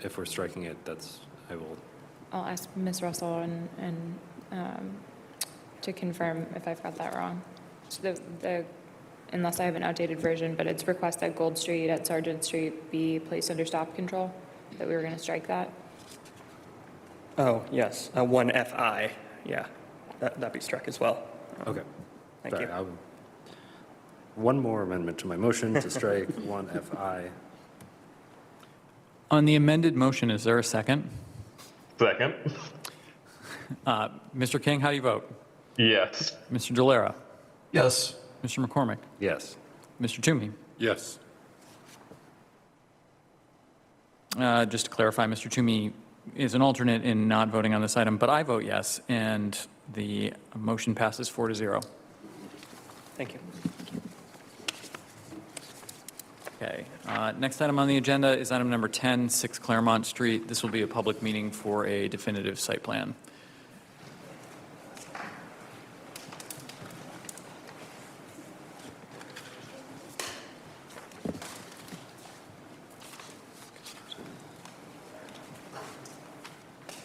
if we're striking it, I'll ask Ms. Russell and to confirm if I've got that wrong. So unless I have an outdated version, but it's request that Gold Street at Sargent Street be placed under stop control, that we were going to strike that. Oh, yes, 1FI, yeah, that'd be struck as well. Okay. Thank you. One more amendment to my motion to strike 1FI. On the amended motion, is there a second? Second. Mr. King, how do you vote? Yes. Mr. Delera? Yes. Mr. McCormick? Yes. Mr. Toomey? Yes. Just to clarify, Mr. Toomey is an alternate in not voting on this item, but I vote yes, and the motion passes 4-0. Thank you. Okay. Next item on the agenda is item number 10, 6 Claremont Street. This will be a public meeting for a definitive site plan.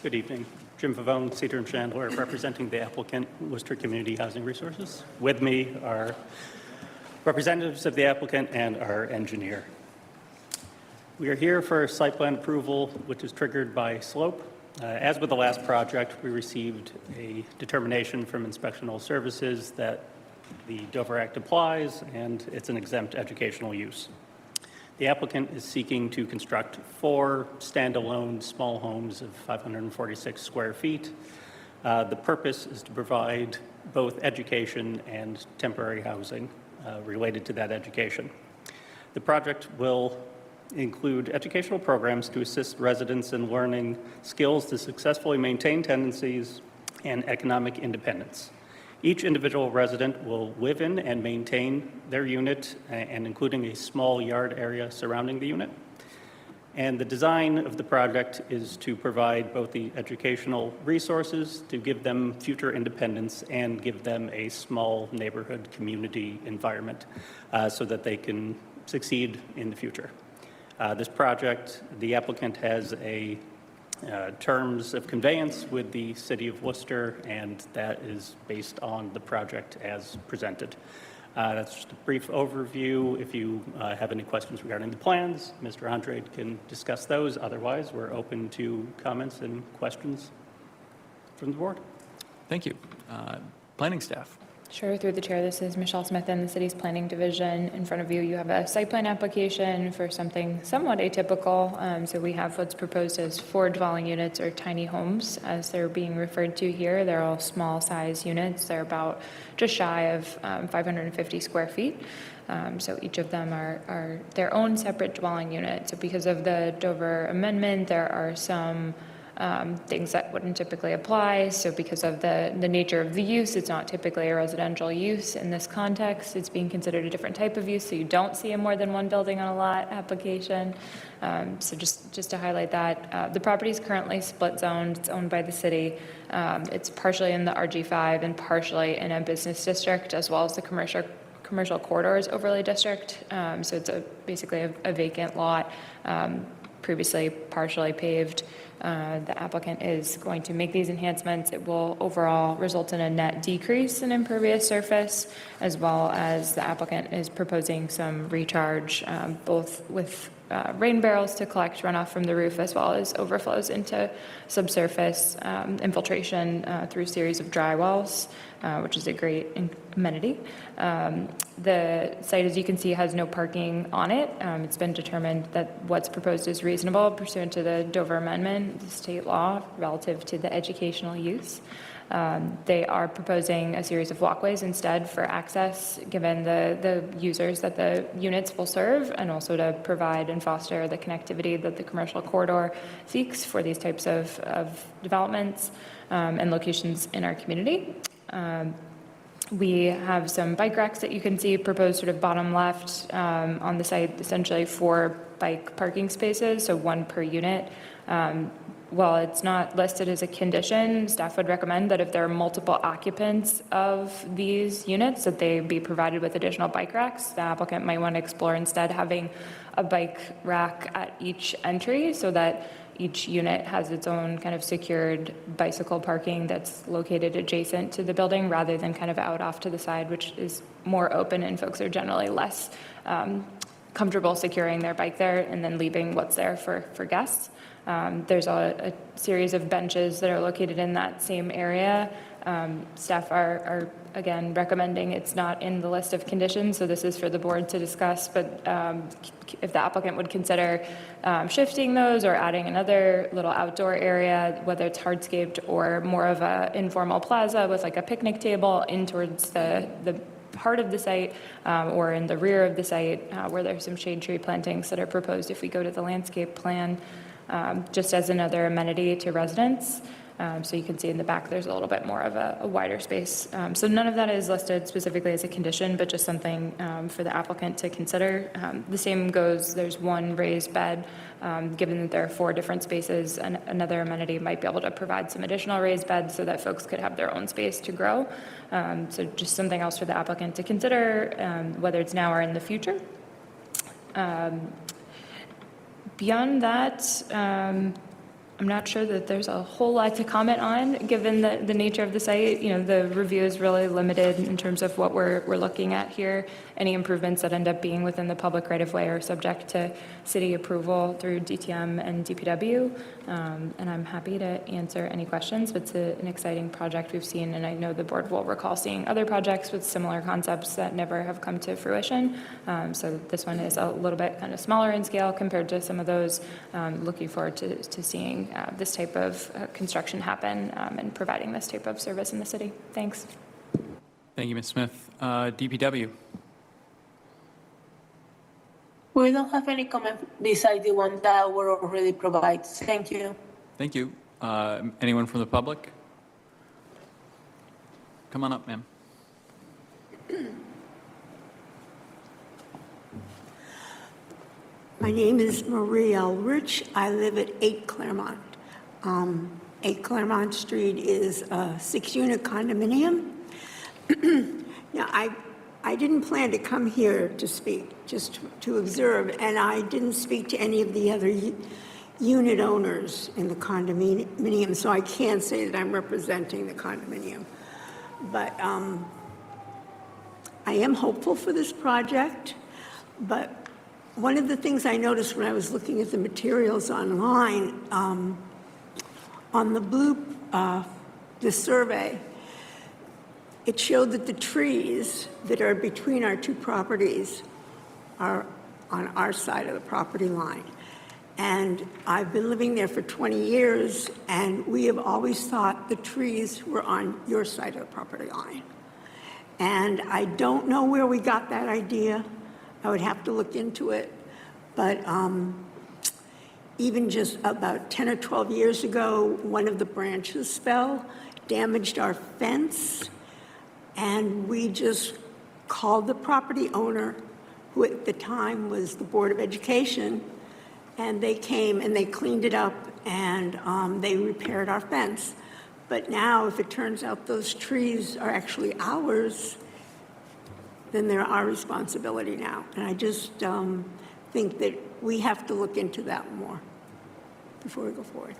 Good evening. Jim Favone, Cedar and Chandler, representing the applicant, Worcester Community Housing Resources. With me are representatives of the applicant and our engineer. We are here for site plan approval, which is triggered by slope. As with the last project, we received a determination from Inspectional Services that the Dover Act applies and it's an exempt educational use. The applicant is seeking to construct 4 standalone small homes of 546 square feet. The purpose is to provide both education and temporary housing related to that education. The project will include educational programs to assist residents in learning skills to successfully maintain tendencies and economic independence. Each individual resident will live in and maintain their unit, and including a small yard area surrounding the unit. And the design of the project is to provide both the educational resources to give them future independence and give them a small neighborhood community environment so that they can succeed in the future. This project, the applicant has a terms of conveyance with the City of Worcester, and that is based on the project as presented. That's just a brief overview. If you have any questions regarding the plans, Mr. Andrade can discuss those. Otherwise, we're open to comments and questions from the board. Thank you. Planning staff. Sure, through the chair, this is Michelle Smith in the city's planning division. In front of you, you have a site plan application for something somewhat atypical. So we have what's proposed as 4 dwelling units or tiny homes, as they're being referred to here. They're all small size units. They're about just shy of 550 square feet. So each of them are their own separate dwelling unit. So because of the Dover Amendment, there are some things that wouldn't typically apply. So because of the nature of the use, it's not typically a residential use in this context. It's being considered a different type of use, so you don't see a more than one building on a lot application. So just to highlight that, the property is currently split zoned. It's owned by the city. It's partially in the RG5 and partially in a business district, as well as the commercial corridors overlay district. So it's basically a vacant lot, previously partially paved. The applicant is going to make these enhancements. It will overall result in a net decrease in impervious surface, as well as the applicant is proposing some recharge, both with rain barrels to collect runoff from the roof, as well as overflows into subsurface infiltration through a series of dry wells, which is a great amenity. The site, as you can see, has no parking on it. It's been determined that what's proposed is reasonable pursuant to the Dover Amendment, the state law, relative to the educational use. They are proposing a series of walkways instead for access, given the users that the units will serve, and also to provide and foster the connectivity that the commercial corridor seeks for these types of developments and locations in our community. We have some bike racks that you can see proposed sort of bottom left on the site, essentially 4 bike parking spaces, so 1 per unit. While it's not listed as a condition, staff would recommend that if there are multiple occupants of these units, that they be provided with additional bike racks. The applicant might want to explore instead having a bike rack at each entry so that each unit has its own kind of secured bicycle parking that's located adjacent to the building rather than kind of out off to the side, which is more open and folks are generally less comfortable securing their bike there and then leaving what's there for guests. There's a series of benches that are located in that same area. Staff are again recommending it's not in the list of conditions, so this is for the board to discuss, but if the applicant would consider shifting those or adding another little outdoor area, whether it's hardscaped or more of a informal plaza with like a picnic table in towards the heart of the site or in the rear of the site where there's some shade tree plantings that are proposed if we go to the landscape plan, just as another amenity to residents. So you can see in the back there's a little bit more of a wider space. So none of that is listed specifically as a condition, but just something for the applicant to consider. The same goes, there's 1 raised bed. Given that there are 4 different spaces, and another amenity might be able to provide some additional raised beds so that folks could have their own space to grow. So just something else for the applicant to consider, whether it's now or in the future. Beyond that, I'm not sure that there's a whole lot to comment on, given the nature of the site. You know, the review is really limited in terms of what we're looking at here. Any improvements that end up being within the public right-of-way are subject to city approval through DTM and DPW. And I'm happy to answer any questions. It's an exciting project we've seen, and I know the board will recall seeing other projects with similar concepts that never have come to fruition. So this one is a little bit kind of smaller in scale compared to some of those. Looking forward to seeing this type of construction happen and providing this type of service in the city. Thanks. Thank you, Ms. Smith. DPW. We don't have any comment besides the one that were already provided. Thank you. Thank you. Anyone from the public? Come on up, ma'am. My name is Marie Elrich. I live at 8 Claremont. 8 Claremont Street is a 6-unit condominium. Now, I didn't plan to come here to speak, just to observe, and I didn't speak to any of the other unit owners in the condominium, so I can't say that I'm representing the condominium. But I am hopeful for this project, but one of the things I noticed when I was looking at the materials online, on the survey, it showed that the trees that are between our two properties are on our side of the property line. And I've been living there for 20 years, and we have always thought the trees were on your side of the property line. And I don't know where we got that idea. I would have to look into it. But even just about 10 or 12 years ago, one of the branches fell, damaged our fence, and we just called the property owner, who at the time was the Board of Education, and they came and they cleaned it up and they repaired our fence. But now, if it turns out those trees are actually ours, then they're our responsibility now. And I just think that we have to look into that more before we go forward.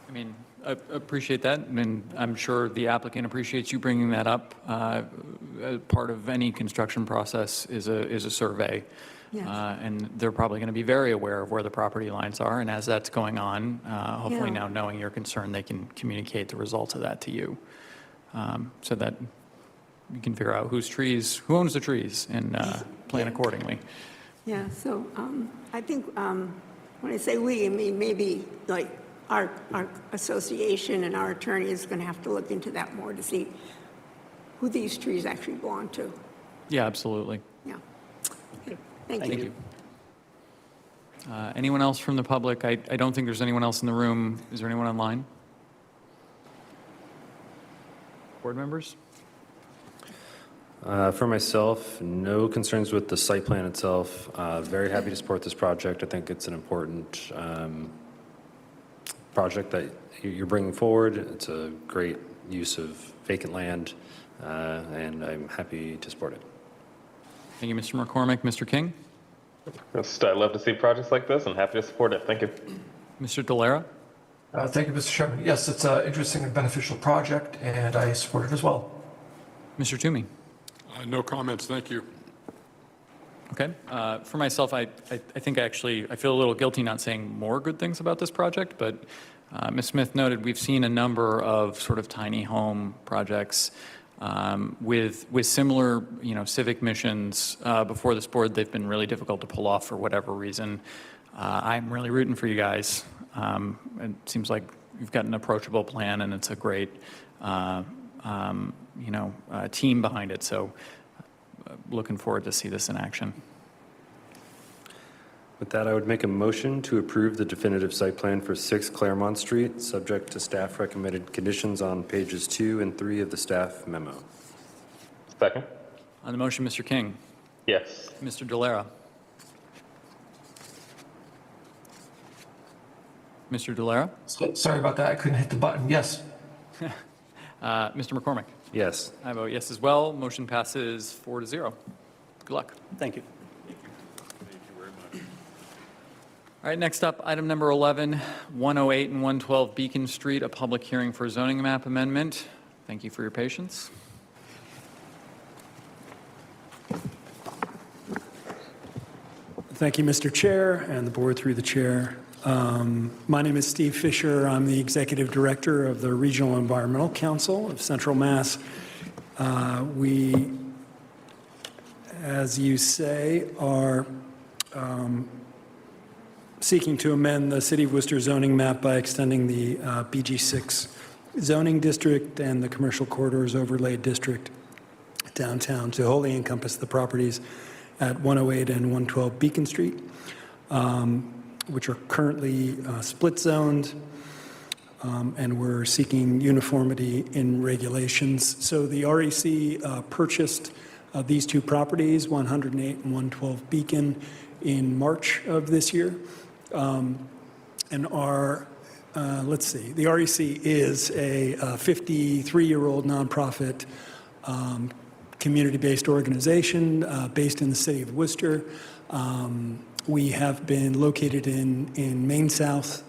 I mean, I appreciate that, and I'm sure the applicant appreciates you bringing that up. Part of any construction process is a survey. Yes. And they're probably going to be very aware of where the property lines are, and as that's going on, hopefully Yeah. now knowing your concern, they can communicate the results of that to you, so that you can figure out who owns the trees, and plan accordingly. Yeah, so I think when I say we, I mean maybe like our association and our attorney is going to have to look into that more to see who these trees actually belong to. Yeah, absolutely. Yeah. Okay. Thank Thank you. you. Anyone else from the public? I don't think there's anyone else in the room. Is there anyone online? Board members? For myself, no concerns with the site plan itself. Very happy to support this project. I think it's an important project that you're bringing forward. It's a great use of vacant land, and I'm happy to support it. Thank you, Mr. McCormick. Mr. King? Yes, I love to see projects like this and happy to support it. Thank you. Mr. Delera? Thank you, Mr. Chairman. Yes, it's an interesting and beneficial project, and I support it as well. Mr. Toomey? No comments, thank you. Okay. For myself, I think actually I feel a little guilty not saying more good things about this project, but Ms. Smith noted we've seen a number of sort of tiny home projects with similar, civic missions before this board. They've been really difficult to pull off for whatever reason. I'm really rooting for you guys. It seems like you've got an approachable plan, and it's a great, team behind it. So looking forward to see this in action. With that, I would make a motion to approve the definitive site plan for 6 Claremont Street, subject to staff recommended conditions on pages 2 and 3 of the staff memo. Second? On the motion, Mr. King? Yes. Mr. Delera? Mr. Delera? Sorry about that. I couldn't hit the button. Yes. Mr. McCormick? Yes. I vote yes as well. Motion passes 4-0. Good luck. Thank you. All right, next up, item number 11, 108 and 112 Beacon Street, a public hearing for zoning map amendment. Thank you for your patience. Thank you, Mr. Chair, and the board through the chair. My name is Steve Fisher. I'm the Executive Director of the Regional Environmental Council of Central Mass. We, as you say, are seeking to amend the City of Worcester zoning map by extending the BG6 zoning district and the Commercial Corridors Overlay District downtown to wholly encompass the properties at 108 and 112 Beacon Street, which are currently split zoned, and we're seeking uniformity in regulations. So the REC purchased these two properties, 108 and 112 Beacon, in March of this year. And our, let's see, the REC is a 53-year-old nonprofit community-based organization based in the city of Worcester. We have been located in Main South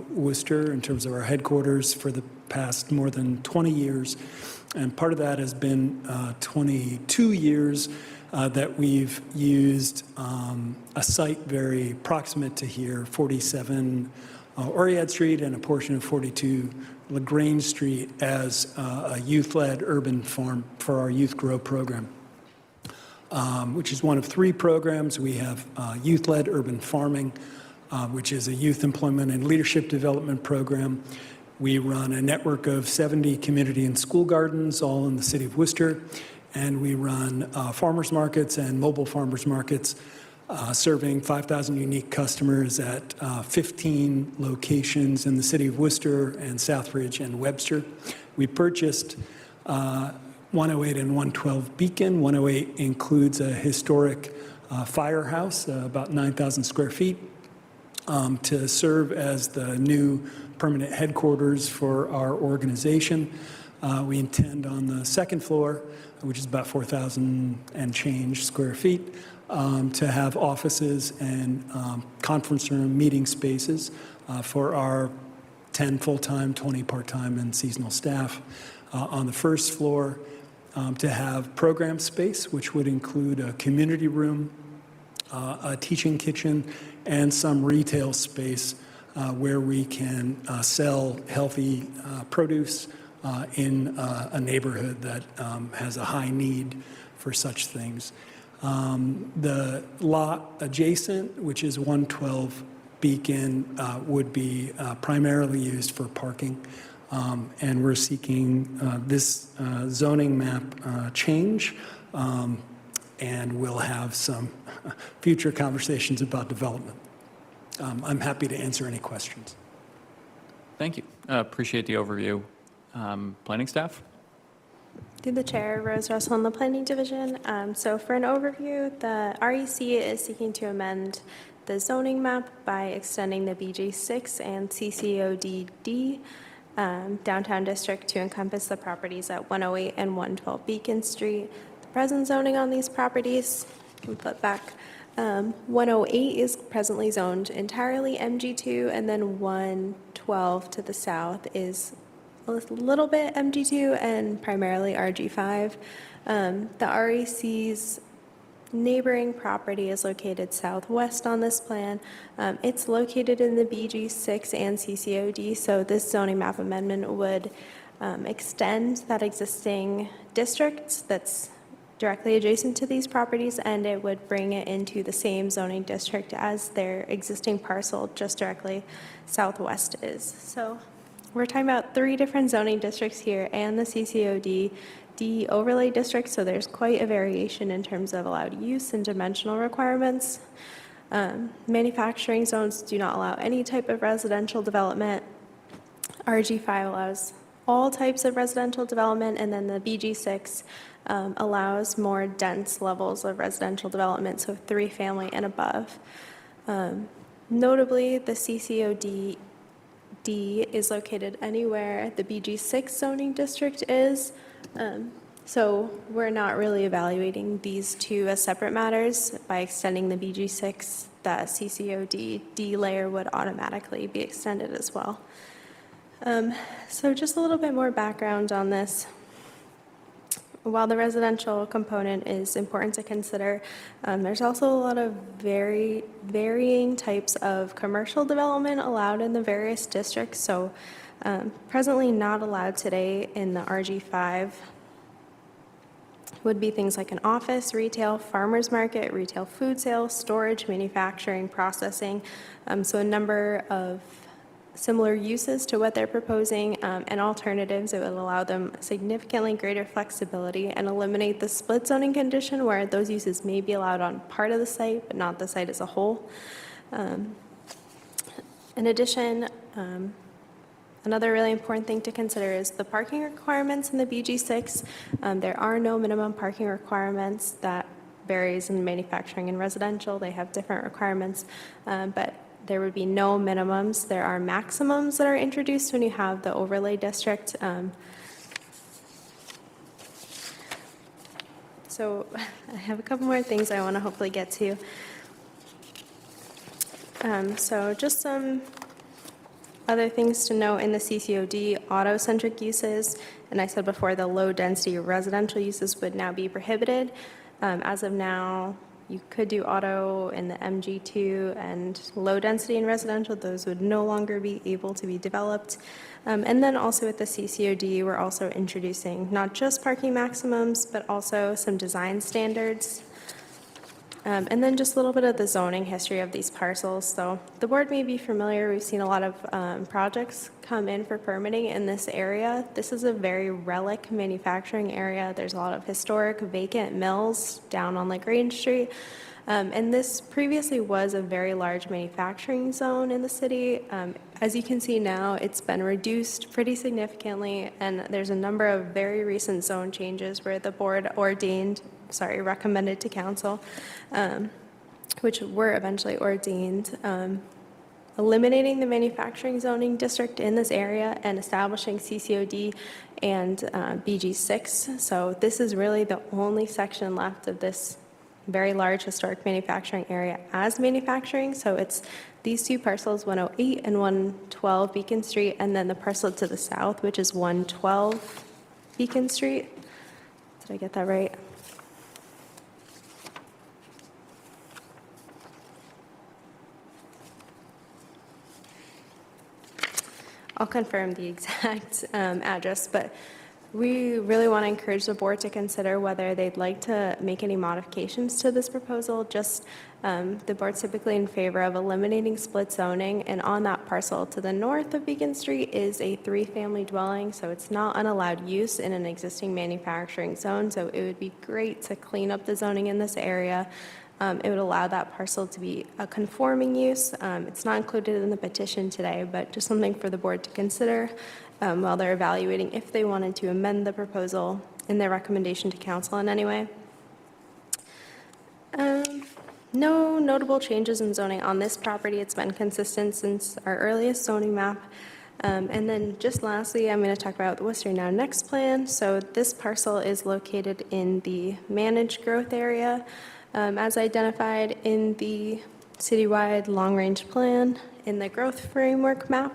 Worcester in terms of our headquarters for the past more than 20 years. And part of that has been 22 years that we've used a site very proximate to here, 47 Oriad Street and a portion of 42 LaGrange Street as a youth-led urban farm for our Youth Grow program, which is one of 3 programs. We have youth-led urban farming, which is a youth employment and leadership development program. We run a network of 70 community and school gardens, all in the city of Worcester. And we run farmers markets and mobile farmers markets, serving 5,000 unique customers at 15 locations in the city of Worcester and Southbridge and Webster. We purchased 108 and 112 Beacon. 108 includes a historic firehouse, about 9,000 square feet, to serve as the new permanent headquarters for our organization. We intend on the second floor, which is about 4,000 and change square feet, to have offices and conference room meeting spaces for our 10 full-time, 20 part-time, and seasonal staff. On the first floor, to have program space, which would include a community room, a teaching kitchen, and some retail space where we can sell healthy produce in a neighborhood that has a high need for such things. The lot adjacent, which is 112 Beacon, would be primarily used for parking. And we're seeking this zoning map change, and we'll have some future conversations about development. I'm happy to answer any questions. Thank you. Appreciate the overview. Planning staff? Through the chair, Rose Russell in the Planning Division. So for an overview, the REC is seeking to amend the zoning map by extending the BG6 and CCODD downtown district to encompass the properties at 108 and 112 Beacon Street. The present zoning on these properties, can flip back, 108 is presently zoned entirely MG2, and then 112 to the south is a little bit MG2 and primarily RG5. The REC's neighboring property is located southwest on this plan. It's located in the BG6 and CCOD, so this zoning map amendment would extend that existing district that's directly adjacent to these properties, and it would bring it into the same zoning district as their existing parcel just directly southwest is. So we're talking about 3 different zoning districts here and the CCOD overlay district, so there's quite a variation in terms of allowed use and dimensional requirements. Manufacturing zones do not allow any type of residential development. RG5 allows all types of residential development, and then the BG6 allows more dense levels of residential development, so 3-family and above. Notably, the CCOD is located anywhere the BG6 zoning district is. So we're not really evaluating these 2 as separate matters. By extending the BG6, the CCOD layer would automatically be extended as well. So just a little bit more background on this. While the residential component is important to consider, there's also a lot of varying types of commercial development allowed in the various districts. So presently not allowed today in the RG5 would be things like an office, retail, farmer's market, retail food sales, storage, manufacturing, processing. So a number of similar uses to what they're proposing, and alternatives that would allow them significantly greater flexibility and eliminate the split zoning condition where those uses may be allowed on part of the site, but not the site as a whole. In addition, another really important thing to consider is the parking requirements in the BG6. There are no minimum parking requirements that varies in manufacturing and residential. They have different requirements, but there would be no minimums. There are maximums that are introduced when you have the overlay district. So I have a couple more things I want to hopefully get to. So just some other things to note in the CCOD, auto-centric uses, and I said before the low-density residential uses would now be prohibited. As of now, you could do auto in the MG2 and low-density in residential. Those would no longer be able to be developed. And then also with the CCOD, we're also introducing not just parking maximums, but also some design standards. And then just a little bit of the zoning history of these parcels. So the board may be familiar, we've seen a lot of projects come in for permitting in this area. This is a very relic manufacturing area. There's a lot of historic vacant mills down on LaGrange Street. And this previously was a very large manufacturing zone in the city. As you can see now, it's been reduced pretty significantly, and there's a number of very recent zone changes where the board recommended to council, which were eventually ordained, eliminating the manufacturing zoning district in this area and establishing CCOD and BG6. So this is really the only section left of this very large historic manufacturing area as manufacturing. So it's these two parcels, 108 and 112 Beacon Street, and then the parcel to the south, which is 112 Beacon Street. Did I get that right? I'll confirm the exact address, but we really want to encourage the board to consider whether they'd like to make any modifications to this proposal. Just the board's typically in favor of eliminating split zoning, and on that parcel to the north of Beacon Street is a 3-family dwelling, so it's not an allowed use in an existing manufacturing zone. So it would be great to clean up the zoning in this area. It would allow that parcel to be a conforming use. It's not included in the petition today, but just something for the board to consider while they're evaluating if they wanted to amend the proposal in their recommendation to council in any way. No notable changes in zoning on this property. It's been consistent since our earliest zoning map. And then just lastly, I'm going to talk about the Worcester Now Next plan. So this parcel is located in the managed growth area, as identified in the citywide long-range plan in the growth framework map.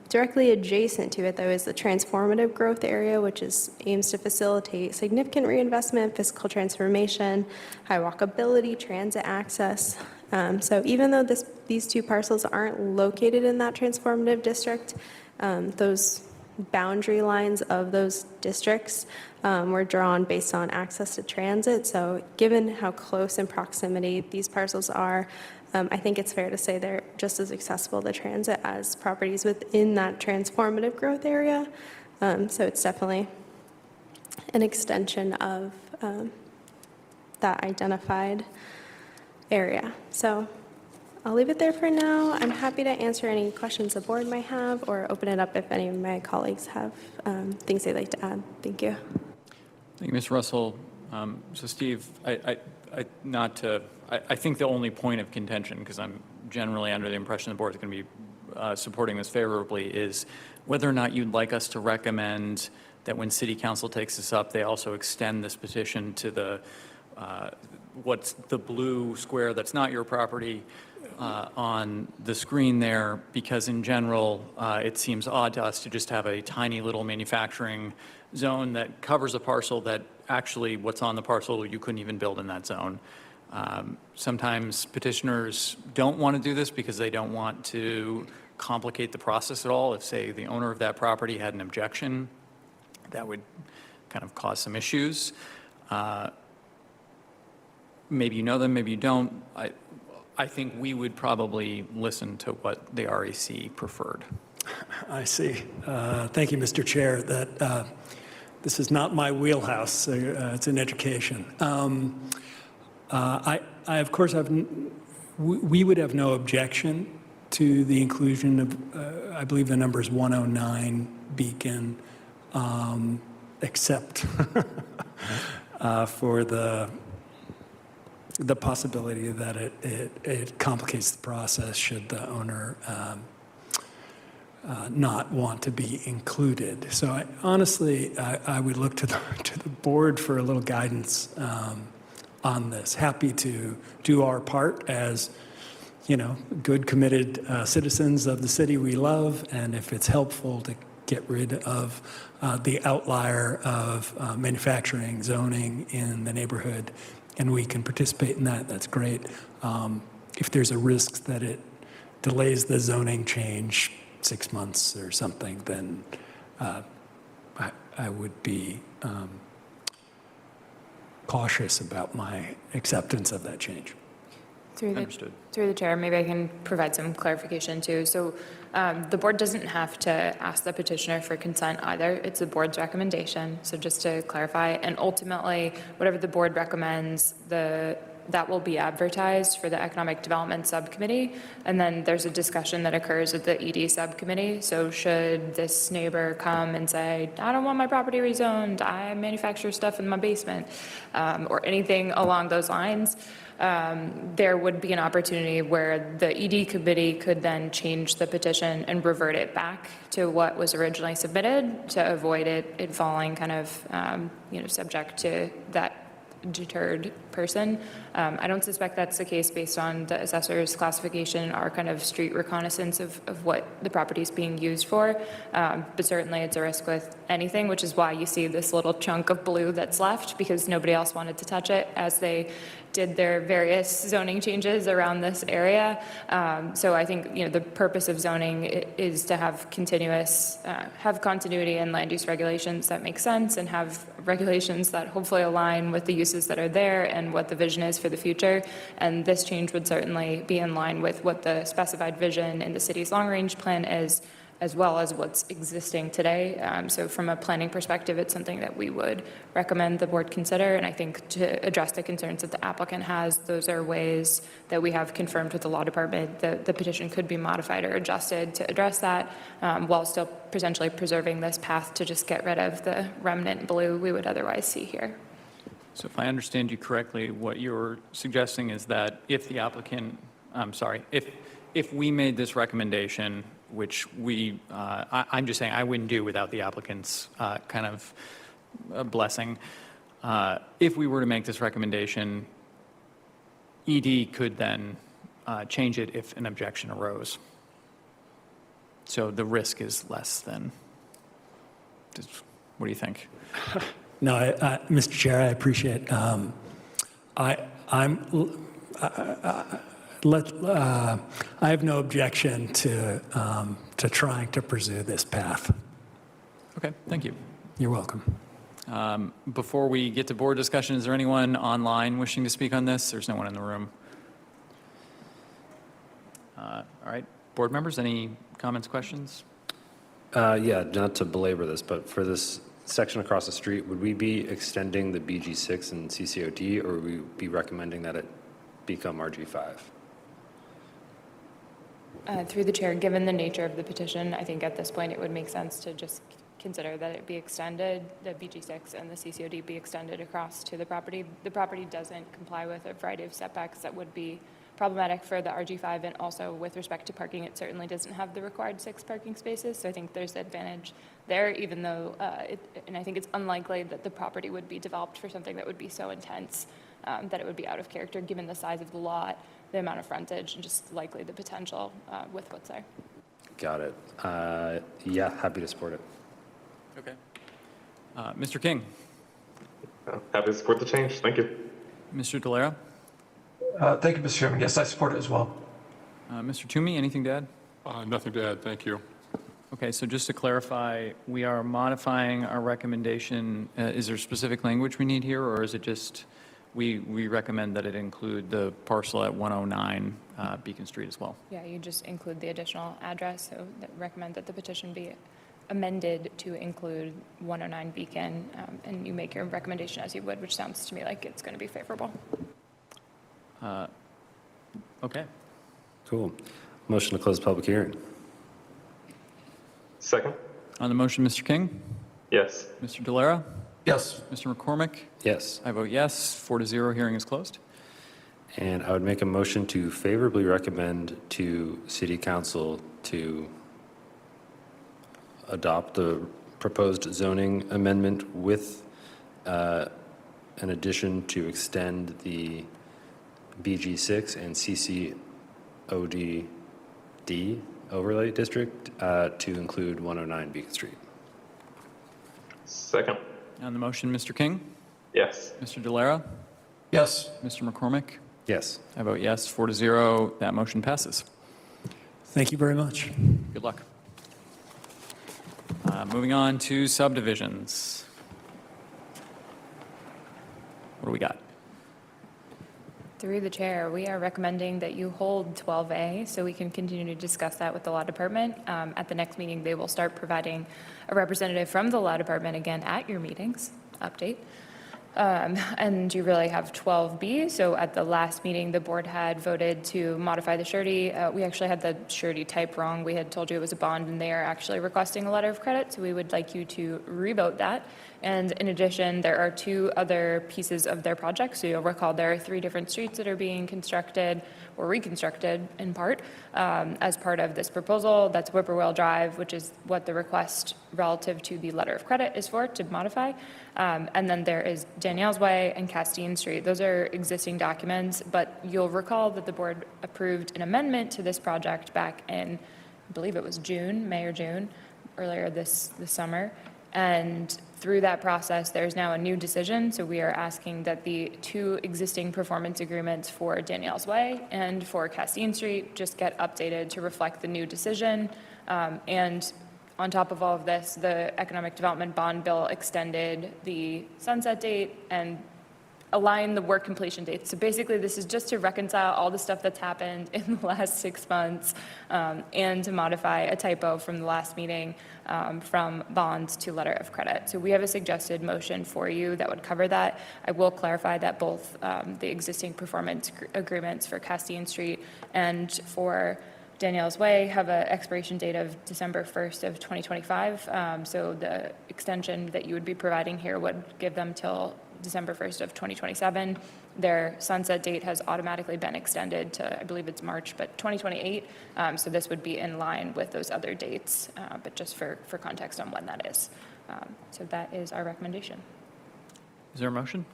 Directly adjacent to it, though, is the transformative growth area, which aims to facilitate significant reinvestment, physical transformation, high walkability, transit access. So even though these two parcels aren't located in that transformative district, those boundary lines of those districts were drawn based on access to transit. So given how close in proximity these parcels are, I think it's fair to say they're just as accessible to transit as properties within that transformative growth area. So it's definitely an extension of that identified area. So I'll leave it there for now. I'm happy to answer any questions the board might have or open it up if any of my colleagues have things they'd like to add. Thank you. Thank you, Ms. Russell. So Steve, I think the only point of contention, because I'm generally under the impression the board is going to be supporting this favorably, is whether or not you'd like us to recommend that when City Council takes this up, they also extend this petition to the what's the blue square that's not your property on the screen there, because in general, it seems odd to us to just have a tiny little manufacturing zone that covers a parcel that actually what's on the parcel you couldn't even build in that zone. Sometimes petitioners don't want to do this because they don't want to complicate the process at all. If, say, the owner of that property had an objection, that would kind of cause some issues. Maybe you know them, maybe you don't. I think we would probably listen to what the REC preferred. I see. Thank you, Mr. Chair. This is not my wheelhouse. So, it's an education. I of course we would have no objection to the inclusion of, I believe the number is 109 Beacon, except for the the possibility that it complicates the process should the owner not want to be included. So honestly, I would look to the board for a little guidance on this. Happy to do our part as, good committed citizens of the city we love, and if it's helpful to get rid of the outlier of manufacturing zoning in the neighborhood, and we can participate in that, that's great. If there's a risk that it delays the zoning change 6 months or something, then I would be cautious about my acceptance of that change. Understood. Through the chair, maybe I can provide some clarification too. So the board doesn't have to ask the petitioner for consent either. It's the board's recommendation. So just to clarify, and ultimately, whatever the board recommends, that will be advertised for the Economic Development Subcommittee. And then there's a discussion that occurs at the ED Subcommittee. So should this neighbor come and say, I don't want my property rezoned, I manufacture stuff in my basement, or anything along those lines, there would be an opportunity where the ED committee could then change the petition and revert it back to what was originally submitted to avoid it falling kind of, subject to that deterred person. I don't suspect that's the case based on the assessor's classification, our kind of street reconnaissance of what the property is being used for. But certainly it's a risk with anything, which is why you see this little chunk of blue that's left, because nobody else wanted to touch it as they did their various zoning changes around this area. So I think, the purpose of zoning is to have continuity in land use regulations that make sense, and have regulations that hopefully align with the uses that are there and what the vision is for the future. And this change would certainly be in line with what the specified vision in the city's long-range plan is, as well as what's existing today. So from a planning perspective, it's something that we would recommend the board consider. And I think to address the concerns that the applicant has, those are ways that we have confirmed with the law department that the petition could be modified or adjusted to address that, while still potentially preserving this path to just get rid of the remnant blue we would otherwise see here. So if I understand you correctly, what you're suggesting is that if we made this recommendation, which I'm just saying I wouldn't do without the applicant's kind of blessing. If we were to make this recommendation, ED could then change it if an objection arose. So the risk is less than. What do you think? No, Mr. Chair, I appreciate. I have no objection to trying to pursue this path. Okay, thank you. You're welcome. Before we get to board discussion, is there anyone online wishing to speak on this? There's no one in the room. All right, board members, any comments, questions? Yeah, not to belabor this, but for this section across the street, would we be extending the BG6 and CCOD, or would we be recommending that it become RG5? Through the chair, given the nature of the petition, I think at this point it would make sense to just consider that it be extended, the BG6 and the CCOD be extended across to the property. The property doesn't comply with a variety of setbacks that would be problematic for the RG5, and also with respect to parking, it certainly doesn't have the required 6 parking spaces. So I think there's advantage there, even though, and I think it's unlikely that the property would be developed for something that would be so intense that it would be out of character given the size of the lot, the amount of frontage, and just likely the potential with what's there. Got it. Yeah, happy to support it. Okay. Mr. King. Happy to support the change. Thank you. Mr. Delera? Thank you, Mr. Chairman. Yes, I support it as well. Mr. Toomey, anything to add? Nothing to add, thank you. Okay, so just to clarify, we are modifying our recommendation. Is there specific language we need here, or is it just we recommend that it include the parcel at 109 Beacon Street as well? Yeah, you just include the additional address, so that recommend that the petition be amended to include 109 Beacon, and you make your recommendation as you would, which sounds to me like it's going to be favorable. Okay. Cool. Motion to close public hearing. Second? On the motion, Mr. King? Yes. Mr. Delera? Yes. Mr. McCormick? Yes. I vote yes. 4-0, hearing is closed. And I would make a motion to favorably recommend to City Council to adopt the proposed zoning amendment with an addition to extend the BG6 and CCODD overlay district to include 109 Beacon Street. Second. On the motion, Mr. King? Yes. Mr. Delera? Yes. Mr. McCormick? Yes. I vote yes, 4-0. That motion passes. Thank you very much. Good luck. Moving on to subdivisions. What do we got? Through the chair, we are recommending that you hold 12A so we can continue to discuss that with the law department. At the next meeting, they will start providing a representative from the law department again at your meetings, update. And you really have 12B. So at the last meeting, the board had voted to modify the surety. We actually had the surety type wrong. We had told you it was a bond, and they are actually requesting a letter of credit. So we would like you to revote that. And in addition, there are 2 other pieces of their project. So you'll recall there are 3 different streets that are being constructed or reconstructed in part as part of this proposal. That's Whippoorwill Drive, which is what the request relative to the letter of credit is for, to modify. And then there is Danielle's Way and Castine Street. Those are existing documents, but you'll recall that the board approved an amendment to this project back in, I believe it was May or June, earlier this summer. And through that process, there's now a new decision. So we are asking that the 2 existing performance agreements for Danielle's Way and for Castine Street just get updated to reflect the new decision. And on top of all of this, the Economic Development Bond Bill extended the sunset date and align the work completion dates. So basically, this is just to reconcile all the stuff that's happened in the last 6 months and to modify a typo from the last meeting from bonds to letter of credit. So we have a suggested motion for you that would cover that. I will clarify that both the existing performance agreements for Castine Street and for Danielle's Way have an expiration date of December 1st of 2025. So the extension that you would be providing here would give them till December 1st of 2027. Their sunset date has automatically been extended to, I believe it's March, but 2028. So this would be in line with those other dates, but just for context on when that is. So that is our recommendation. Is there a motion?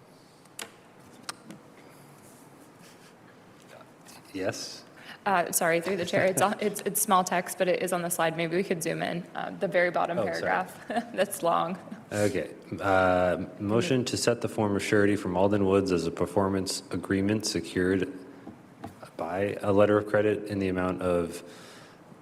Yes. Sorry, through the chair. It's small text, but it is on the slide. Maybe we could zoom in. The very bottom paragraph. That's long. Okay. Motion to set the form of surety from Alden Woods as a performance agreement secured by a letter of credit in the amount of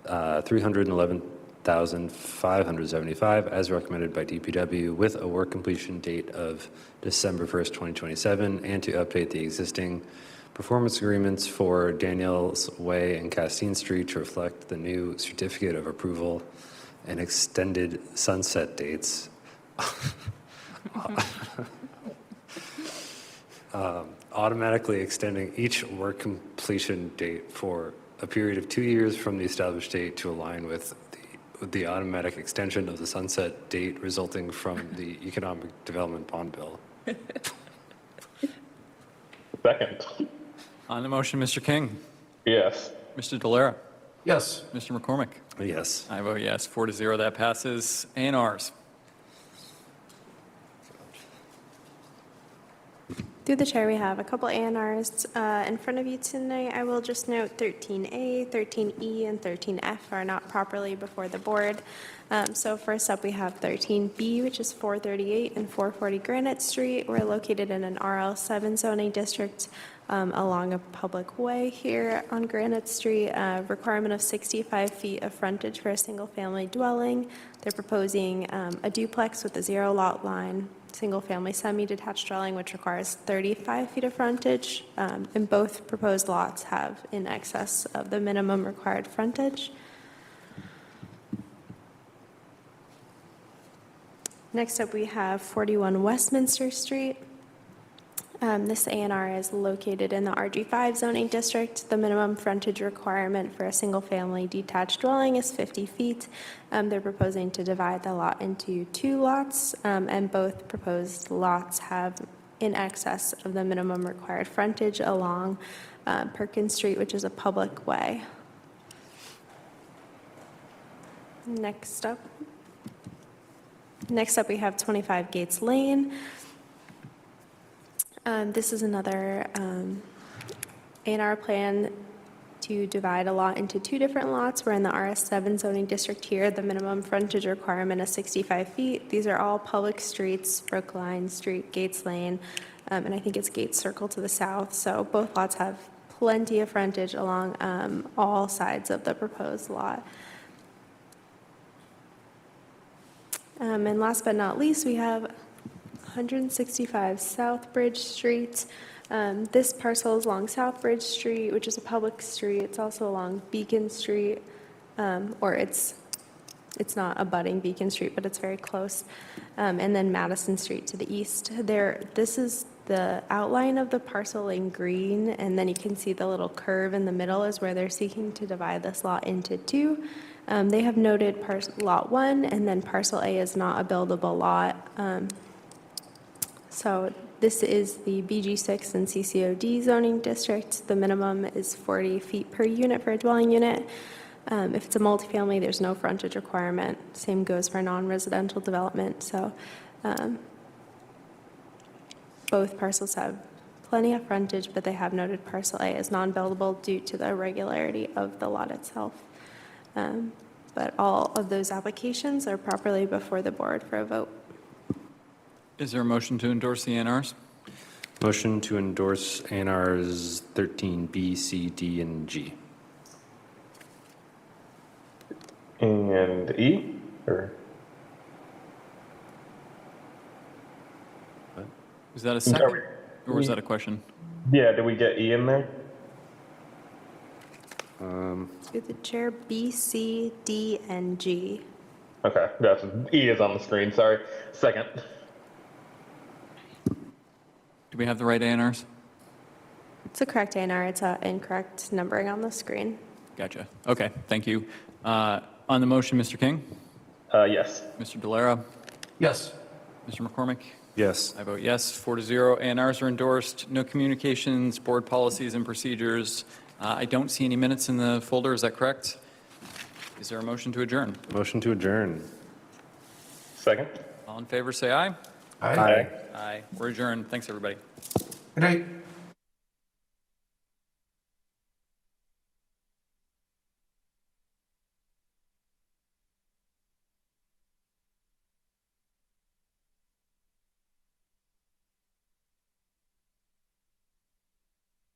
$311,575 as recommended by DPW with a work completion date of December 1st, 2027, and to update the existing performance agreements for Danielle's Way and Castine Street to reflect the new certificate of approval and extended sunset dates. Automatically extending each work completion date for a period of 2 years from the established date to align with the automatic extension of the sunset date resulting from the Economic Development Bond Bill. Second. On the motion, Mr. King? Yes. Mr. Delera? Yes. Mr. McCormick? Yes. I vote yes, 4-0. That passes. A&Rs. Through the chair, we have a couple A&Rs in front of you tonight. I will just note 13A, 13E, and 13F are not properly before the board. So first up, we have 13B, which is 438 and 440 Granite Street. We're located in an RL7 zoning district along a public way here on Granite Street. Requirement of 65 feet of frontage for a single-family dwelling. They're proposing a duplex with a 0 lot line, single-family semi-detached dwelling, which requires 35 feet of frontage, and both proposed lots have in excess of the minimum required frontage. Next up, we have 41 Westminster Street. This A&R is located in the RG5 zoning district. The minimum frontage requirement for a single-family detached dwelling is 50 feet. They're proposing to divide the lot into 2 lots, and both proposed lots have in excess of the minimum required frontage along Perkins Street, which is a public way. Next up, we have 25 Gates Lane. This is another A&R plan to divide a lot into two different lots. We're in the RS7 zoning district here. The minimum frontage requirement is 65 feet. These are all public streets, Brookline Street, Gates Lane, and I think it's Gates Circle to the south. So both lots have plenty of frontage along all sides of the proposed lot. And last but not least, we have 165 South Bridge Street. This parcel is along South Bridge Street, which is a public street. It's also along Beacon Street, or it's not abutting Beacon Street, but it's very close. And then Madison Street to the east. This is the outline of the parcel in green, and then you can see the little curve in the middle is where they're seeking to divide this lot into two. They have noted lot 1, and then parcel A is not a buildable lot. So this is the BG6 and CCOD zoning district. The minimum is 40 feet per unit for a dwelling unit. If it's a multifamily, there's no frontage requirement. Same goes for non-residential development. So both parcels have plenty of frontage, but they have noted parcel A as non-buildable due to the irregularity of the lot itself. But all of those applications are properly before the board for a vote. Is there a motion to endorse the ANRs? Motion to endorse ANRs 13B, C, D, and G. And E? Or Was that a second, or was that a question? yeah, did we get E in there? Through the chair, B, C, D, and G. Okay, that's E is on the screen. Sorry. Second. Do we have the right ANRs? It's the correct ANR. It's incorrect numbering on the screen. Gotcha. Okay, thank you. On the motion, Mr. King? Yes. Mr. Delara? Yes. Mr. McCormick? Yes. I vote yes, 4-0. ANRs are endorsed. No communications, board policies and procedures. I don't see any minutes in the folder. Is that correct? Is there a motion to adjourn? Motion to adjourn. Second. All in favor, say aye. Aye. Aye. We're adjourned. Thanks, everybody. Good night.